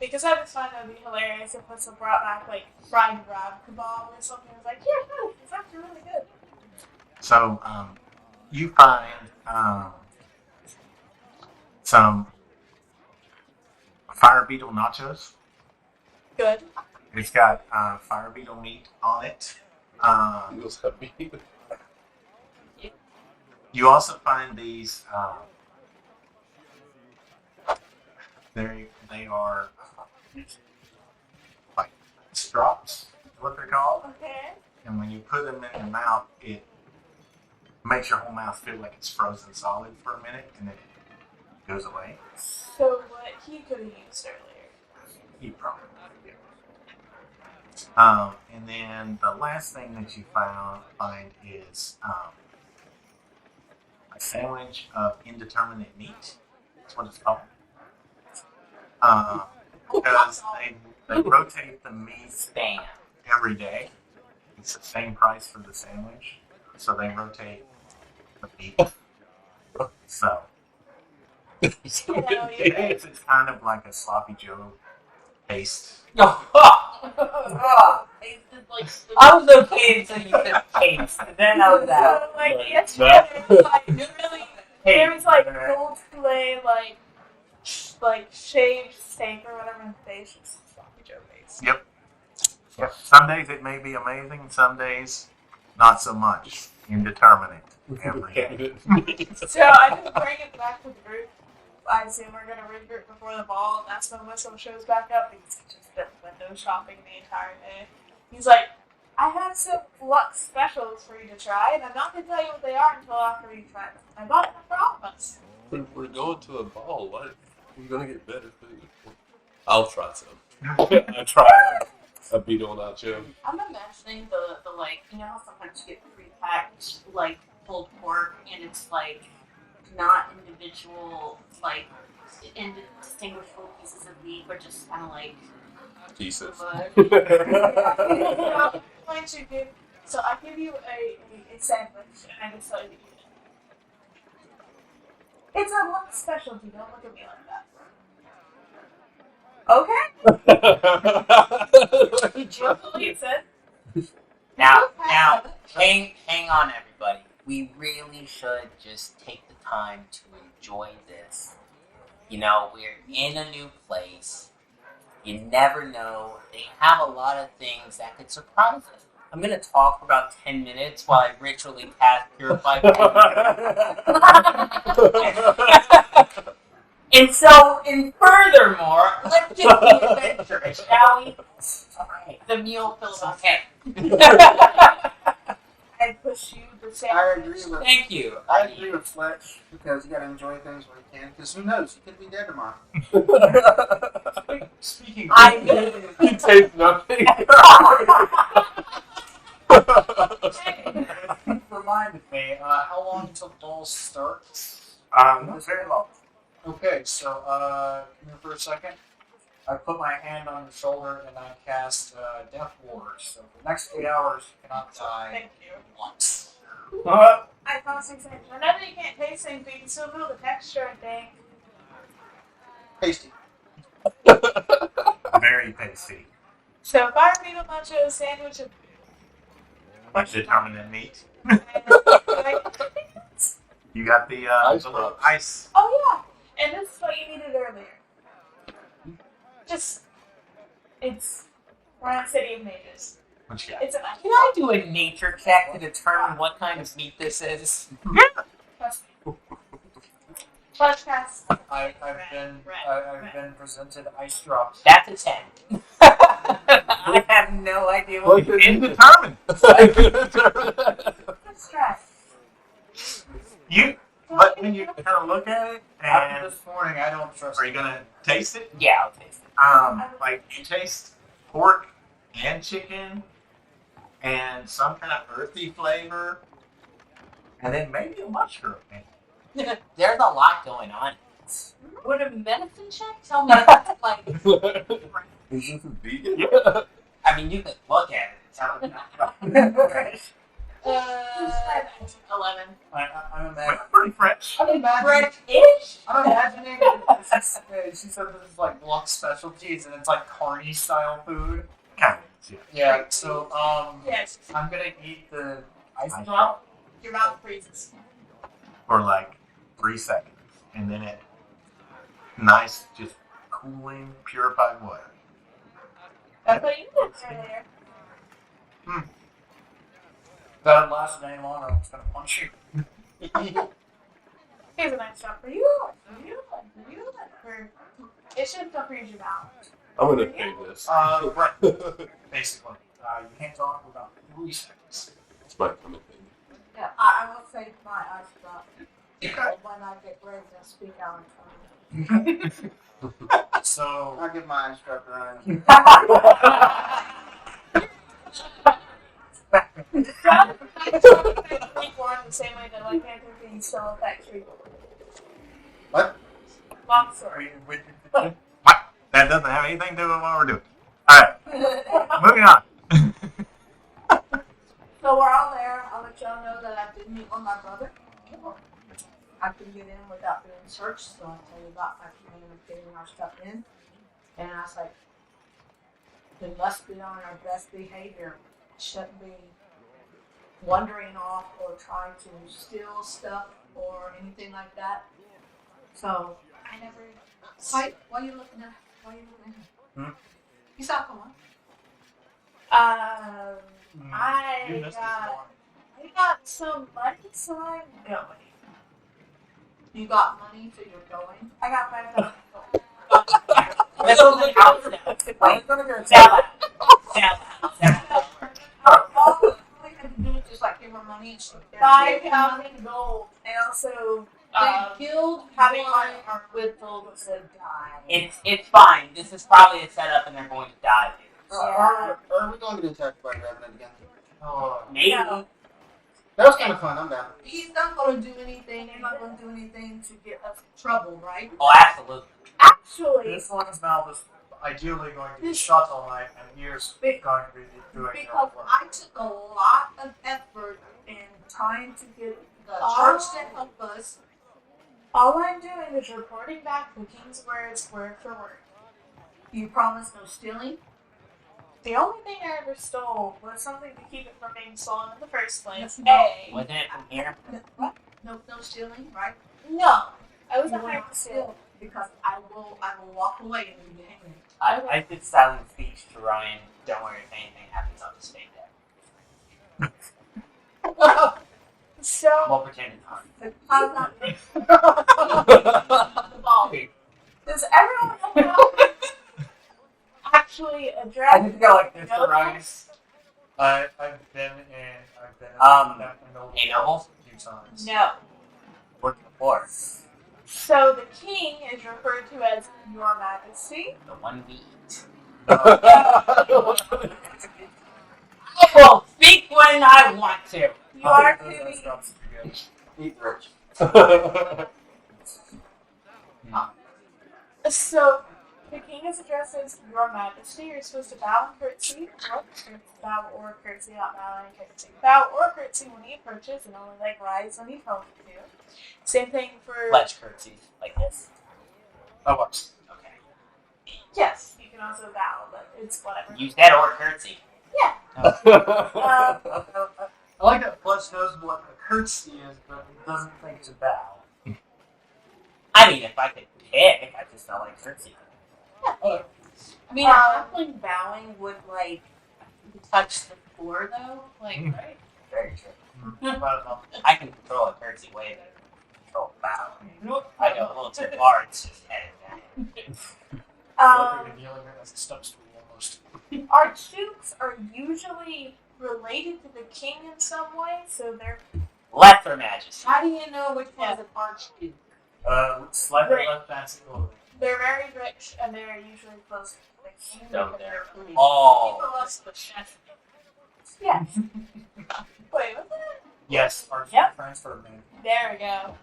Because I just find that would be hilarious if someone brought back like fried crab kebab or something. I was like, yeah, no, it's actually really good. So you find some fire beetle nachos. Good. It's got fire beetle meat on it. Eagles have meat. You also find these. They are like strops, is what they're called. Okay. And when you put them in your mouth, it makes your whole mouth feel like it's frozen solid for a minute, and then it goes away. So what he could have used earlier. He probably. And then the last thing that you find is a sandwich of indeterminate meat. That's what it's called. Because they rotate the meat Spam. every day. It's the same price for the sandwich, so they rotate the meat. So it's kind of like a sloppy Joe paste. I was okay until you said paste, and then I was out. So, like yesterday, like really, there was like gold fillet, like shaved steak or whatever, and today's just sloppy Joe base. Yep. Some days it may be amazing, some days not so much. Indeterminate every day. So I just bring it back to the group. I assume we're gonna regroup before the ball, and that's when Whistle shows back up because he's just been window shopping the entire day. He's like, I have some Lux specials for you to try, and I'm not gonna tell you what they are until after you try them. I bought them for all of us. We're going to a ball. What? We're going to get better food. I'll try some. I try a beetle nacho. I'm imagining the like, you know how sometimes you get pre-packed like pulled pork and it's like not individual like indistinguishable pieces of meat, but just kind of like Pieces. Point you give. So I give you a sandwich, and I just tell you to eat it. It's a Lux specialty. Don't look at me like that. Okay. What believes it? Now, hang on, everybody. We really should just take the time to enjoy this. You know, we're in a new place. You never know. They have a lot of things that could surprise us. I'm going to talk for about 10 minutes while I ritually cast Purify. And furthermore, let's just be adventurous, shall we? Alright, the meal fills okay. I push you the I sandwich. agree with. Thank you. I agree with Fletch because you gotta enjoy things while you can. Because who knows? You could be dead tomorrow. Speaking He tastes nothing. Reminded me, how long until the ball starts? not very long. Okay, so come here for a second. I put my hand on your shoulder and I cast Death Ward. So for the next 8 hours, you cannot die Thank you. once. I thought things like I know that you can't taste things, but you can still feel the texture and thing. Tasty. Very tasty. So fire beetle nacho sandwich of Indeterminate meat. and, You got the Ice little drops. ice. oh yeah, and this is what you needed earlier. Just we're in City of Mages. What you got? It's a nice. Can I do a nature check to determine what kind of meat this is? Trust me. Podcast. I've been presented ice drops. That's a 10. I have no idea what it is. Indeterminate. Let's try. You But when you kind of look at it, After and this morning, I don't trust are you gonna taste it? Yeah, I'll taste it. Like you taste pork and chicken, and some kind of earthy flavor, and then maybe a mushroom. There's a lot going on. Would a medicine check tell me like Is this a vegan? I mean, you could look at it and tell it. 11. I'm imagining. Pretty fresh. I'm imagining. Fresh-ish? I'm imagining. She said this is like Lux specialties, and it's like carny style food. Kind of. Yeah. Yeah. So Yes. I'm gonna eat the ice Ice drop. Your mouth freezes. For like 3 seconds, and then it nice, just cooling, purified water. That's what you did earlier. That lasts any longer, I'm just gonna punch you. Here's a nice job for you. It should still freeze your mouth. I'm gonna pay this. Right. Basically, you can't talk for about 3 seconds. It's my kind of thing. Yeah, I will save my ice drop. When I get ready to speak out in front So I'll get my eyes strapped around. The same way that like Panther still affects people. What? Long are story. you with That doesn't have anything to do with what we're doing. All right, moving on. So we're all there. I'll let y'all know that I did meet with my brother. I can get in without being searched, so I'll tell you about my plan of getting our stuff in. And I was like, we must be on our best behavior. Shouldn't be wandering off or trying to steal stuff or anything like that. So I never. Why are you looking at? Why are you looking at? Hmm? You saw one. I You missed this got one. I got some money, so I'm going. You got money, so you're going. I got $5,000. This was an house now. I'm gonna go Sell it. Sell it. All we had to do is just like give her money and she. 5,000 gold, and also They killed having one. my with gold was a die. It's fine. This is probably a setup, and they're going to die here. Are we going to get attacked by Revenant again? Oh, Maybe. Yeah. That was kind of fun. I'm down. He's not going to do anything. They're not going to do anything to get us in trouble, right? Oh, absolutely. Actually, this one is now this ideally going to be shut all night, and here's going to be doing your Because work. I took a lot of effort in trying to get the Oh. church to help us. all I'm doing is reporting back the king's words word for word. You promised no stealing. The only thing I ever stole was something to keep it from being stolen in the first place. No. A. Wasn't it from here? What? No stealing, right? No. I was You a will hard not to steal. steal because I will walk away and leave you hanging. I did silent speech to Ryan. Don't worry if anything happens, I'll just stay there. So, We'll pretend it's hard. I'm not the ball. Does everyone know how actually address? I just go like this to Ryan. I've been in A noble? a few times. No. Working before. So the king is referred to as Your Majesty. The one we eat. I I will speak when I want to. You are to Those be. drops together. Eat rich. So the king is addressed as Your Majesty. You're supposed to bow and curtsy. Bow or curtsy, not bow and curtsy. Bow or curtsy when he approaches, and only like rise when he tells you to. Same thing for. Pledge curtsies like this. Oh, what? Okay. Yes, you can also bow, but it's whatever. Use that or curtsy. I like that Fletch knows what a curtsy is, but he doesn't think to bow. I mean, if I could pick, I just felt like curtsy. I mean, a halfling bowing would like touch the floor though, like right. Very true. But, I can control a curtsy way better than control a bow. I go a little too far, it's just headed down. kneeling as a step stool almost. Archdukes are usually related to the king in some way, so they're Lesser Majesty. How do you know which one's an archduke? Slightly Right. less fancy clothing. They're very rich and they're usually close to the king So because they're they're police. all People love the chef. Yes. Wait, what's that? Yes, our Yep. transfer man. There we go.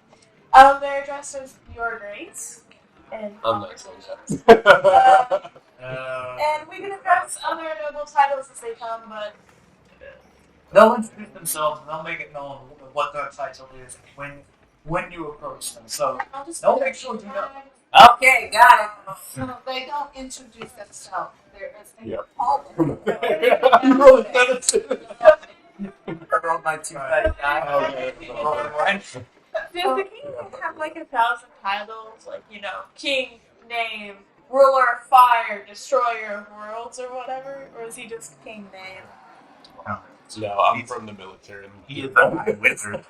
They're dressed as Your Grace. And I'm not saying that. and we can address other noble titles as they come, but They'll introduce themselves and they'll make it known what their title is when you approach them. So I'll just they'll make sure you know. Okay, got it. So they don't introduce themselves. There is a Yep. call. You rolled a 17. I rolled my 2 Okay. Does the king have like 1,000 titles? Like, you know, king, name, ruler of fire, destroyer of worlds, or whatever? Or is he just king name? No, I'm from the military. He is a high wizard,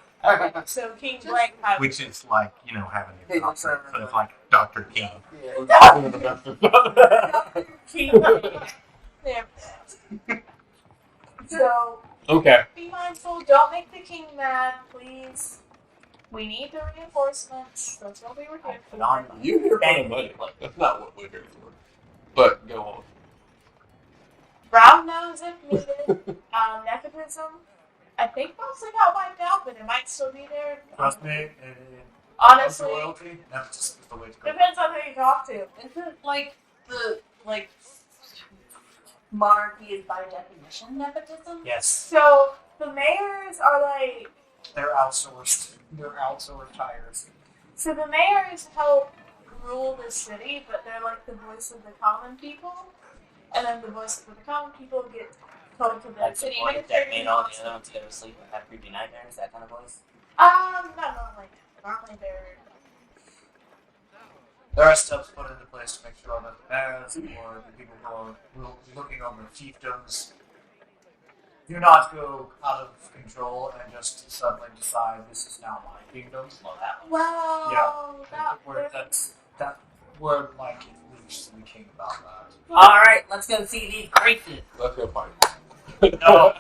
So king blank High which is like, you know, having Hey, a doctor. sorry. So it's like Dr. King. king name. There. So Okay. be mindful. Don't make the king mad, please. We need the reinforcements. That's what we were here for. You here for the money. That's not what we're here for. But go on. Brown nose if needed. Nepotism. I think mostly got wiped out, but it might still be there. Trust me, Honestly, loyalty, nepotism is the way to go. depends on who you talk to. Isn't like the monarchy is by definition nepotism? Yes, So the mayors are like. they're outsourced. They're outsourced hires. So the mayors help rule the city, but they're like the voice of the common people. And then the voice of the common people get told to the That's the city voice that made all the administrators. other ones go to sleep and have creepy nightmares, that kind of voice. Not normally. Normally they're. There are steps put into place to make sure that the mayors or the people who are looking over fiefdoms do not go out of control and just suddenly decide this is now my kingdom. Well, that one. Well, That word might get loose to the king about that. Alright, let's go see these graces. Let's go find No.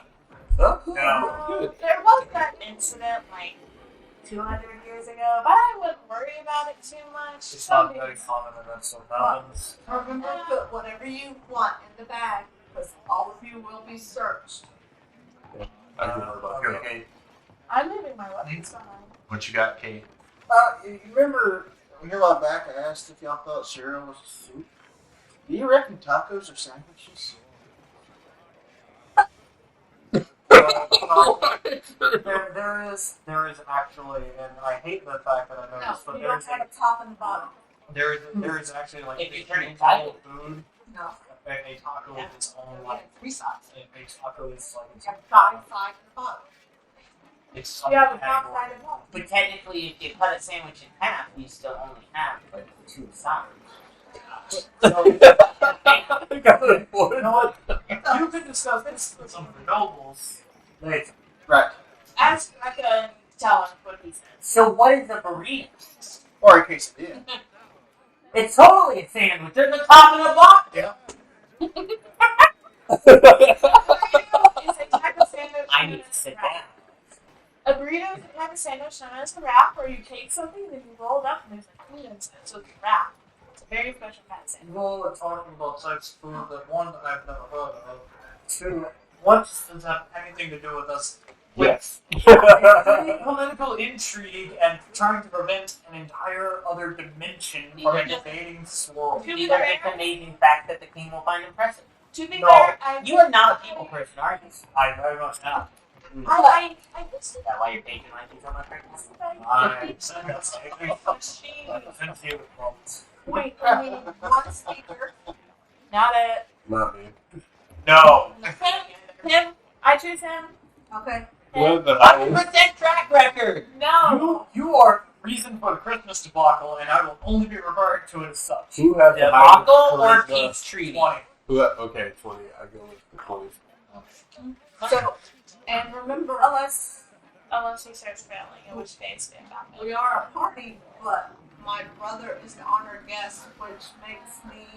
Huh? No. There was that incident like 200 years ago, but I wouldn't worry about it too much. It's Some not very days- common in that so mountains. Remember, put whatever you want in the bag, because all of you will be searched. I can worry about that. Okay, I'm leaving my weapons behind. what you got, Kate? You remember a while back I asked if y'all thought cereal was a soup? Do you reckon tacos are sandwiches? There is actually, and I hate the fact that I No, noticed, but you there don't is have a top and bottom. there is actually like If you a turn it taco tight. food, No. a taco with its own like Three sides. a taco is like You have the top side and the bottom. it's Yeah, the something top category. side and bottom. But technically, if you cut a sandwich in half, you still only have like 2 sides. You know what? You can discuss this with some of the nobles later. Right. Ask Becca and tell him what he says. So what is a burrito? Or a quesadilla. It's totally a sandwich. There's a top and a bottom. It's a type of sandwich. I known need to as sit wrap. down. A burrito is a type of sandwich known as a wrap, where you take something and you roll it up and there's a meat inside, so it's a wrap. It's a very special kind of sandwich. People are talking about types of food that one I've never heard of. Two, what does have anything to do with us? Yes. Political intrigue and trying to prevent an entire other dimension from invading this world. To be These are fair- just amazing facts that the king will find impressive. To be No. fair, I You are not a people person, are you? Is I very much am. I used to that why you're patient like you so much right now? I that's taking offensive problems. Wait, I mean, one speaker. Not it. Not me. No. Him. I choose him. Okay. What the 100% track record! No. You are reason for the Christmas debacle, and I will only be referring to it as such. Who has the Debacle or highest charisma? peace treaty? 20. Okay, 20. I go with the 20. So, and remember, Unless he starts failing, in which case get back. we are a party, but my brother is the honored guest, which makes me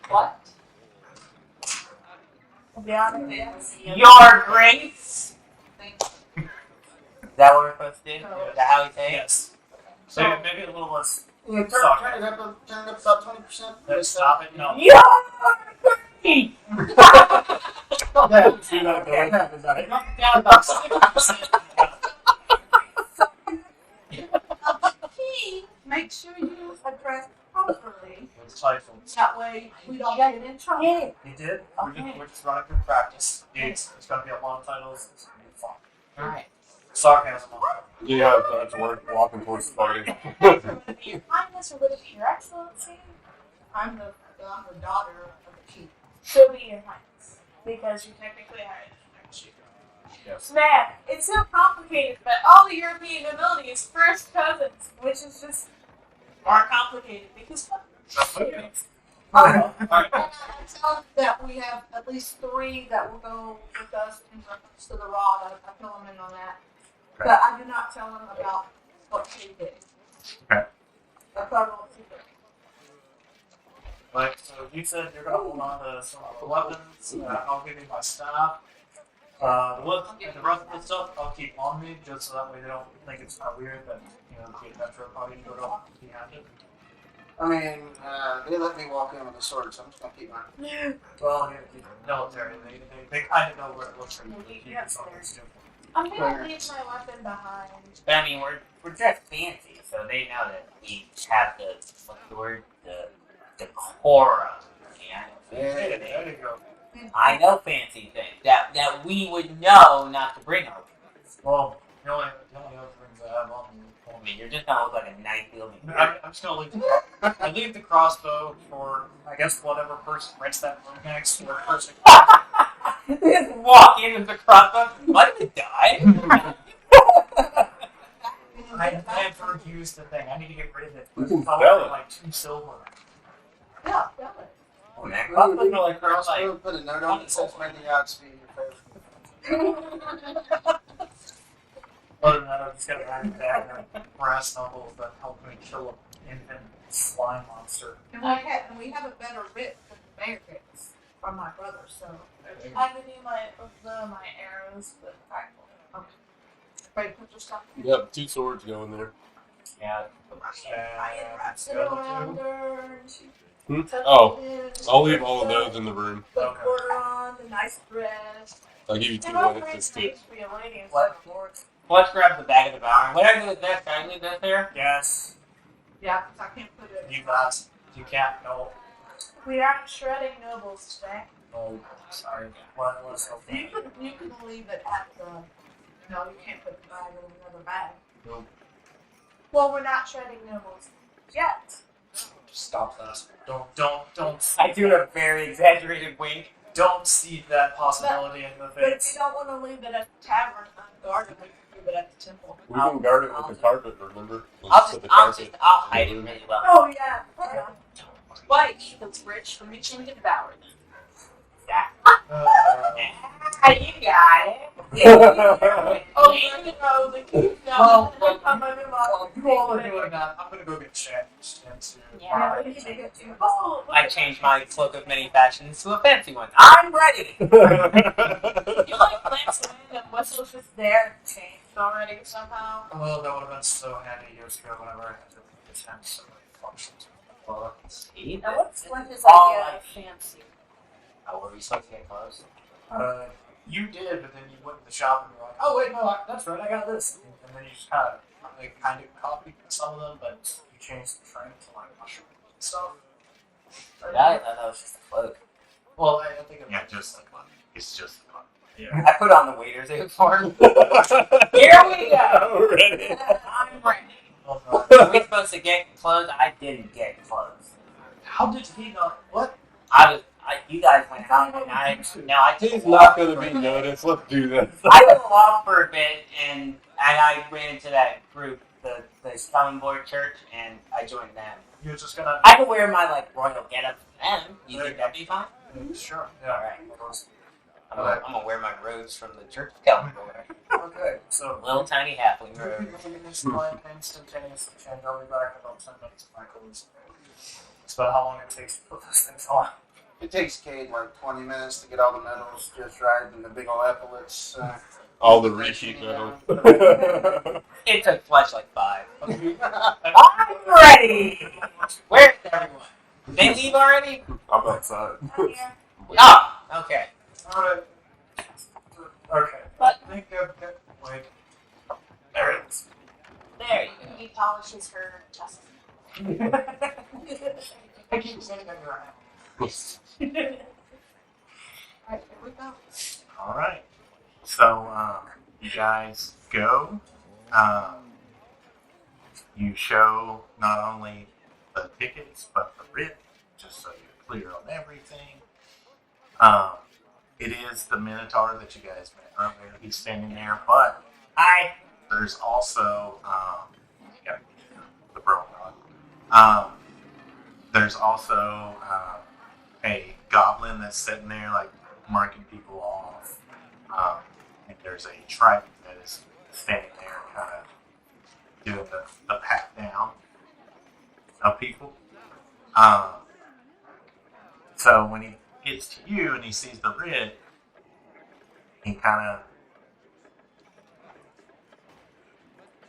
What? The honor yes. Your grace? think that what we're supposed to do? No. Is that how we say it? Yes. So- Maybe a little less. Yeah, Sorry. turn it up about 20%. Let's stop it. No. Yeah! Down about 60%. Key, make sure you address properly. It's title. That way we don't get in trouble. You did? Okay. We're just running through practice. It's going to be a lot of titles. It's going to be fun. Alright. Sarcasm. Yeah, that's work walking towards the party. Your Highness or would it be Your Excellency? I'm the daughter of the king. So be Your Highness. Because you're technically higher than she. Yes. Man, it's so complicated, but all the European nobility is first cousins, which is just more complicated because Alright. And I tell them that we have at least 3 that will go with us in reference to the rod. I fill them in on that. Okay. But I do not tell them about what she did. Okay. I thought it was secret. Like, so you said you're going to hold on to some of the weapons. I'll give you my staff. The rest of the stuff I'll keep on me just so that way they don't think it's kind of weird that, the adventure party showed up empty-handed. I mean, they let me walk in with a sword, so I'm just gonna keep mine. Well, the military, they kind of know where it looks like. I'm gonna leave my weapon behind. But I mean, we're dressed fancy, so they know that we have what's the word? The decorum. Yeah. There you go. I know fancy things that we would know not to bring our weapons. Well, the only other things I have on me. I mean, you're just gonna look like a knife wielding. I'm just gonna leave the crossbow for I guess whatever person rents that room next or person. Just walk in with the crossbow. What did it die? I never used the thing. I need to get rid of it. You can It's probably sell it. like 2 silver. Yeah, yeah. Oh, man, We'll crossbows are like put a note on it that says make the odds be in your favor. Other than that, I've just got a iron dagger and brass knuckles that help me kill an infant slime monster. And we have a better writ than the mayor gets from my brother, so. I can do my arrows, but I Ready to put your stuff in? Yep, 2 swords go in there. Yeah. And Sit the other around two. her and she Hmm? tucks Oh, it in, I'll leave all of those in the room. Put Okay. a quarter on, the nice dress. I'll give you 2 And all minutes great just to. things for your lady and What? so forth. Let's grab the bag of the bower. What I do with this? Can I leave this here? Yes, Yeah, because I can't put it. you got. You can't. No. We aren't shredding nobles today. No. Sorry. What was so You can leave it at the. No, you can't put the bag in another bag. Nope. Well, we're not shredding nobles yet. Stop that. Don't. I do a very exaggerated wink. Don't see that possibility in the But if you face. don't want to leave it at the tavern unguarded, we can leave it at the temple. We can guard it with the carpet, remember? We'll I'll just just, put the I'll carpet. just, I'll hide it really well. Oh yeah. Yeah. Why keep us rich from reaching to devour them? Ah, you got it. Oh, you know, the king Well, I'm under While you all are doing that, I'm gonna go get changed into. Yeah. We need to get you. Oh, I changed my cloak of many fashions to a fancy one. I'm ready. you like plants and whistles just there changed already somehow. Well, that would have been so handy years ago whenever I had to attend so many functions. Well, See? Now, what's Slender's All idea right. of fancy? How were we supposed to get close? you did, but then you went to the shop and you're like, oh wait, no, that's right, I got this, and then you just kind of copied some of them, but you changed the frame to like mushrooms and stuff. Yeah, I thought that was just a cloak. Well, I think it Yeah, just the clock. It's just the clock. Yeah. I put on the waiter's uniform. Here we go. Already. I'm ready. Well, Are we supposed to get clothes? I didn't get clothes. how did he not? What? You guys went out and I took He's a not walk. going to be noticed. Let's do this. I took a walk for a bit and I ran into that group, the Common Board Church, and I joined them. You're just gonna. I can wear my like royal getup for them. You think that'd be fine? Sure. Yeah. Alright. I'm gonna wear my robes from the Church of Common Board. Okay. So. Little tiny halfling robes. Instantaneous change. I'll be back in about 10 minutes. My clothes. It's about how long it takes to put those things on. It takes Cade like 20 minutes to get all the metals just right and the big old epaulets. All the reheat metal. It took Flash like 5. Okay. I'm ready! Where's everyone? They leave already? I'm outside. Oh, okay. Alright. Okay. But- I think that wait. There it is. There you He polishes her chest. I keep saying that you're right. Alright, here we go. All right. So you guys go. You show not only the tickets but the writ, just so you're clear on everything. It is the Minotaur that you guys met earlier. He's standing there, but there's also the bro dog. There's also a goblin that's sitting there, like marking people off. And there's a trident that is standing there, kind of doing the pat down of people. So when he gets to you and he sees the writ, he kind of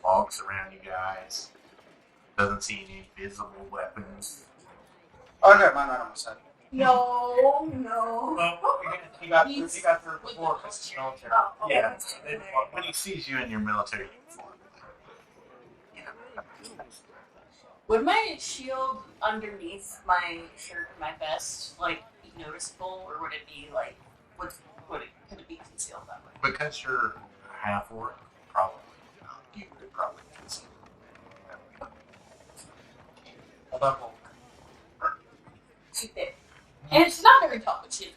walks around you guys. Doesn't see any visible weapons. Oh, I got mine right on my side. No. Well, he got through before because it's military. Oh, okay. Yeah. When he sees you in your military uniform, you know. Would my shield underneath my shirt and my vest like be noticeable, or would it be like could it be concealed that way? Because you're half orc, probably you could probably consider. Hold on, hold Too thick. And it's not very tall, but she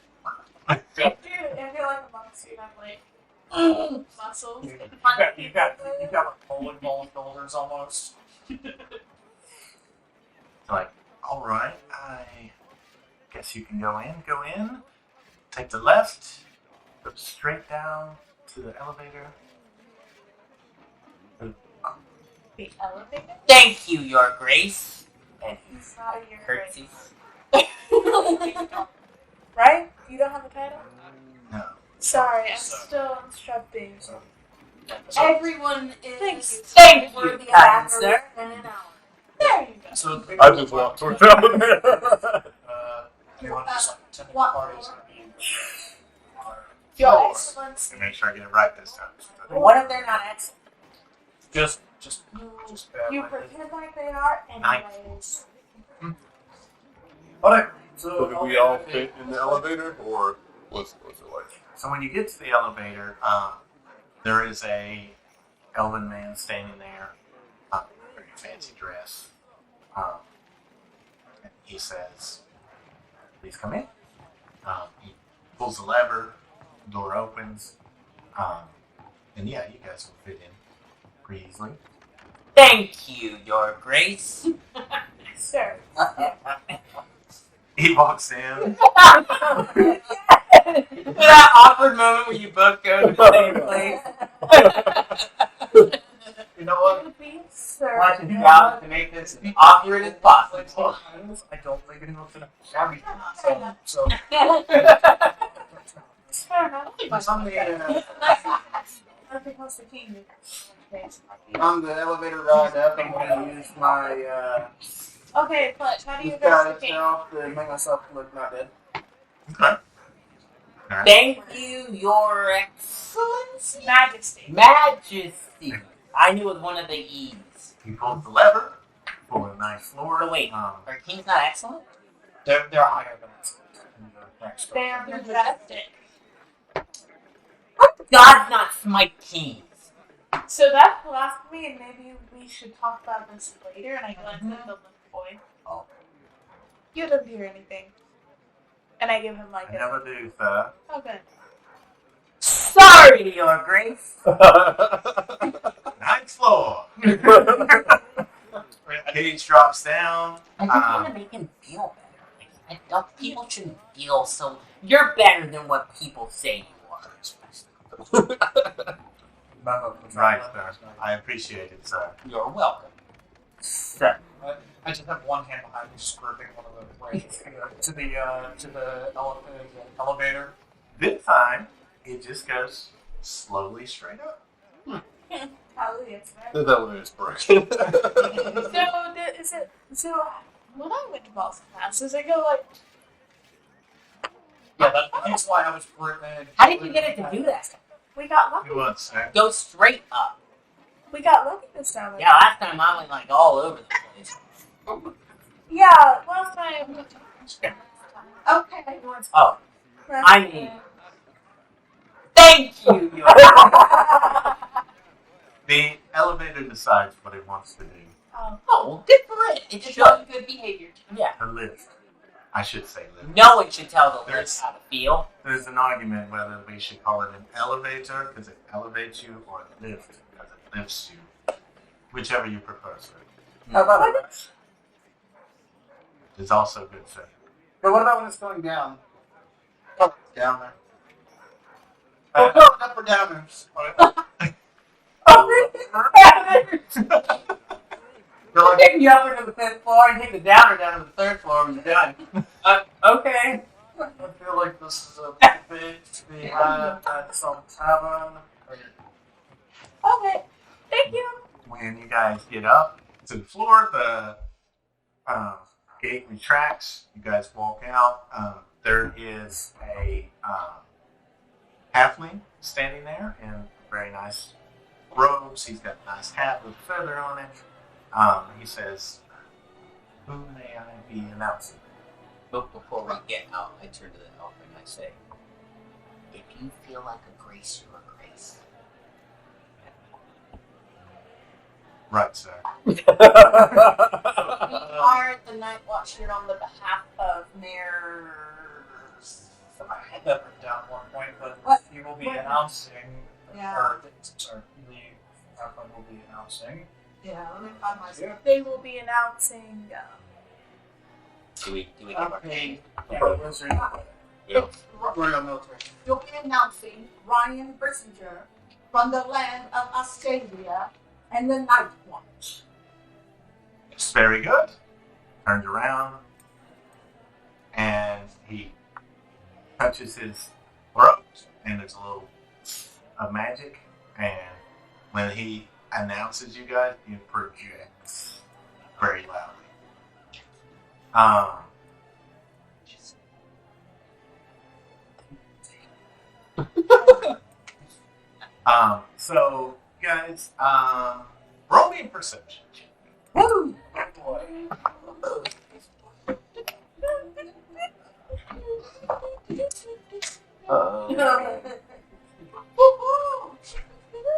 I feel like a monk suit. I'm like, muscles. You've got like bowling ball shoulders almost. Like, all right, I guess you can go in. Go in. Take the left. Go straight down to the elevator. The elevator? Thank you, Your Grace. And he It's not a year curtsies. right? You don't have a title? No. Sorry, I'm So- still instructing. everyone Thank is you. Thank you, worthy of kind admiration sir. in an hour. There you go. So I just walked towards down there. one just like typical What? party is gonna be. Your floor. Excellency. And make sure I get it right this time. What if they're not excellent? Just You like pretend like they are, anyways. Alright, So did we all fit in the elevator, or what's it like? So when you get to the elevator, there is a elven man standing there, very fancy dress. And he says, "Please come in." He pulls the lever, the door opens, and yeah, you guys will fit in pretty easily. Thank you, Your Grace. Sir. He walks in. That awkward moment where you both go to the same place. You know what? Would be, sir. Watching you out to make this as awkward as possible. I don't think anyone's gonna have me. So Fair enough. on the Nothing else to keep me. On the elevator ride up, I'm going to use my Okay, Fletch, how do you disguise investigate? self to make myself look not dead. Okay. Thank you, Your Excellency. Majesty. Majesty. I knew it was one of the E's. He pulls the lever for a nice floor. But wait, are kings not excellent? they're higher than us. in the rank scale. They are majestic. God's not smite kings. So that's blasphemy, and maybe we should talk about this later. And I glance at the little boy. Oh. You don't hear anything. And I give him like I a. never do, sir. Oh, good. Sorry, Your Grace. Ninth floor. Cage drops down. I just want to make him feel better. I don't, people shouldn't feel so. You're better than what people say you are. Right, sir. I appreciate it, sir. You're welcome. Sir. I just have one hand behind me, just gripping one of the plates to the elevator. This time, it just goes slowly straight up. Hallelujah. It's very- The elevator's broken. So when I went to Boston Mass, does it go like Yeah, that's why I was. How did you get it to do that? we got lucky? You want sir? Go straight up. We got lucky this time. Yeah, last time I went like all over the place. Yeah, last time. Okay. Oh, I mean, thank you. The elevator decides what it wants to do. Oh, well, good for it. It It's should. not good behavior. Yeah. The lift. I should say lift. No one should tell the lift There's- how to feel. There's an argument whether we should call it an elevator because it elevates you or a lift because it lifts you. Whichever you prefer, sir. How about it? It's also good, sir. But what about when it's going down? Oh, down there. Uh, Up or downers? They'll pick you up into the 5th floor and take the downer down to the 3rd floor when you're done. Okay. I feel like this is a bit to be had at some tavern. Okay. Thank you. When you guys get up to the floor, the gate retracts. You guys walk out. There is a halfling standing there in very nice robes. He's got a nice hat with a feather on it. He says, "Who may I be announcing?" But before we get out, I turn to the elf and I say, if you feel like a grace, you're a grace. Right, sir. We are the night watch here on the behalf of Mayor. I had that written down at one point, but What? he will be What? announcing, Yeah. or sorry, the Halfling will be announcing. Yeah, let me find my. Yeah. They will be announcing. Do we give our Okay. Yeah. Royal military. You'll be announcing Ryan Brissinger from the land of Australia and the Night Watch. It's very good. Turns around and he touches his throat, and there's a little of magic. And when he announces you guys, he projects very loudly. So guys, roll me a perception. Woo!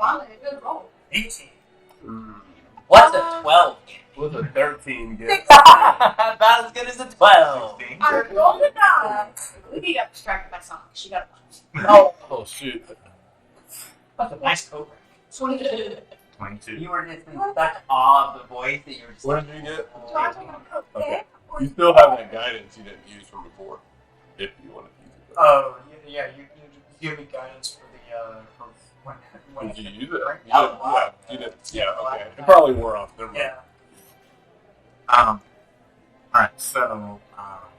Finally, a good roll. 18. What's a 12? With a 13 get. About as good as a 12. 16. I rolled a 9. We got distracted by something. She got a punch. Oh shoot. That's a nice coat. 22. 22. You were just in such awe of the voice that you were just What did you get? Do I take a coat Okay. there? Or You still have that guidance you didn't use from before. If you want to use it. Oh, yeah, you give me guidance for the, for when Did you use it? Right? You Oh, didn't, wow. yeah, you didn't. Yeah, okay. It probably wore off. Never mind. Yeah. Alright, so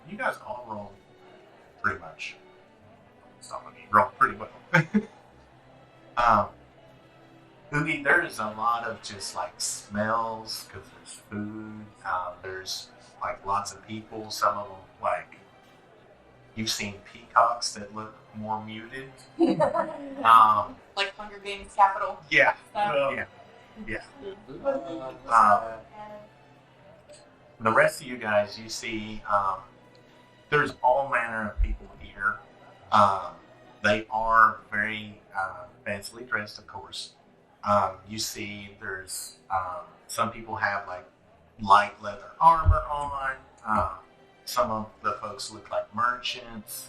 you guys all roll pretty much. Some of you roll pretty well. Oogie, there's a lot of just like smells because there's food. There's like lots of people. Some of them like you've seen peacocks that look more muted. Like Hunger Games capital. Yeah, So, yeah. Uh, The rest of you guys, you see, there's all manner of people here. They are very fancily dressed, of course. You see, there's some people have like light leather armor on. Some of the folks look like merchants.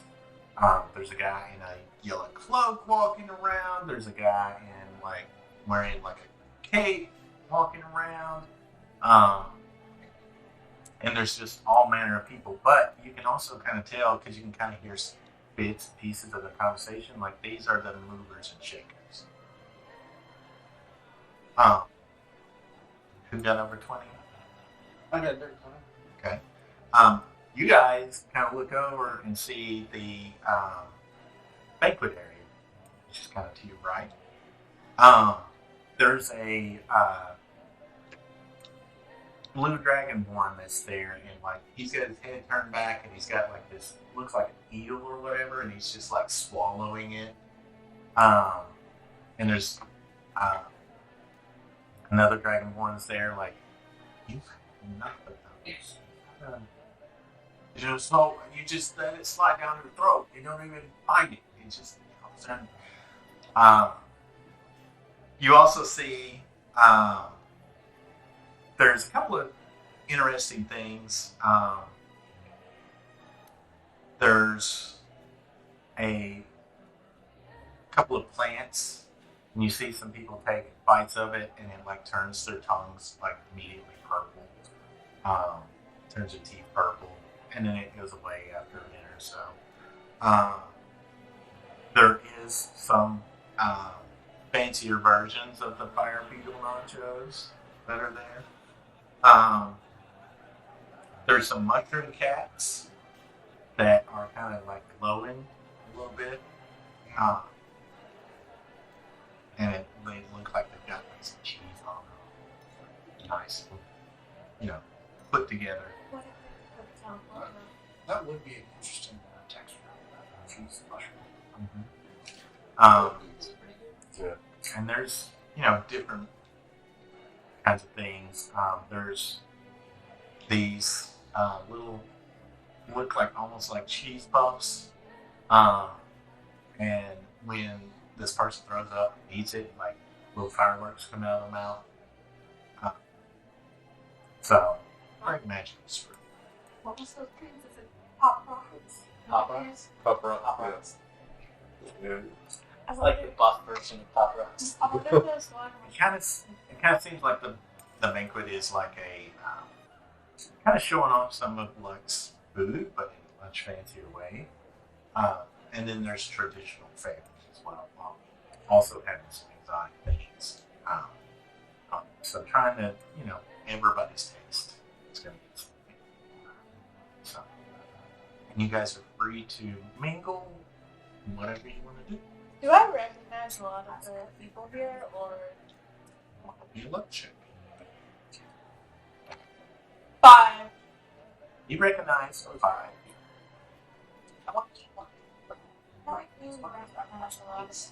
There's a guy in a yellow cloak walking around. There's a guy in like wearing like a cape walking around. And there's just all manner of people. But you can also kind of tell, because you can kind of hear bits, pieces of the conversation, like these are the movers and shakers. Who got over 20? I got dirt. Okay. You guys kind of look over and see the banquet area. which is kind of to your right. There's a blue dragonborn that's there, and like he's got his head turned back, and he's got like this looks like an eel or whatever, and he's just like swallowing it. And there's another dragonborn that's there, like you've enough of those. So you just let it slide down your throat. You don't even find it. It just comes in. You also see there's a couple of interesting things. There's a couple of plants, and you see some people take bites of it, and it like turns their tongues like immediately purple, turns their teeth purple, and then it goes away after a minute or so. There is some fancier versions of the fire beetle nachos that are there. There's some mushroom cats that are kind of like glowing a little bit. And they look like they've got like some cheese on them. Nice. Put together. That would be an interesting texture. Cheese mushroom. And there's, different kinds of things. There's these little, look like almost like cheese puffs. And when this person throws up and eats it, like little fireworks come out of the mouth. So, like magic is true. What was those things? Is it pop rocks? Pop rocks? Pop rocks. Yeah. It's like the buff version of Pop Rocks. I wonder if there's one. It kind of seems like the banquet is like a kind of showing off some of Luck's food, but in a much fancier way. And then there's traditional favors as well. Also having some exotic things. So trying to, everybody's taste is going to be something. So, and you guys are free to mingle, whatever you want to do. Do I recognize a lot of the people here, or You look check. 5? You recognize 5. I don't really recognize a lot.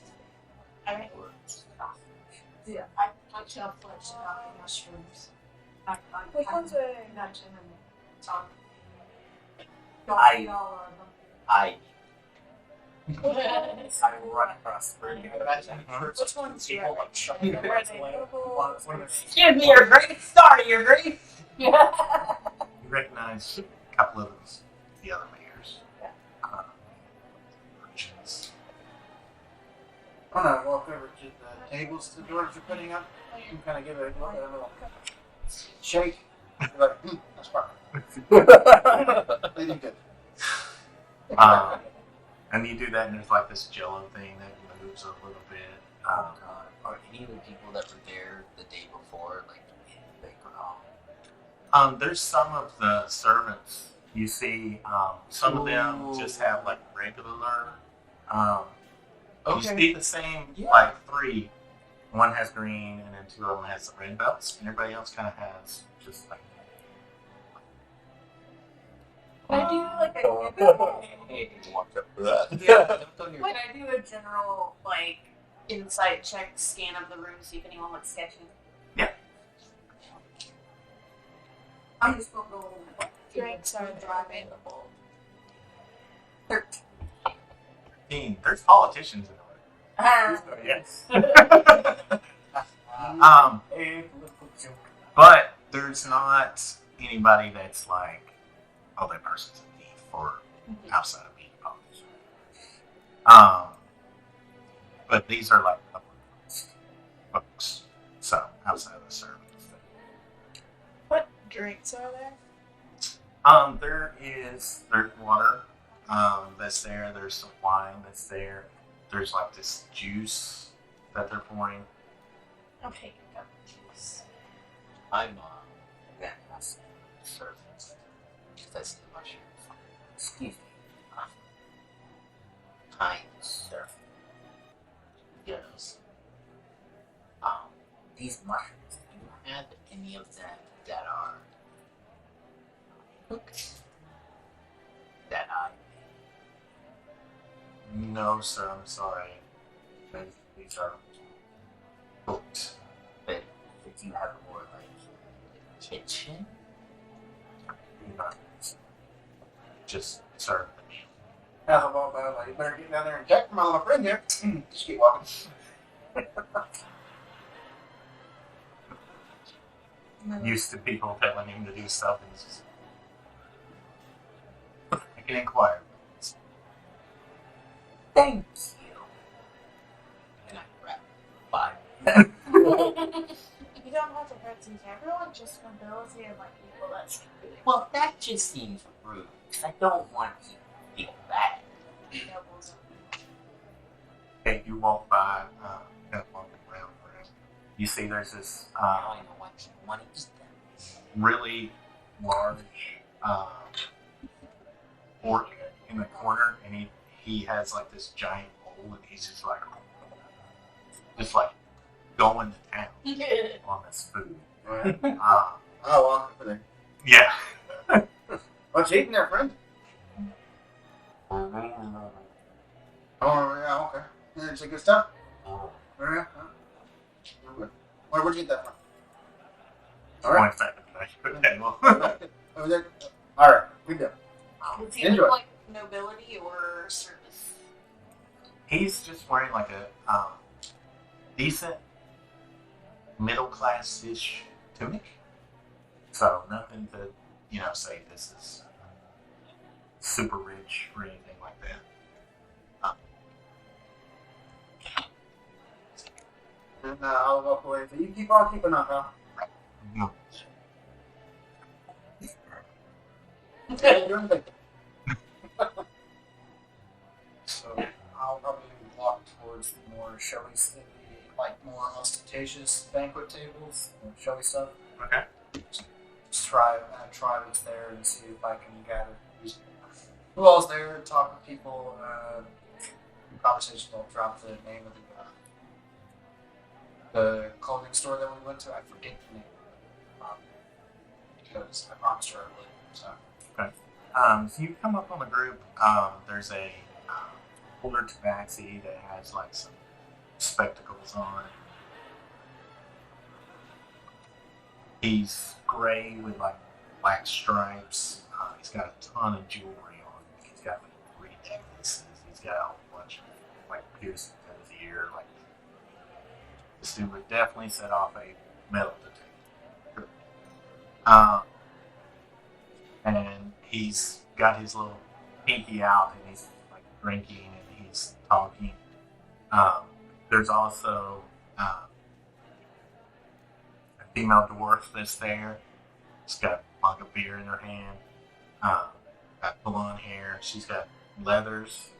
I mean, Yeah, I tell Fletch about the mushrooms. which ones are mention and talk. Don't I- eat all of them. I I run across the room. You can imagine Which ones do you people like shoving their Where heads they away. purple? One of give me your great story, your great. Yeah. You recognize a couple of the other mayors. Yeah. Merchants. I'm gonna walk over to the tables the dwarves are putting up and kind of give it a little shake. Be like, that's fine. They did good. And you do that, and there's like this jello thing that moves a little bit. Oh god. Are any of the people that were there the day before, like, in the background? There's some of the servants. You see, some of them just have like regular. You see the same, like 3. One has green, and then 2 of them has the red belts, and everybody else kind of has just like. Can I do like Hey, Walk up for that. Can I do a general, like, insight check scan of the room, see if anyone looks sketchy? I'm just gonna go. drinks are available? 13. There's politicians in the room. Yes. But there's not anybody that's like, oh, that person's a thief or outside of being politics. But these are like upper class folks, so outside of the servants. What drinks are there? There's water that's there. There's some wine that's there. There's like this juice that they're pouring. I'm taking up juice. I'm gonna ask the servants if that's the mushrooms. Excuse me. Kind servant. goes, these mushrooms, do you have any of them that are cooked? That No, sir, I'm sorry. These are cooked. but if you have more like kitchen, Do not just serve the meal. Half of all bad, like, you better get down there and check my little friend here. Just keep walking. Used to people telling him to do stuff, and it's just I can inquire. thank you. And I grab 5. You don't have to praise everyone, just nobility and like people that's included. Well, that just seems rude. 'Cause I don't want you to feel bad. Nobles. Okay, you walk by, kind of walking around for him. You see there's this Now I know why people want to eat them. really large orc in the corner, and he has like this giant bowl, and he's just like going to town on this food. Alright. I'll walk over there. Yeah. What's you eating there, friend? Oh, yeah, okay. Yeah, it's a good stuff. Yeah. Where'd you get that from? Alright. Points back at the table. Over there. Alright, good deal. Does he Enjoy. look like nobility or service? He's just wearing like a decent middle class-ish tunic. So nothing to, say this is super rich or anything like that. And I'll walk away. So you keep on keeping on, pal. No. Yeah, you're the So I'll probably walk towards the more showy, like more ostentatious banquet tables, showy stuff. Okay. Just try what's there and see if I can gather who all's there. Talk with people. Conversation. Don't drop the name of the clothing store that we went to. I forget the name. Because I promised her I would. So. So you come up on the group. There's a older tabaxi that has like some spectacles on. He's gray with like black stripes. He's got a ton of jewelry on. He's got like 3 necklaces. He's got a whole bunch of like piercings in his ear. Like this dude would definitely set off a metal detector. And he's got his little pinky out, and he's like drinking and he's talking. There's also a female dwarf that's there. She's got a mug of beer in her hand. Got blonde hair. She's got leathers,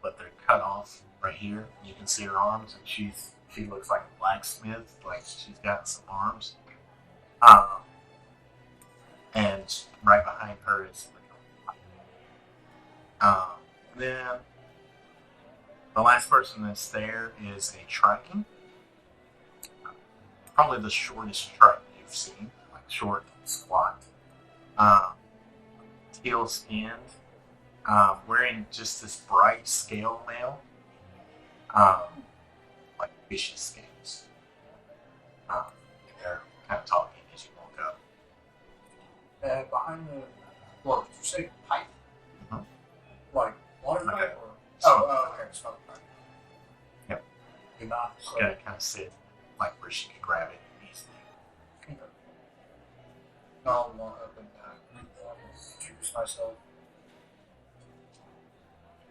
but they're cut off right here. You can see her arms, and she looks like a blacksmith. Like she's got some arms. And right behind her is then the last person that's there is a Triton. Probably the shortest Triton you've seen. Like short and squat. Teal skinned. Wearing just this bright scale mail. Like fishy scales. They're kind of talking as you walk up. Behind the, well, did you say pipe? Mhm. Like water Like pipe a or? smoke Okay, smoke pipe. Yep. Do not. She's got to kind of sit like where she can grab it easily. I'll walk up and introduce myself.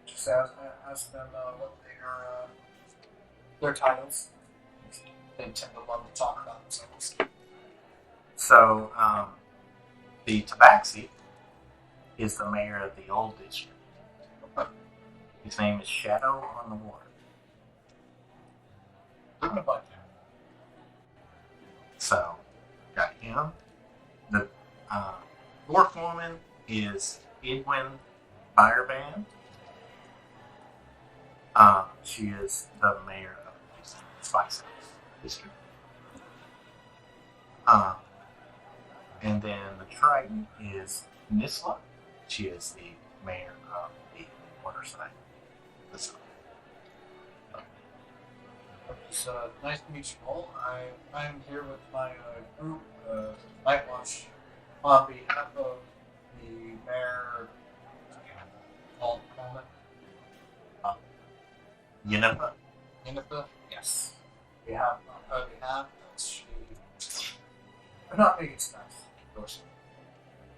Just ask them what their titles. They tend to love to talk about themselves. So, the Tabaxi is the mayor of the old district. His name is Shadow on the Water. I'm gonna bite that. So, got him. The dwarf woman is Edwin Fireband. She is the mayor of Spice House district. And then the Triton is Nisla. She is the mayor of the Waterside. It's nice to meet you all. I'm here with my group, Night Watch, on behalf of the mayor, Paul Coleman, Yennefer. Yennefer. Yes. We have on her behalf that she. I'm not making sense. Of course.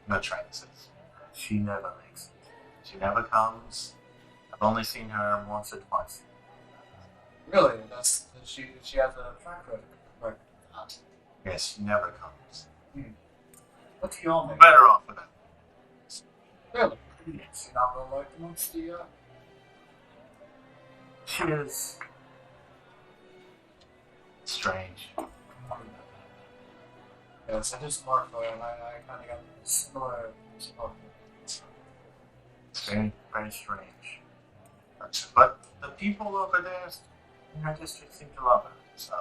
The Triton says she never makes it. She never comes. I've only seen her once or twice. Really? That's she has a track record. Yes, she never comes. What do y'all I'm make? better off with that. Really? Is she not well liked amongst the She is strange. Yes, I just marked her, and I kind of got similar. It's very, very strange. But the people over there in our district seem to love her. So,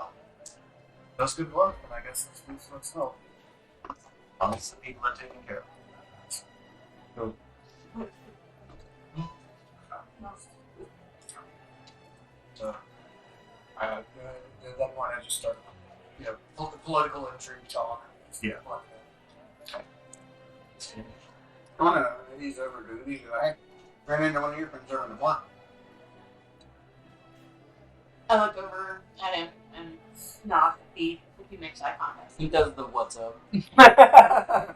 Does good work, and I guess this speaks for itself. as long as the people are taken care of. So, at that point, I just start, political intrigue talk. Yeah. I want to ease over to these. I ran into one of your friends over in the block. I look over at him and nod if he makes eye contact. He does the what's up.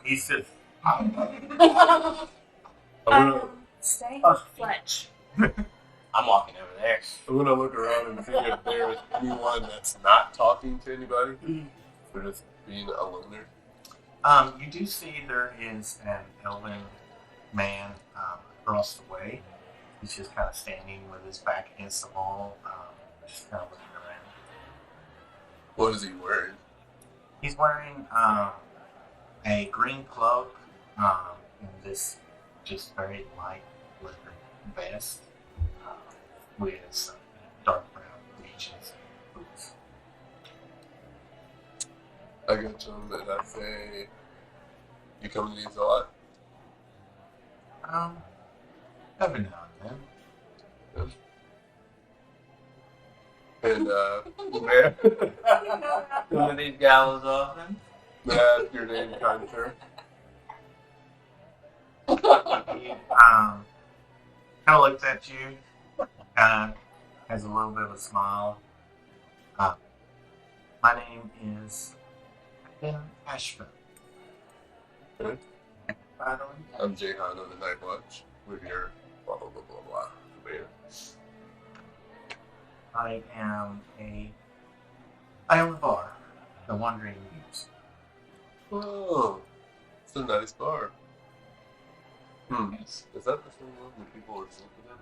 He says, I'm gonna, Stay Oh. Fletch. I'm walking over there. I'm gonna look around and see if there's anyone that's not talking to anybody. We're just being a loner. you do see there is an elven man across the way. He's just kind of standing with his back against the wall, just kind of looking around. What is he wearing? He's wearing a green cloak and this just very light leather vest with some dark brown breeches and boots. I go to him and I say, "You come to these a lot?" Every now and then. And may Some of these gallows often. I ask your name, kind sir? He kind of looks at you, has a little bit of a smile. My name is Ben Ashford. Okay. Finally. I'm Jahan on the Night Watch. We're here, blah blah blah blah blah. The mayor. I own a bar, the Wandering Muse. Oh, it's a nice bar. Is that the same one that people were sleeping in?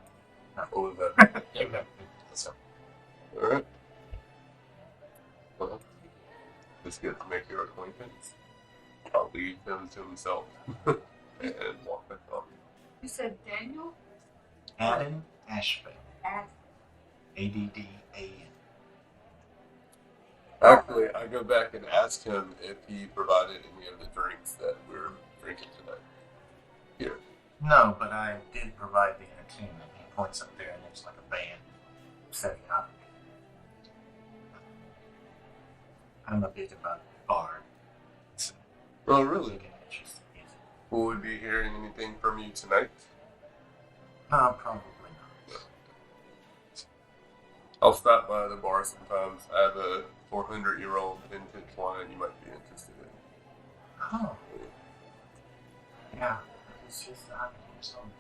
No. Or was that? Okay. Alright. Well, just get to make your acquaintance. I'll leave him to himself and walk back off. You said Daniel? Adam Ashford. Ash. ADDAN. Actually, I go back and ask him if he provided any of the drinks that we're drinking tonight. Here. No, but I did provide the entertainment. He points up there and there's like a band setting up. I'm a bit of a bard. So Oh, you really? get interested in music. Will we be hearing anything from you tonight? Probably not. I'll stop by the bar sometimes. I have a 400-year-old vintage wine you might be interested in. Oh. Yeah. It's just 100 years old.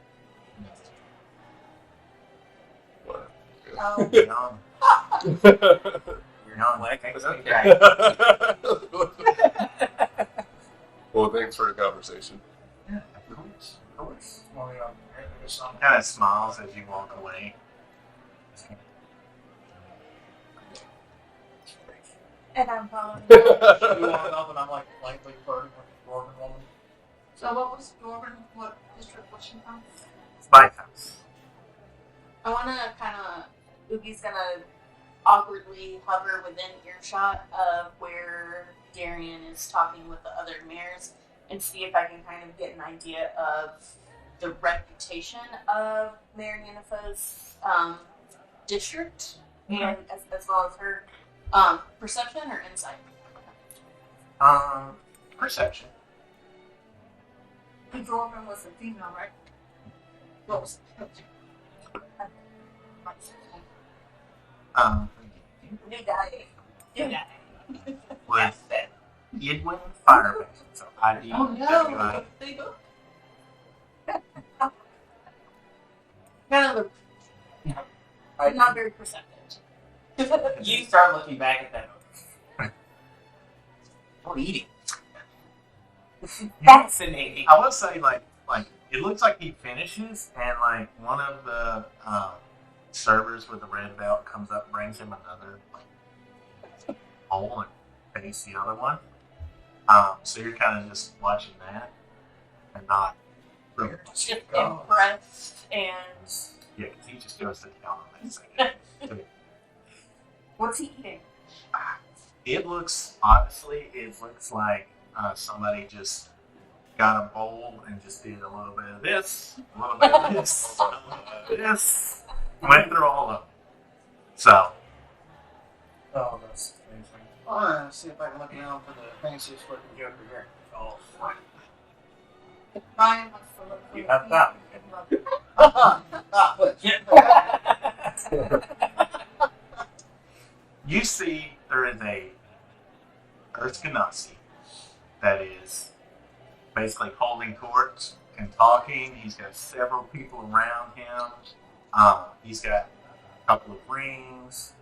What? Oh. You're young. You're young. Like, Thanks, okay. Well, thanks for the conversation. Yeah, of course. Of course. Well, yeah, there's some. Kind of smiles as you walk away. And I'm following. You walk up, and I'm like lightly flirting with the dwarven woman. So what was Dwarven? What district was she from? Spike House. I want to kind of. Oogie's gonna awkwardly hover within earshot of where Darian is talking with the other mayors and see if I can kind of get an idea of the reputation of Mayor Yennefer's district, and as well as her perception or insight. Perception. The dwarven was a female, right? What was New guy. yeah. With Edwin Fireman. So ID. Oh no! They go. Kind of I'm not very perceptive. You start looking back at that. What eating? Fascinating. I will say, like it looks like he finishes, and like one of the servers with the red belt comes up, brings him another like bowl, and pays the other one. So you're kind of just watching that, and not really. Just impressed and Yeah, because he just goes to town on that second. what's he eating? It looks like somebody just got a bowl and just did a little bit of this, a little bit of this, a little bit of this, went through all of them. So, Oh, that's amazing. I want to see if I can look around for the fanciest looking Joker here. Oh, Ryan wants to look for you the have that. But you see there is a Earth Ganassi that is basically holding court and talking. He's got several people around him. He's got a couple of rings.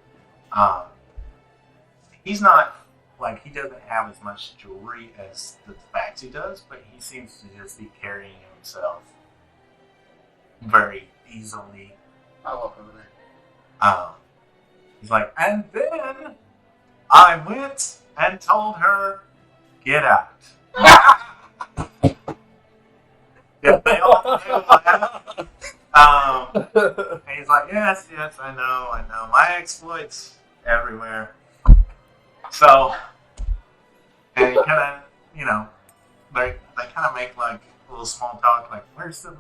He's not, like, he doesn't have as much jewelry as the Tabaxi does, but he seems to just be carrying himself very easily. I'll walk over there. He's like, and then I went and told her, get out. Yeah, they all laugh. And he's like, yes, I know. My exploits everywhere. So, and he kind of, they kind of make like a little small talk, like, where's the,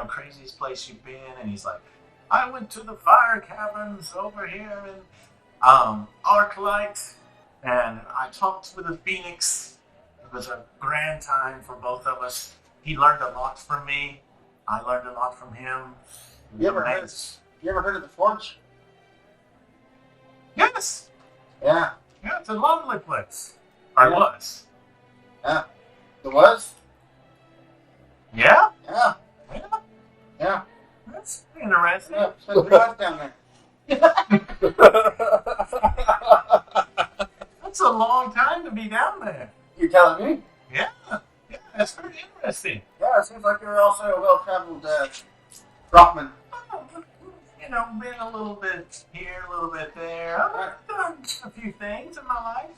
craziest place you've been? And he's like, I went to the fire cabins over here in Arclight, and I talked with the Phoenix. It was a grand time for both of us. He learned a lot from me. I learned a lot from him. You ever heard of the Forge? Yes. Yeah. Yeah, it's a lovely place. Or was. Yeah. It was? Yeah? Yeah. Yeah. Yeah. That's interesting. Yeah. Spent 3 months down there. That's a long time to be down there. You're telling me? Yeah. Yeah, that's very interesting. Yeah, it seems like you're also a well-traveled Brockman. Been a little bit here, a little bit there. I've done a few things in my life,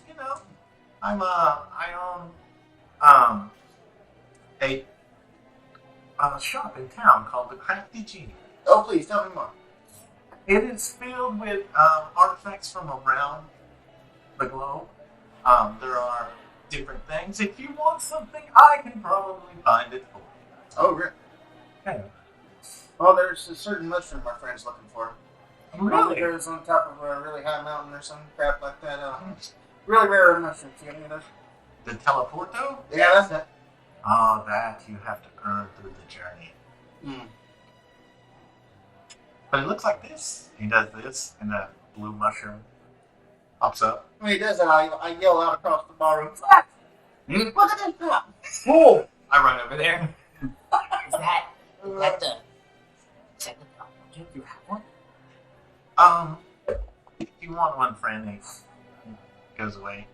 I own a shop in town called the Crafty Genie. Oh, please, tell me more. It is filled with artifacts from around the globe. There are different things. If you want something, I can probably find it for you. Oh, great. Okay. Well, there's a certain mushroom my friend's looking for. Really? There's on top of a really high mountain or some crap like that. Really rare mushrooms. You got any of those? The Teleporto? Yeah, that's it. Oh, that you have to earn through the journey. Hmm. But it looks like this. He does this, and the blue mushroom pops up. When he does that, I yell out across the barroom. Look at this! Cool. I run over there. Is that the second album? Do you have one? If you want one for any goes away,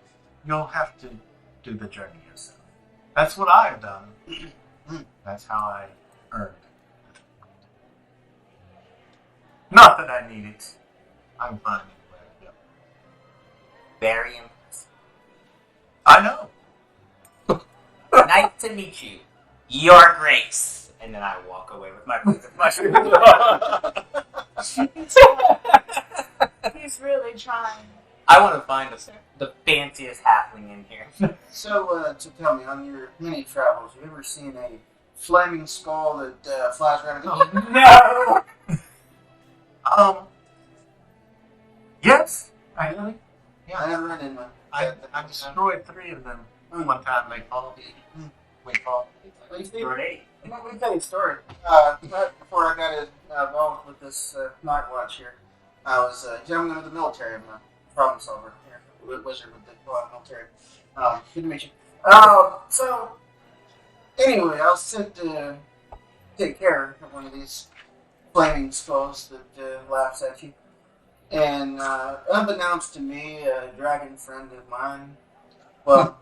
you'll have to do the journey yourself. That's what I've done. That's how I earned. Not that I need it. I'm fine anywhere I go. Very impressive. I know. Nice to meet you. Your Grace. And then I walk away with my fruit of mushroom. He's really trying. I want to find the fanciest halfling in here. So tell me, on your many travels, you ever seen a flaming skull that flies around? No! Yes, actually. I never run in one. I destroyed 3 of them one time. They fall. We fall. Well, you see, Great. let me tell you a story. Before I got involved with this night watch here, I was a gentleman of the military. I'm a problem solver here, wizard with the military. Good to meet you. So, anyway, I was sent to take care of one of these flaming skulls that laughs at you. And unbeknownst to me, a dragon friend of mine, well,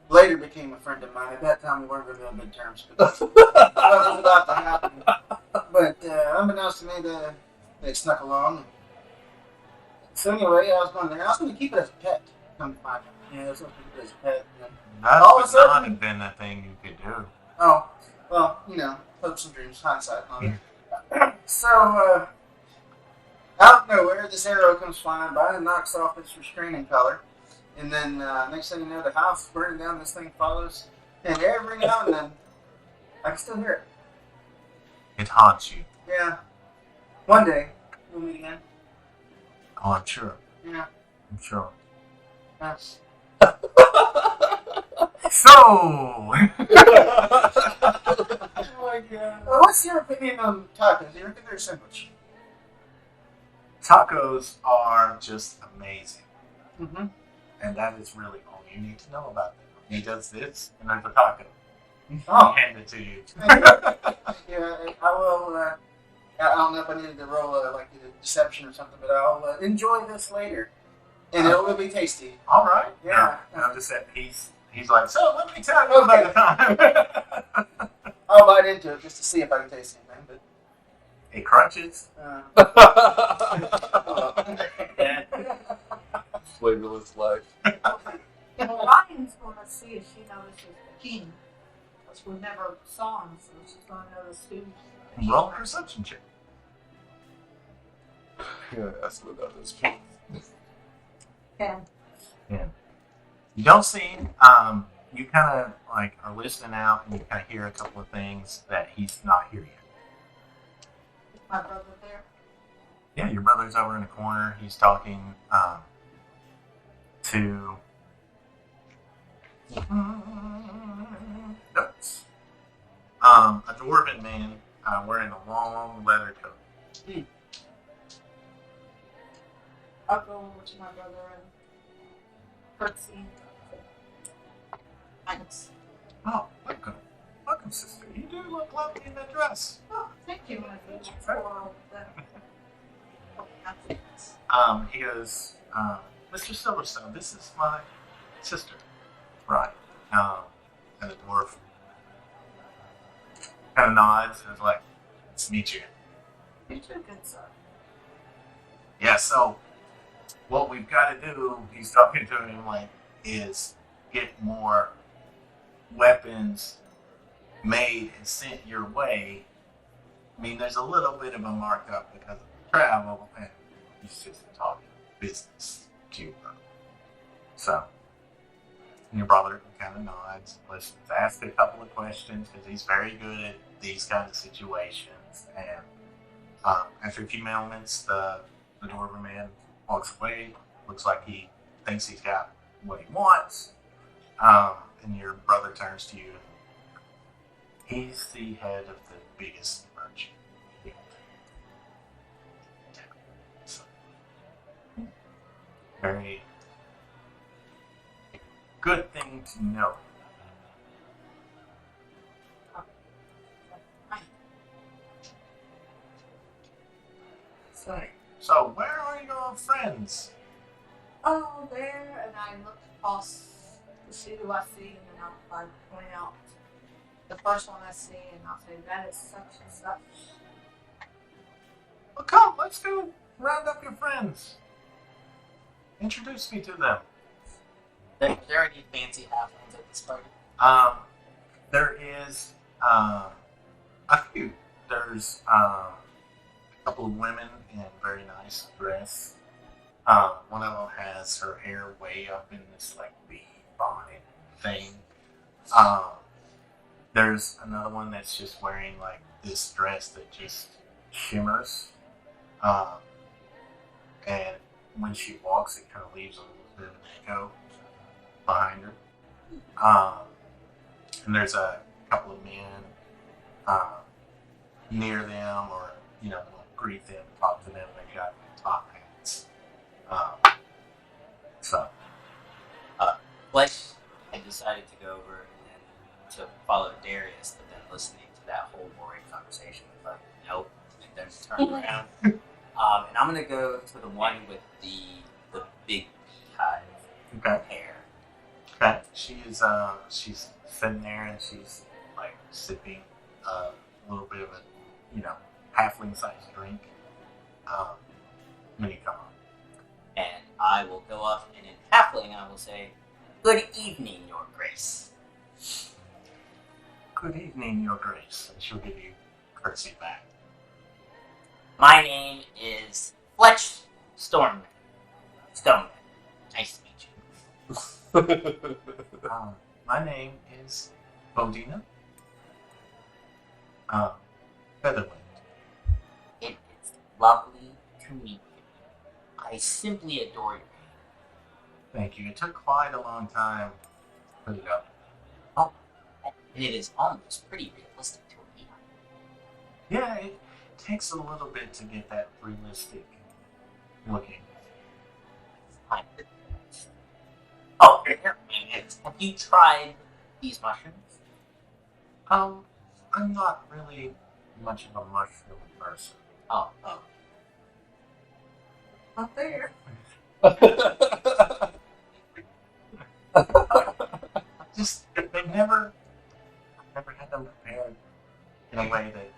later became a friend of mine. At that time, we weren't really on good terms. But what was about to happen. But unbeknownst to me, they snuck along. So anyway, I was going there. I was going to keep it as a pet. Come to find out. Yeah, I was going to keep it as a pet. And That all of a would sudden- not have been a thing you could do. oh, well, you know, hopes and dreams, hindsight. So, out of nowhere, this arrow comes flying by and knocks off its restraining collar. And then, next thing you know, the house is burning down, this thing follows. And every now and then, I can still hear it. It haunts you. Yeah. One day, we'll meet again. Oh, I'm sure. Yeah. I'm sure. Yes. So, Oh my god. Well, what's your opinion on tacos? Do you reckon they're a sandwich? tacos are just amazing. Mm-hmm. And that is really all you need to know about them. He does this, and there's a taco. Oh. He hand it to you. Yeah, I will. I don't know if I needed to roll like a deception or something, but I'll enjoy this later, and it will be tasty. All right. Yeah. And I'm just at peace. He's like, so let me tell you about the time. I'll bite into it just to see if I can taste anything, but. It crunches. Flavorless life. Ryan's going to see if she notices the king. Because we never saw him, so she's going to notice who. Roll a perception check. Yeah, that's what that is. Yeah. You don't see him. You kind of like are listening out, and you kind of hear a couple of things that he's not here yet. Is my brother there? Yeah, your brother's over in the corner. He's talking to notes. A dwarven man wearing a long leather coat. I'll go over to my brother and curtsy. Thanks. Oh, welcome. Welcome, sister. You do look lovely in that dress. Oh, thank you. For all the He goes, Mr. Silverstone, this is my sister. Right. And the dwarf kind of nods and is like, nice to meet you. You too, good sir. Yeah, so what we've got to do, he's talking to him like, is get more weapons made and sent your way. I mean, there's a little bit of a markup because of the travel, and he's just talking business to you. So, your brother kind of nods, listens, asks a couple of questions because he's very good at these kinds of situations. And after a few moments, the dwarven man walks away. Looks like he thinks he's got what he wants. And your brother turns to you. He's the head of the biggest merchant. So, very good thing to know. So, where are your friends? Oh, there, and I look across to see who I see, and then I'll point out the first one I see, and I'll say, that is such and such. Well, come, let's go round up your friends. Introduce me to them. There are any fancy halflings at this party? There is a few. There's a couple of women in very nice dress. One of them has her hair way up in this like bee bonnet thing. There's another one that's just wearing like this dress that just shimmers. And when she walks, it kind of leaves a little bit of an echo behind her. And there's a couple of men near them, or greet them, talk to them. They got top hats. So Fletch had decided to go over and then to follow Darius, but then listening to that whole boring conversation was like, nope, and then turned around. And I'm gonna go to the one with the big beehive okay. hair. Okay. She's sitting there and she's like sipping a little bit of a halfling sized drink. When you come on. And I will go up and in halfling I will say, "Good evening, Your Grace." Good evening, Your Grace, and she'll give you courtesy back. My name is Fletch Stoneman. Nice to meet you. My name is Bodina. Featherwind. It is lovely to meet you. I simply adore your name. Thank you. It took quite a long time to put it up. Oh, and it is almost pretty realistic to me. Yeah, it takes a little bit to get that realistic looking. Oh, have you tried these mushrooms? I'm not really much of a mushroom person. Oh. Not there. Just I've never had them prepared in a way that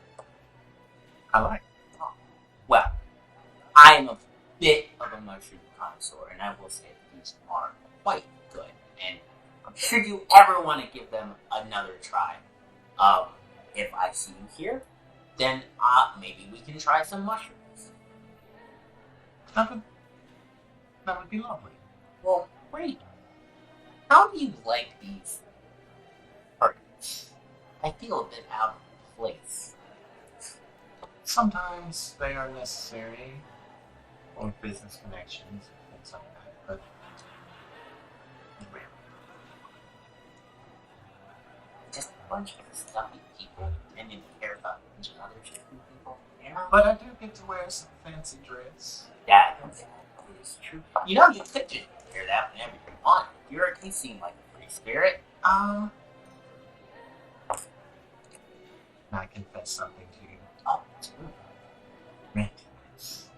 I like. Well, I am a bit of a mushroom connoisseur, and I will say these are quite good. And should you ever want to give them another try, if I see you here, then maybe we can try some mushrooms. That would be lovely. Well, great. How do you like these parties? I feel a bit out of place. Sometimes they are necessary for business connections and things like that, but Just a bunch of stuffy people pretending to care about each other, shooting people. You know? but I do get to wear some fancy dress. Yeah, that is true. You know, you could just wear that whenever you want. You seem like a free spirit. Can I confess something to you? Oh, it's good. Maintenance.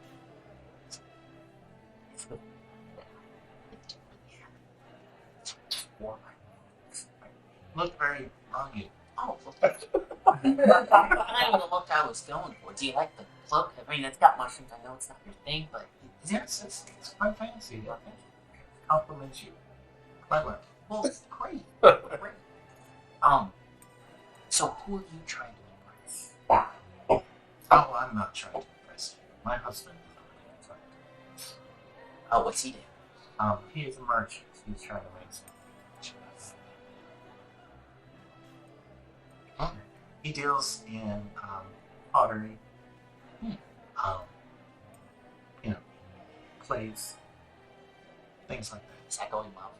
Look very rugged. Oh, okay. Not even the look I was going for. Do you like the cloak? I mean, it's got mushrooms. I know it's not your thing, but Yes, it's quite fancy. I think it compliments you quite well. well, great. Great. So who are you trying to impress? Oh, I'm not trying to impress you. My husband is not trying to impress. Oh, what's he do? He is a merchant. He's trying to make some fortunes. He deals in pottery. Plays, things like that. Is that going well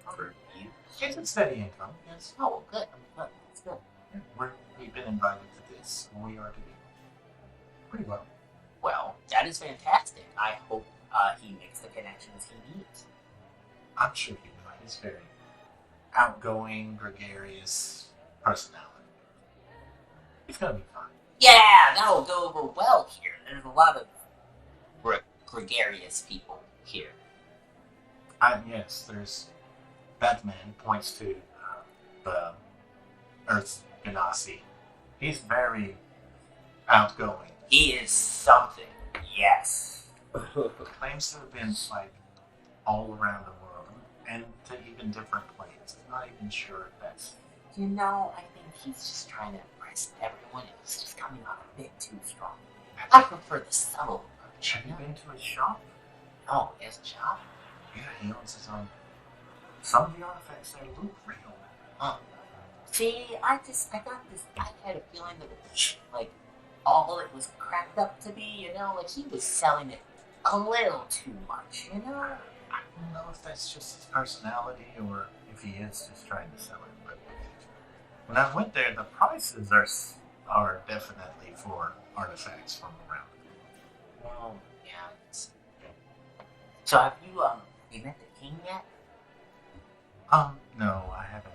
for you? It's a steady income, yes. Oh, well, good. Good. That's good. Yeah, we've been invited to this, and we are to do pretty well. Well, that is fantastic. I hope he makes the connections he needs. I'm sure he will. He's very outgoing, gregarious personality. He's gonna be fine. Yeah, that'll go over well here. There's a lot of gregarious people here. Yes, there's that man points to the Earth's Ganassi. He's very outgoing. He is something. Yes. Claims to have been like all around the world and to even different planes. I'm not even sure if that's. You know, I think he's just trying to impress everyone. It's just coming on a bit too strong. I prefer the subtle approach. Have you been to his shop? Oh, he has a shop? Yeah, he owns his own. Some of the artifacts they look real. Oh. See, I got this, I had a feeling that it was, like, all it was cracked up to be, you know? Like, he was selling it a little too much, you know? I don't know if that's just his personality or if he is just trying to sell it. But when I went there, the prices are definitely for artifacts from around. Well, yeah. So have you met the king yet? No, I haven't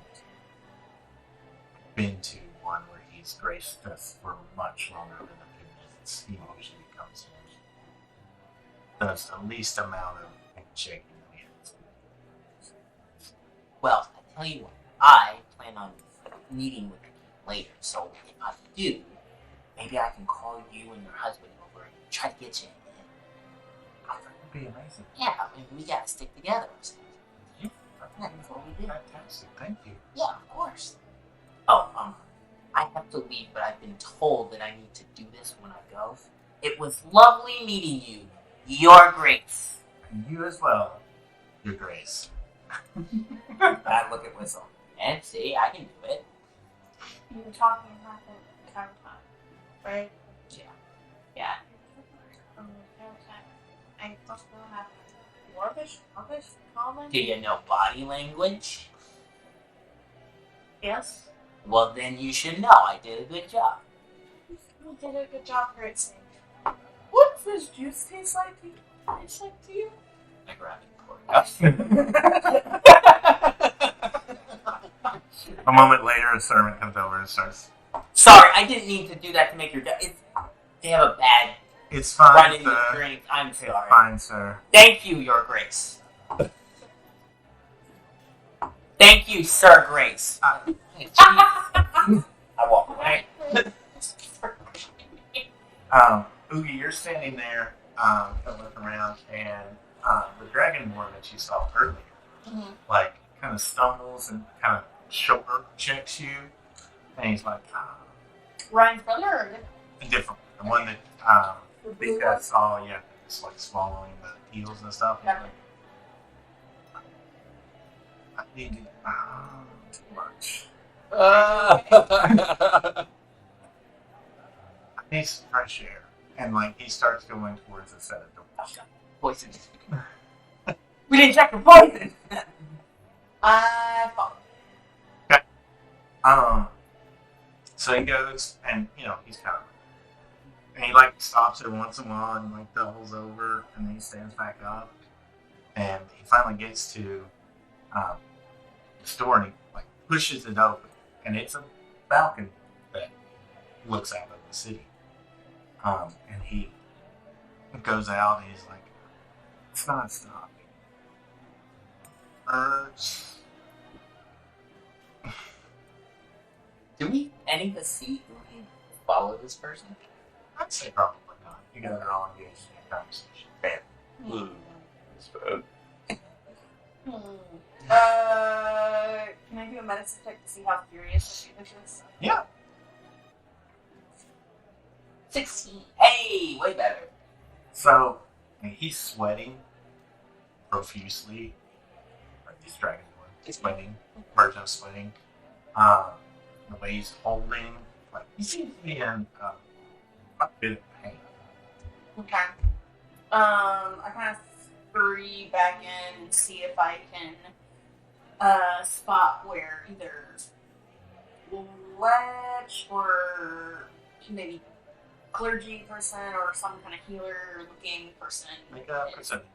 been to one where he's graced us for much longer than a few minutes. He usually comes in, does the least amount of shaking hands. Well, I tell you what, I plan on meeting with the king later, so if I do, maybe I can call you and your husband over and try to get you in. Oh, that would be amazing. Yeah, I mean, we gotta stick together or something. Yeah, That's what we do. fantastic. Thank you. Yeah, of course. Oh, I have to leave, but I've been told that I need to do this when I go. It was lovely meeting you, Your Grace. And you as well, Your Grace. I look at Whistle. And see, I can do it. You were talking about the time, right? Yeah. Yeah. I don't know how. Dwarvish, common? Do you know body language? Yes. Well, then you should know I did a good job. You did a good job, Gracie. What does juice taste like to you? Taste like to you? I grabbed it. A moment later, a servant comes over and starts. Sorry, I didn't mean to do that to make your day. They have a bad It's fine, running sir. drink. I'm It's sorry. fine, sir. Thank you, Your Grace. Thank you, Sir Grace. I walk away. Oogie, you're standing there, looking around, and the dragonborn that you saw earlier, like, kind of stumbles and kind of shoulder checks you, and he's like, Ryan's brother or a different one. The one that these guys saw, yeah, just like swallowing the heels and stuff. He's like, I need too much. I need some fresh air. And like he starts going towards a set of doors. Poison. We didn't check for poison. I follow. So he goes and he's kind of and he like stops every once in a while and like doubles over and then he stands back up and he finally gets to the store and he like pushes it open and it's a balcony that looks out of the city. And he goes out and he's like, it's not stopping. Do we any of us see who we follow this person? I'd say probably not. You guys are all engaged in a conversation. Bam. It's bad. Can I do a medicine check to see how furious she is? Yeah. 16. Hey, way better. So he's sweating profusely. Or he's dragging one. He's sweating. Virgin sweating. The way he's holding, like he seems to be in a bit of pain. Okay. I kind of scurry back in and see if I can spot where either ledge or maybe clergy person or some kind of healer looking person. Make a percentage.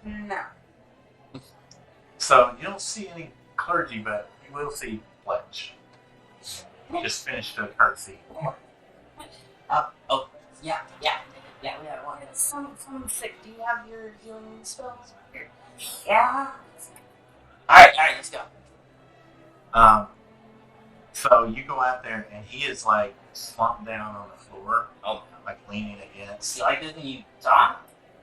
No. So you don't see any clergy, but you will see pledge. Just finished a curtsy. Yeah, we have one. Someone's sick. Do you have your healing spells here? Yeah. Alright, let's go. So you go out there, and he is like slumped down on the floor, like leaning against. You like this when you saw him?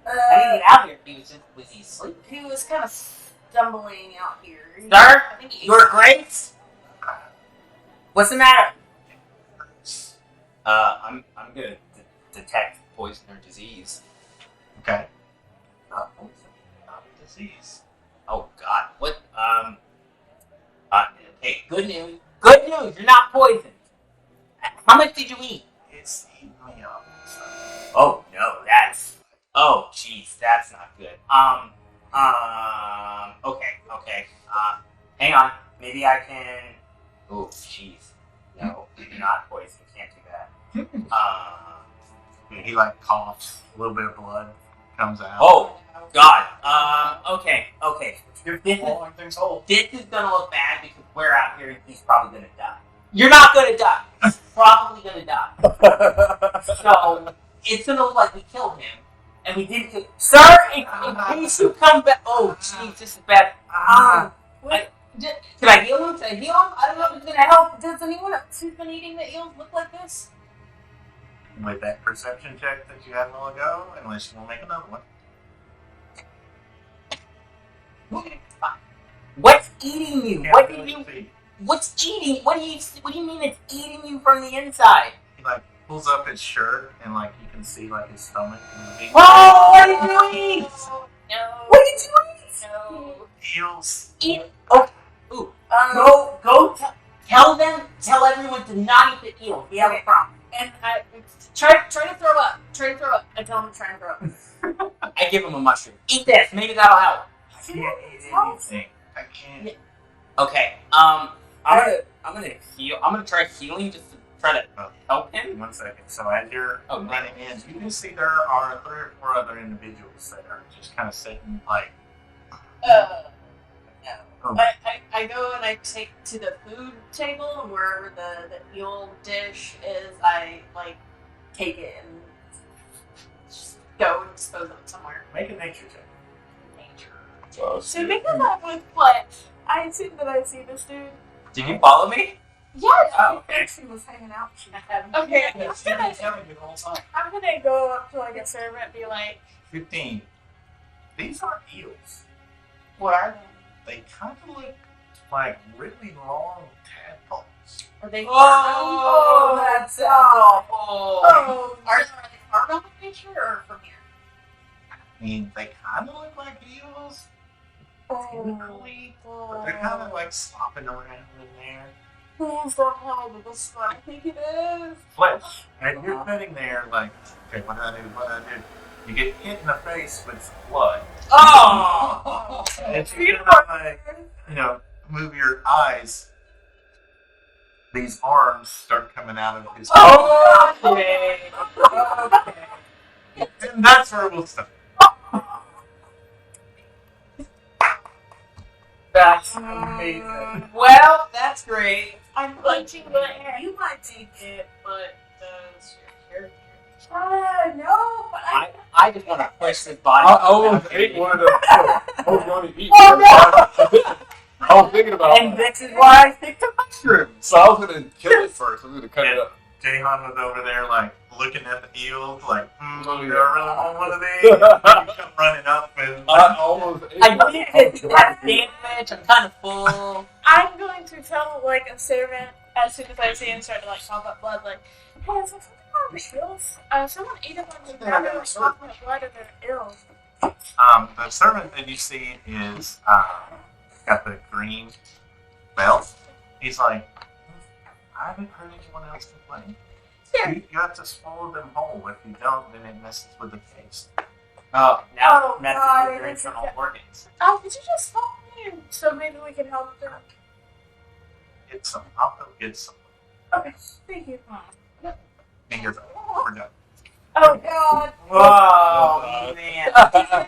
How did he get out here? Was he asleep? He was kind of stumbling out here. Sir, Your Grace? What's the matter? I'm gonna detect poison or disease. Okay. Not poison, not disease. Oh God, what? Hey, good news. Good news. You're not poisoned. How much did you eat? It's eating me up. So. Oh no, that's. Oh jeez, that's not good. Okay. Hang on. Maybe I can. Oh jeez. No, you're not poisoned. Can't do that. He like coughs. A little bit of blood comes out. Oh God. Okay. You're This is, following things whole. this is gonna look bad because we're out here. He's probably gonna die. You're not gonna die. He's probably gonna die. So it's gonna look like we killed him, and we didn't kill. Sir, in case you come back. Oh jeez, this is bad. Can I heal him? I don't know if it's gonna help. Does anyone else who's been eating the eels look like this? With that perception check that you had a while ago, unless you want to make another one. What's eating you? Can't What did really you? see. What's eating? What do you mean it's eating you from the inside? He like pulls up his shirt and like you can see like his stomach moving. Oh, what did you eat? No. What did you eat? No. Eels. Eat. Oh, ooh. Tell everyone to not eat the eel. We have a problem. And I try to throw up. I tell him to try and throw up. I give him a mushroom. Eat this. Maybe that'll help. I can't eat anything. I can't. Yeah. Okay. I'm gonna heal. I'm gonna try healing just to try to help him. 1 second. So as you're Oh, running in, you can see there are 3 or 4 other individuals that are just kind of sitting like. No. Oh. I go and I take to the food table and wherever the eel dish is, I like take it and just go and dispose of it somewhere. Make a nature check. Oh, So shit. because I'm with Fletch, I assume that I see this dude. Did you follow me? Yes. Oh, okay. She was hanging out. Okay. Yeah, Steven's having you the whole time. I'm gonna go up to like a servant and be like, 15. These aren't eels. What are They kind of look like really long tadpoles. they? Are they? Oh, that's awful. oh, Are they carved on the picture or from here? I mean, they kind of look like eels, technically, but they're kind of like slopping around in there. please don't tell me that this is what I think it is. Fletch, and you're sitting there like, okay, what do I do? You get hit in the face with blood. Oh. And you kind of like, move your eyes. These arms start coming out of his Okay. And that's where we'll stop. That's amazing. Well, that's great. I'm punching my hair. You might take it, but does your character? No, but I just want to push this body. I almost ate one of those. I was going to eat Oh, one. I was thinking about And it. this is why I picked the mushroom. So I was going to kill it first. I was going to cut it up. Jahan was over there, like, looking at the eels, like, Oh, do yeah. I really want one of these? And you come running up and... I almost ate I one. did that damage. I'm kind of full. I'm going to tell like a servant as soon as I see him start to like cough up blood, like, hey, is there something wrong with eels? Someone ate a bunch of blood and was coughing up blood and they're ill. The servant that you see is, got the green belt. He's like, I haven't heard anyone else complain. Yeah. You have to swallow them whole. If you don't, then it messes with the taste. Oh, now Oh, messing God, with your it's internal okay. organs. Oh, could you just follow me so maybe we can help them? Get some. I'll go get some. Okay, thank you. And you're done. We're done. Oh God. Whoa, man.